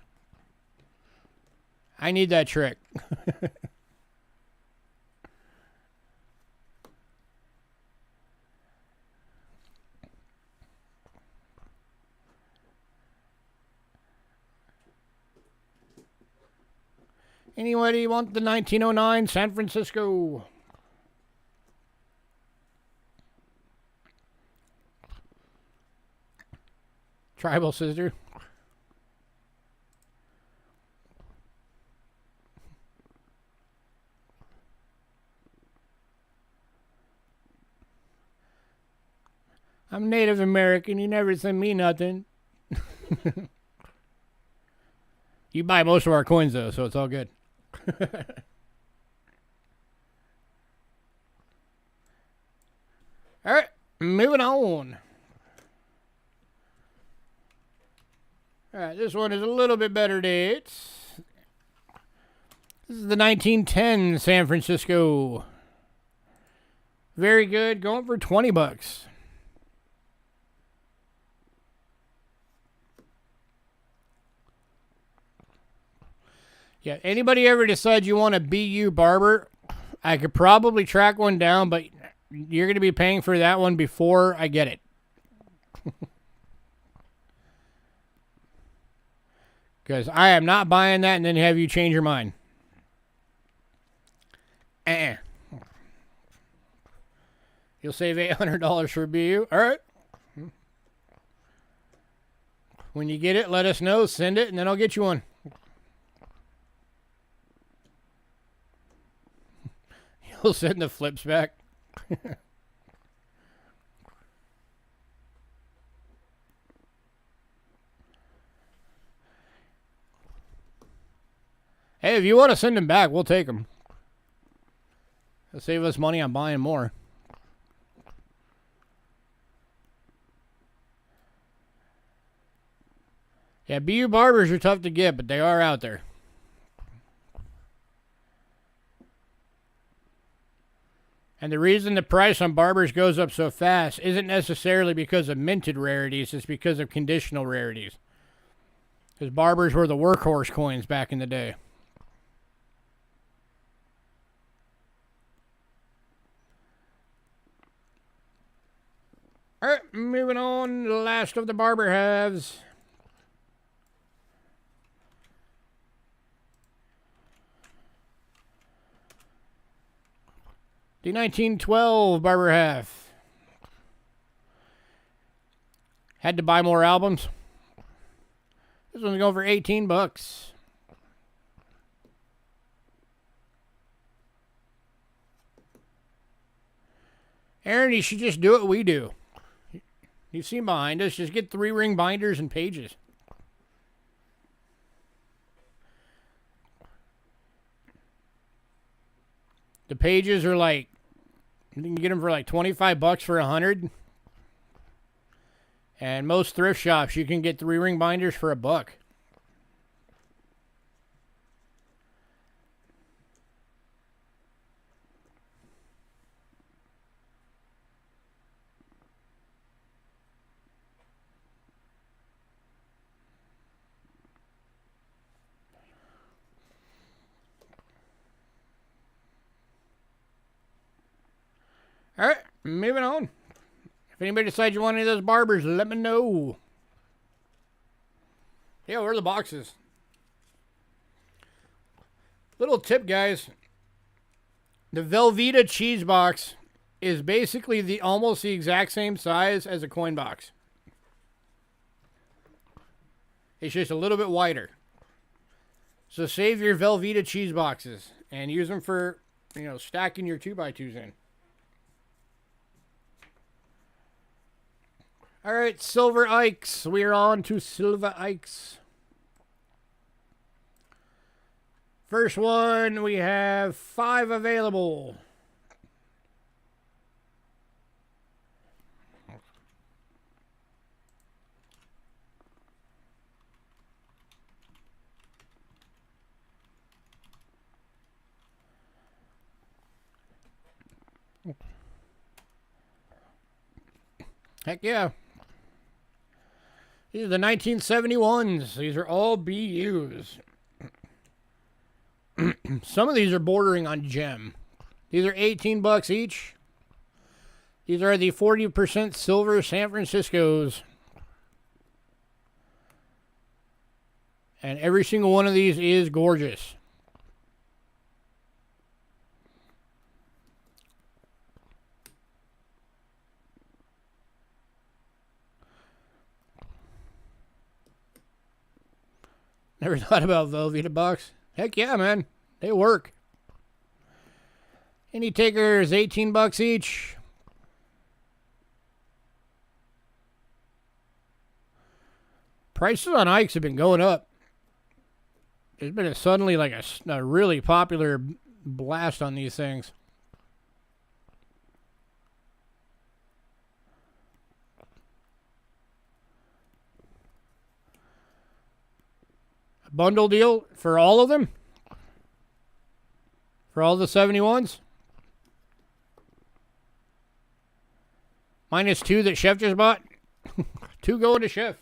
I need that trick. Anybody want the 1909 San Francisco? Tribal sister. I'm Native American. You never send me nothing. You buy most of our coins, though, so it's all good. All right, moving on. All right, this one is a little bit better dates. This is the 1910 San Francisco. Very good. Going for 20 bucks. Yeah, anybody ever decide you want a BU barber, I could probably track one down, but you're going to be paying for that one before I get it. Because I am not buying that and then have you change your mind. You'll save $800 for BU. All right. When you get it, let us know. Send it, and then I'll get you one. You'll send the flips back. Hey, if you want to send them back, we'll take them. It'll save us money on buying more. Yeah, BU barbers are tough to get, but they are out there. And the reason the price on barbers goes up so fast isn't necessarily because of minted rarities, it's because of conditional rarities. Because barbers were the workhorse coins back in the day. All right, moving on. The last of the barber halves. The 1912 barber half. Had to buy more albums. This one's going for 18 bucks. Aaron, you should just do what we do. You've seen behind us. Just get 3-ring binders and pages. The pages are like, you can get them for like 25 bucks for 100. And most thrift shops, you can get 3-ring binders for $1. All right, moving on. If anybody decides you want any of those barbers, let me know. Yeah, where are the boxes? Little tip, guys. The Velveeta cheese box is basically almost the exact same size as a coin box. It's just a little bit wider. So save your Velveeta cheese boxes and use them for, stacking your 2x2s in. All right, Silver Ikes. We're on to Silver Ikes. First one, we have 5 available. Heck yeah. These are the 1971s. These are all BUs. Some of these are bordering on gem. These are 18 bucks each. These are the 40% silver San Franciscos. And every single one of these is gorgeous. Never thought about Velveeta box. Heck yeah, man. They work. Any takers, 18 bucks each. Prices on Ikes have been going up. There's been suddenly like a really popular blast on these things. Bundle deal for all of them? For all the 71s? Minus 2 that Chef just bought? 2 going to Chef.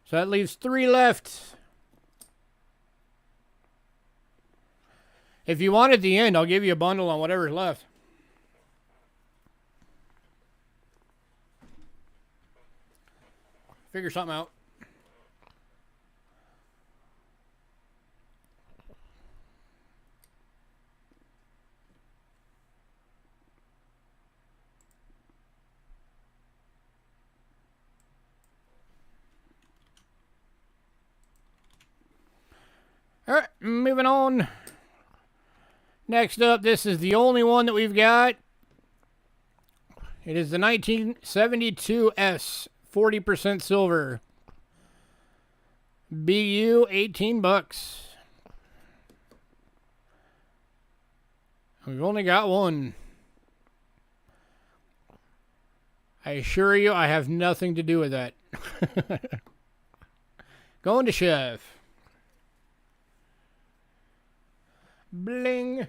So that leaves 3 left. If you want at the end, I'll give you a bundle on whatever's left. Figure something out. All right, moving on. Next up, this is the only one that we've got. It is the 1972S 40% silver. BU, 18 bucks. We've only got one. I assure you, I have nothing to do with that. Going to Chef. Bling.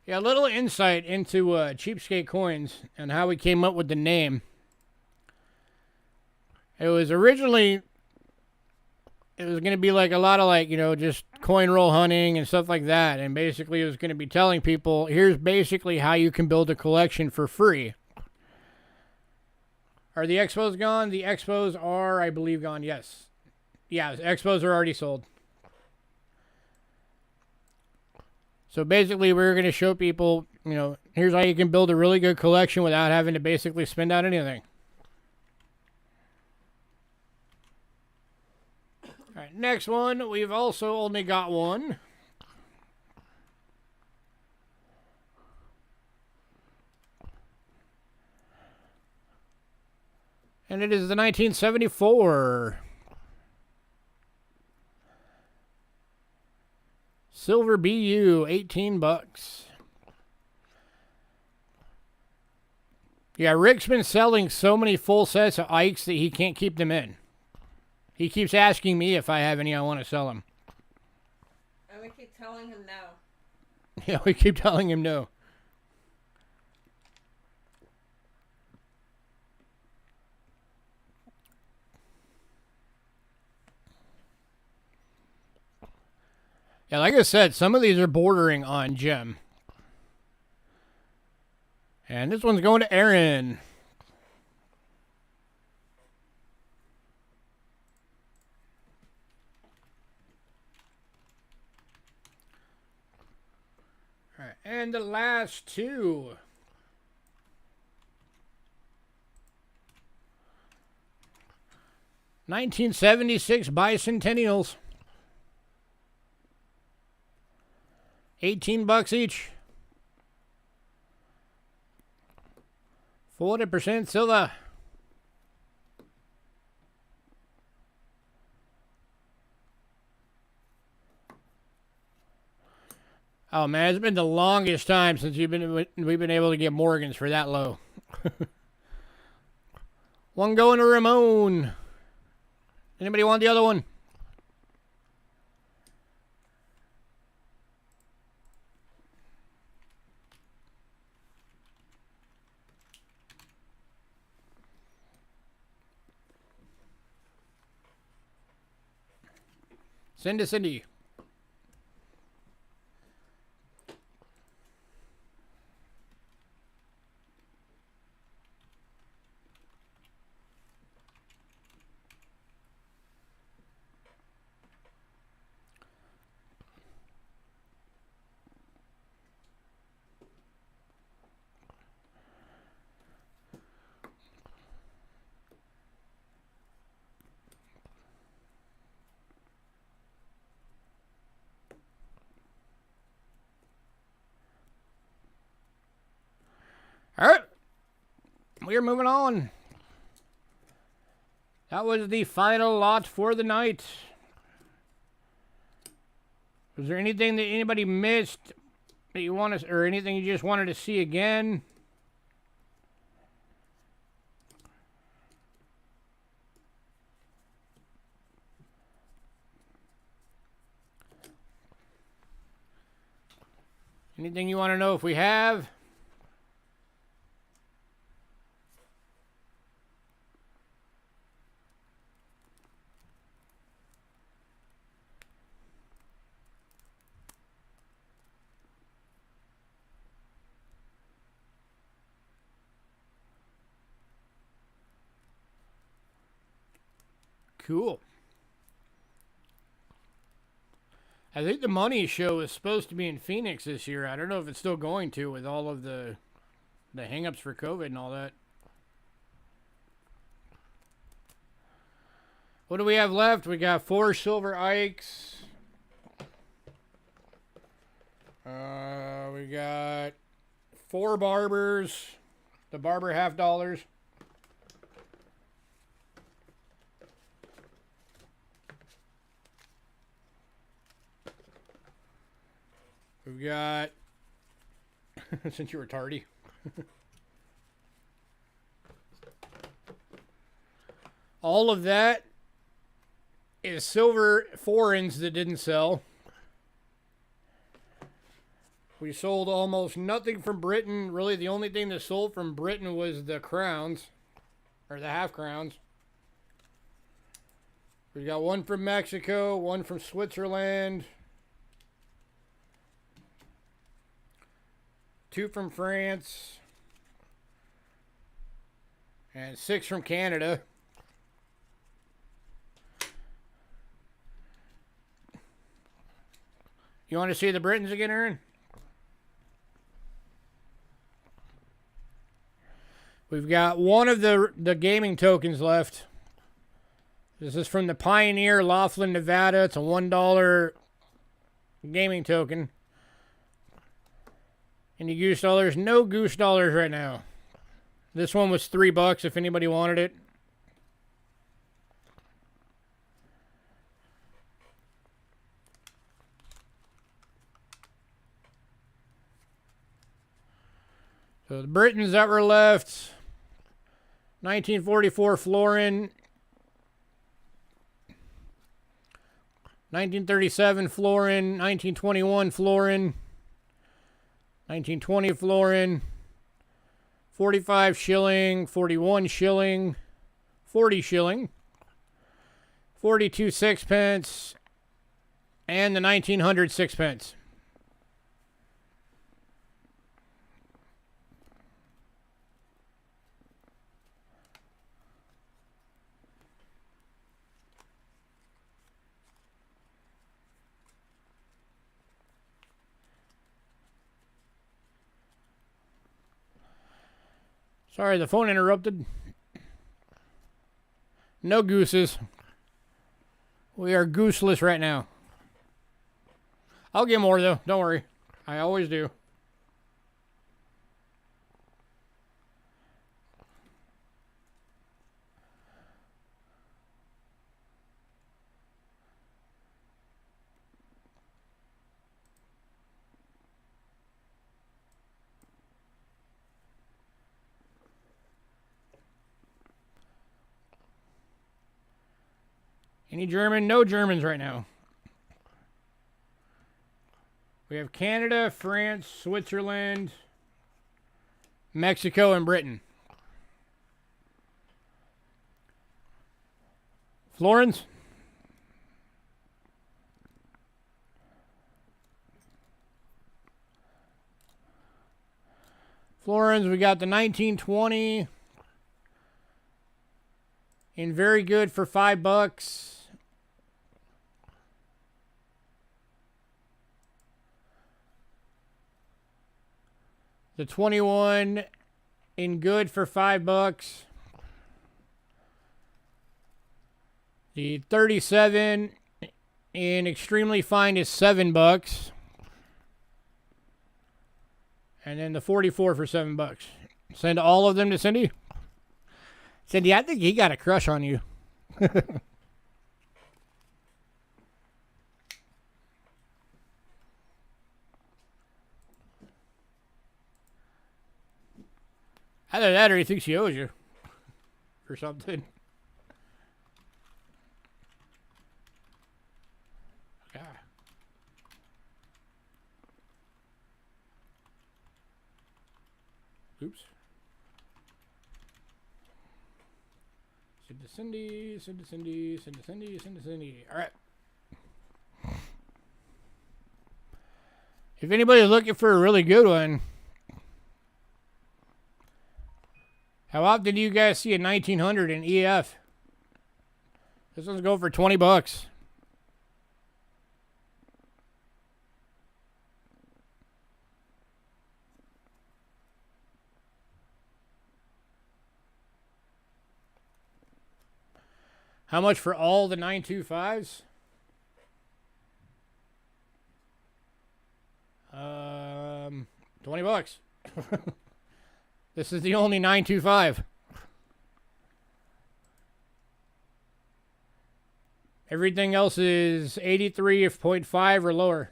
Yeah, a little insight into Cheapskate Coins and how we came up with the name. It was originally, it was going to be like a lot of like, you know, just coin roll hunting and stuff like that. And basically it was going to be telling people, here's basically how you can build a collection for free. Are the expos gone? The expos are, I believe, gone, yes. Yeah, the expos are already sold. So basically, we're going to show people, you know, here's how you can build a really good collection without having to basically spend out anything. All right, next one, we've also only got one. And it is the 1974 Silver BU, 18 bucks. Yeah, Rick's been selling so many full sets of Ikes that he can't keep them in. He keeps asking me if I have any I want to sell him. And we keep telling him no. Yeah, we keep telling him no. Yeah, like I said, some of these are bordering on gem. And this one's going to Aaron. All right, and the last two. $1976 bicentennials. 18 bucks each. 40% silver. Oh man, it's been the longest time since we've been able to get Morgans for that low. One going to Ramon. Anybody want the other one? Send to Cindy. All right. We are moving on. That was the final lot for the night. Was there anything that anybody missed that you want to, or anything you just wanted to see again? Anything you want to know if we have? Cool. I think the money show is supposed to be in Phoenix this year. I don't know if it's still going to with all of the hang-ups for COVID and all that. What do we have left? We got 4 silver Ikes. We got 4 barbers. The barber $50. We've got, since you were tardy. All of that is silver foreigns that didn't sell. We sold almost nothing from Britain. Really, the only thing that sold from Britain was the crowns, or the half crowns. We got 1 from Mexico, 1 from Switzerland, 2 from France, and 6 from Canada. You want to see the Britons again, Aaron? We've got 1 of the gaming tokens left. This is from the Pioneer, Laughlin, Nevada. It's a $1 gaming token. And you goose dollars. No goose dollars right now. This one was $3 if anybody wanted it. So the Britons that were left, 1944 florin, 1937 florin, 1921 florin, 1920 florin, 45 shilling, 41 shilling, 40 shilling, 42 sixpence, and the 1900 sixpence. Sorry, the phone interrupted. No gooses. We are gooseless right now. I'll get more, though. Don't worry. I always do. Any German? No Germans right now. We have Canada, France, Switzerland, Mexico, and Britain. Florins? Florins, we got the 1920 in very good for $5. The 21 in good for $5. The 37 in extremely fine is $7. And then the 44 for $7. Send all of them to Cindy. Cindy, I think he got a crush on you. Either that or he thinks he owes you. Or something. Yeah. Oops. Send to Cindy, send to Cindy, send to Cindy, send to Cindy. Alright. If anybody's looking for a really good one, how often do you guys see a 1900 in EF? This one's going for 20 bucks. How much for all the 925s? 20 bucks. This is the only 925. Everything else is 83.5 or lower.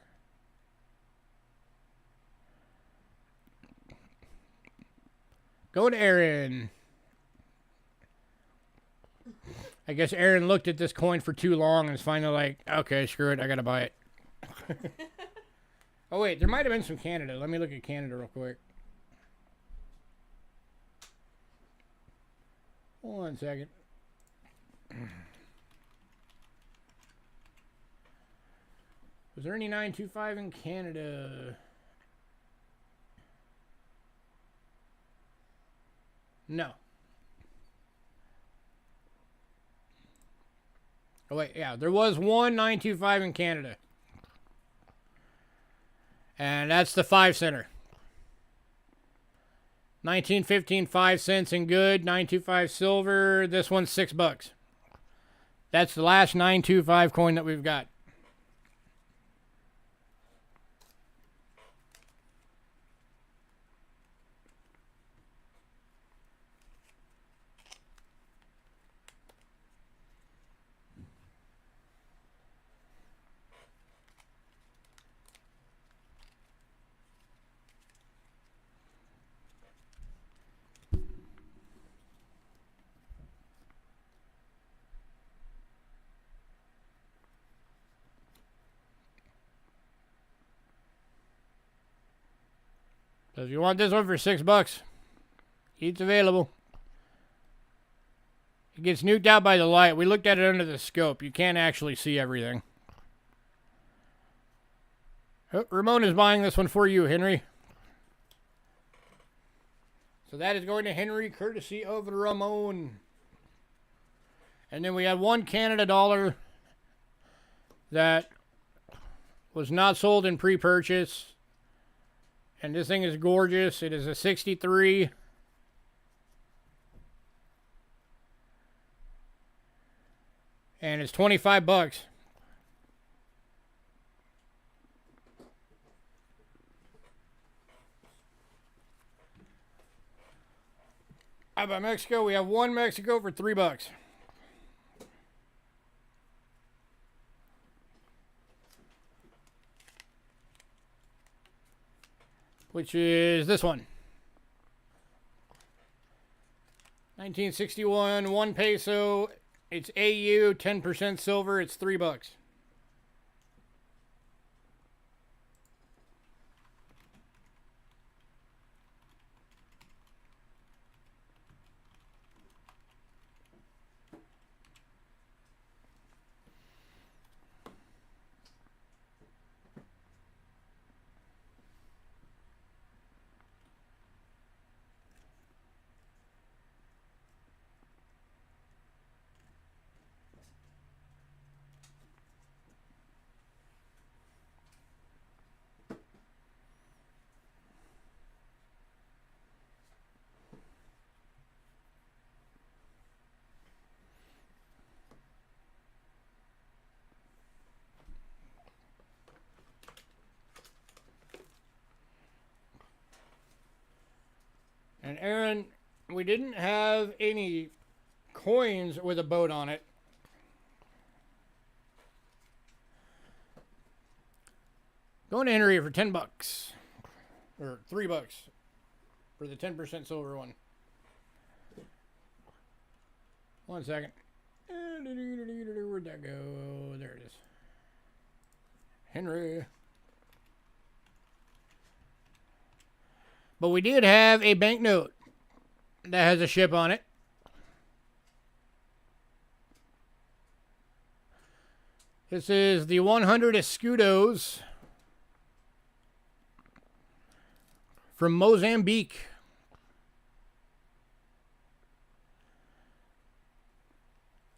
Go to Aaron. I guess Aaron looked at this coin for too long and is finally like, okay, screw it, I gotta buy it. Oh wait, there might have been some Canada. Let me look at Canada real quick. 1 second. Was there any 925 in Canada? No. Oh wait, yeah, there was one 925 in Canada. And that's the 5 center. 1915, 5 cents in good, 925 silver. This one's $6. That's the last 925 coin that we've got. So if you want this one for $6, it's available. It gets nuked out by the light. We looked at it under the scope. You can't actually see everything. Oh, Ramon is buying this one for you, Henry. So that is going to Henry, courtesy of Ramon. And then we had one Canada dollar that was not sold in pre-purchase. And this thing is gorgeous. It is a 63. And it's $25. How about Mexico? We have one Mexico for $3. Which is this one. 1961, 1 peso. It's AU, 10% silver. It's $3. And Aaron, we didn't have any coins with a boat on it. Going to Henry for $10. Or $3 for the 10% silver one. 1 second. Where'd that go? There it is. Henry. But we did have a banknote that has a ship on it. This is the 100 escudos from Mozambique.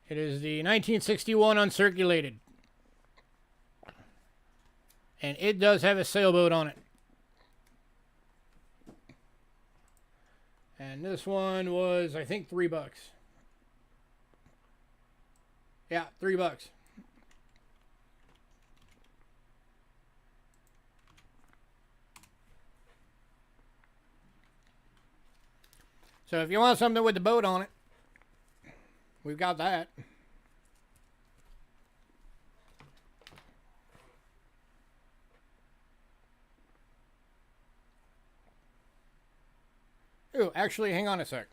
It is the 1961 uncirculated. And it does have a sailboat on it. And this one was, I think, $3. Yeah, $3. So if you want something with the boat on it, we've got that. Ooh, actually, hang on a sec.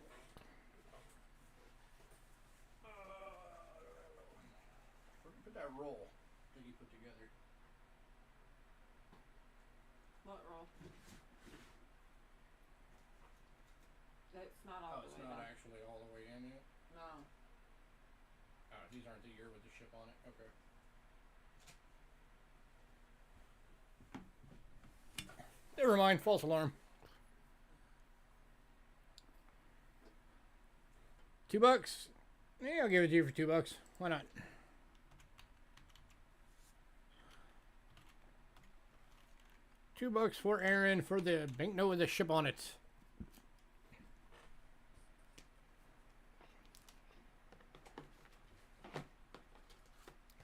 Put that roll that you put together. What roll? It's not all the way It's not done. actually all the way in yet? No. Oh, these aren't the year with the ship on it? Okay. Never mind, false alarm. $2? Yeah, I'll give it to you for $2. Why not? $2 for Aaron for the banknote with the ship on it.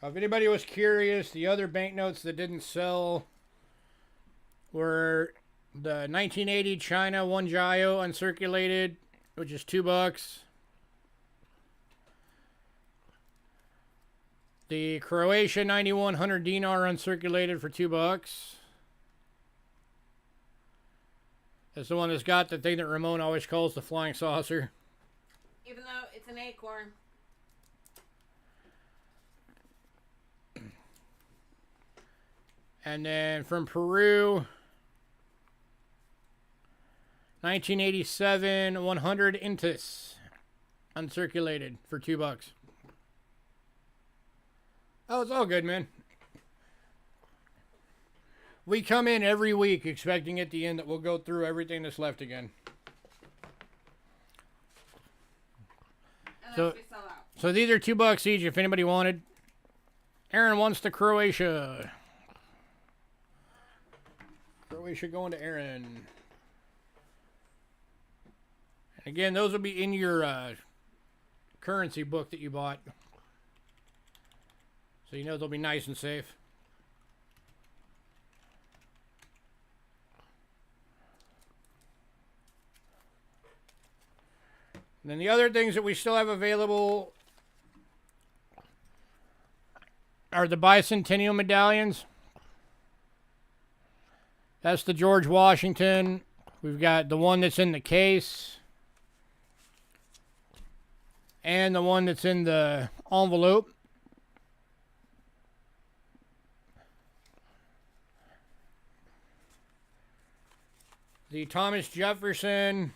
If anybody was curious, the other banknotes that didn't sell were the 1980 China 1 Gio uncirculated, which is $2. The Croatia 9100 dinar uncirculated for $2. That's the one that's got the thing that Ramon always calls the flying saucer. Even though it's an acorn. And then from Peru, 1987 100 Intis uncirculated for $2. Oh, it's all good, man. We come in every week expecting at the end that we'll go through everything that's left again. Unless we sell out. So these are $2 each if anybody wanted. Aaron wants the Croatia. Croatia going to Aaron. And again, those will be in your currency book that you bought. So you know they'll be nice and safe. And then the other things that we still have available are the bicentennial medallions. That's the George Washington. We've got the one that's in the case. And the one that's in the envelope. The Thomas Jefferson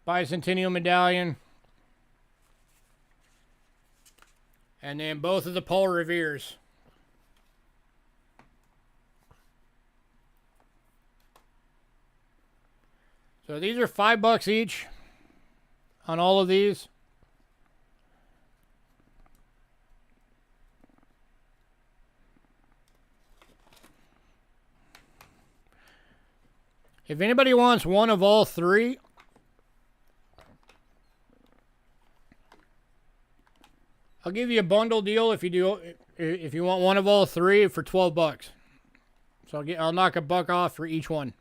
bicentennial medallion. And then both of the Paul Revere's. So these are $5 each on all of these. If anybody wants one of all three, I'll give you a bundle deal if you want one of all three for $12. So I'll knock $1 off for each one.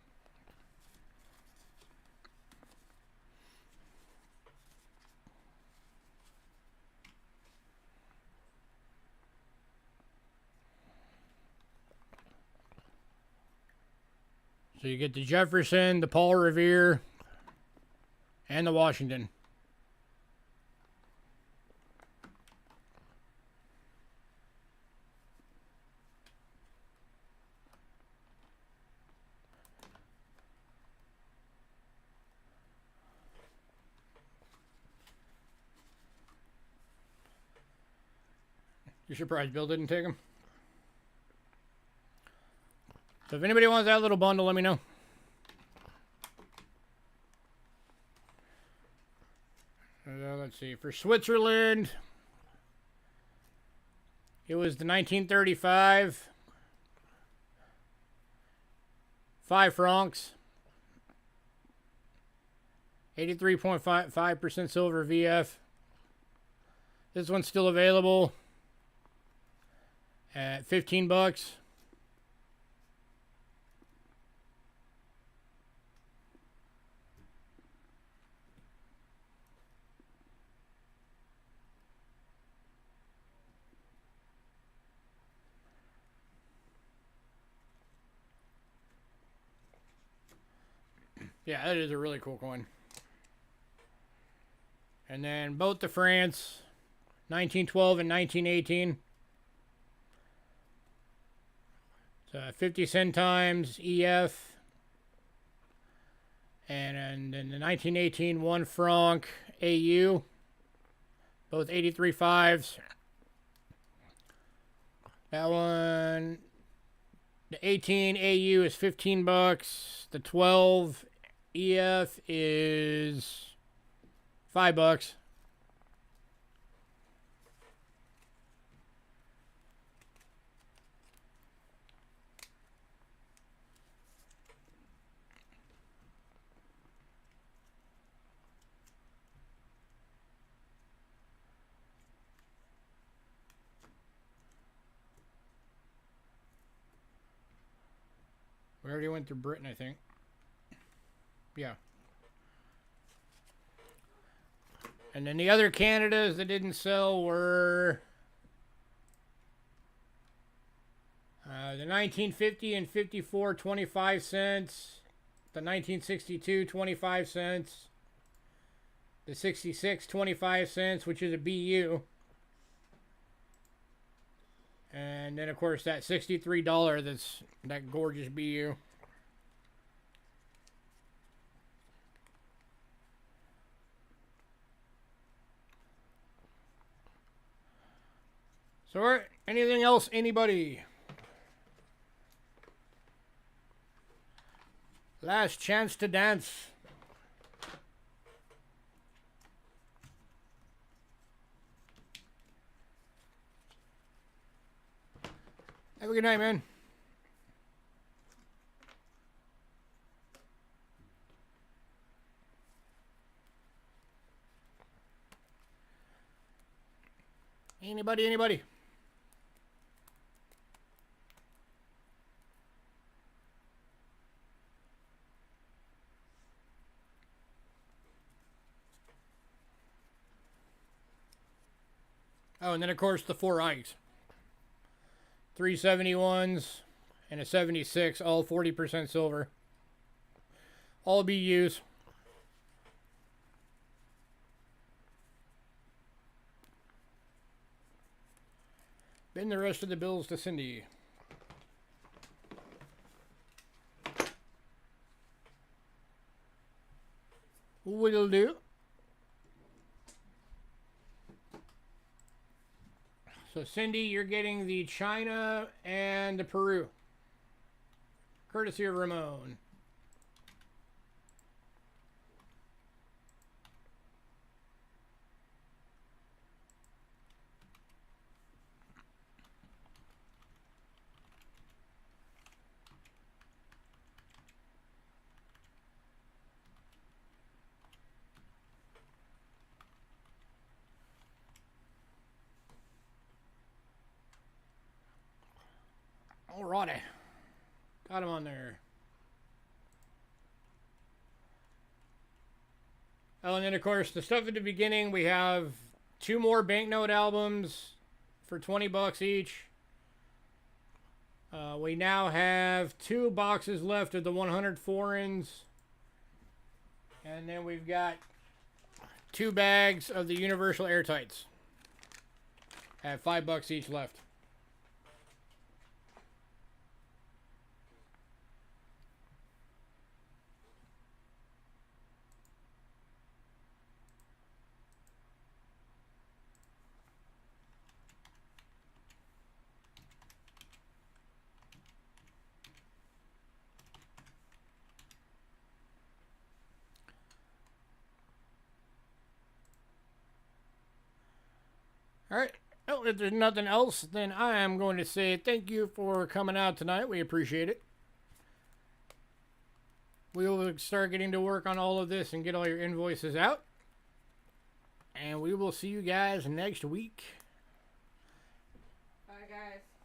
So you get the Jefferson, the Paul Revere, and the Washington. You're surprised Bill didn't take them? So if anybody wants that little bundle, let me know. Let's see. For Switzerland, it was the 1935. 5 francs. 83.5% silver VF. This one's still available at 15 bucks. Yeah, that is a really cool coin. And then both the France, 1912 and 1918. So 50 centimes EF. And then the 1918 1 franc AU. Both 83 fives. That one, the 18 AU is 15 bucks. The 12 EF is $5. We already went through Britain, I think. Yeah. And then the other Canadas that didn't sell were the 1950 and 54, 25 cents. The 1962, 25 cents. The 66, 25 cents, which is a BU. And then, of course, that $63 that's that gorgeous BU. So, anything else, anybody? Last chance to dance. Have a good night, man. Anybody? Oh, and then, of course, the 4 Ikes. 371s and a 76, all 40% silver. All BUs. Been the rest of the bills to Cindy. Will do. So, Cindy, you're getting the China and the Peru. Courtesy of Ramon. Alrighty. Got him on there. Oh, and then, of course, the stuff at the beginning, we have 2 more banknote albums for 20 bucks each. We now have 2 boxes left of the 100 foreigns. And then we've got 2 bags of the universal airtights. I have $5 each left. All right. Well, if there's nothing else, then I am going to say thank you for coming out tonight. We appreciate it. We will start getting to work on all of this and get all your invoices out. And we will see you guys next week. Bye, guys.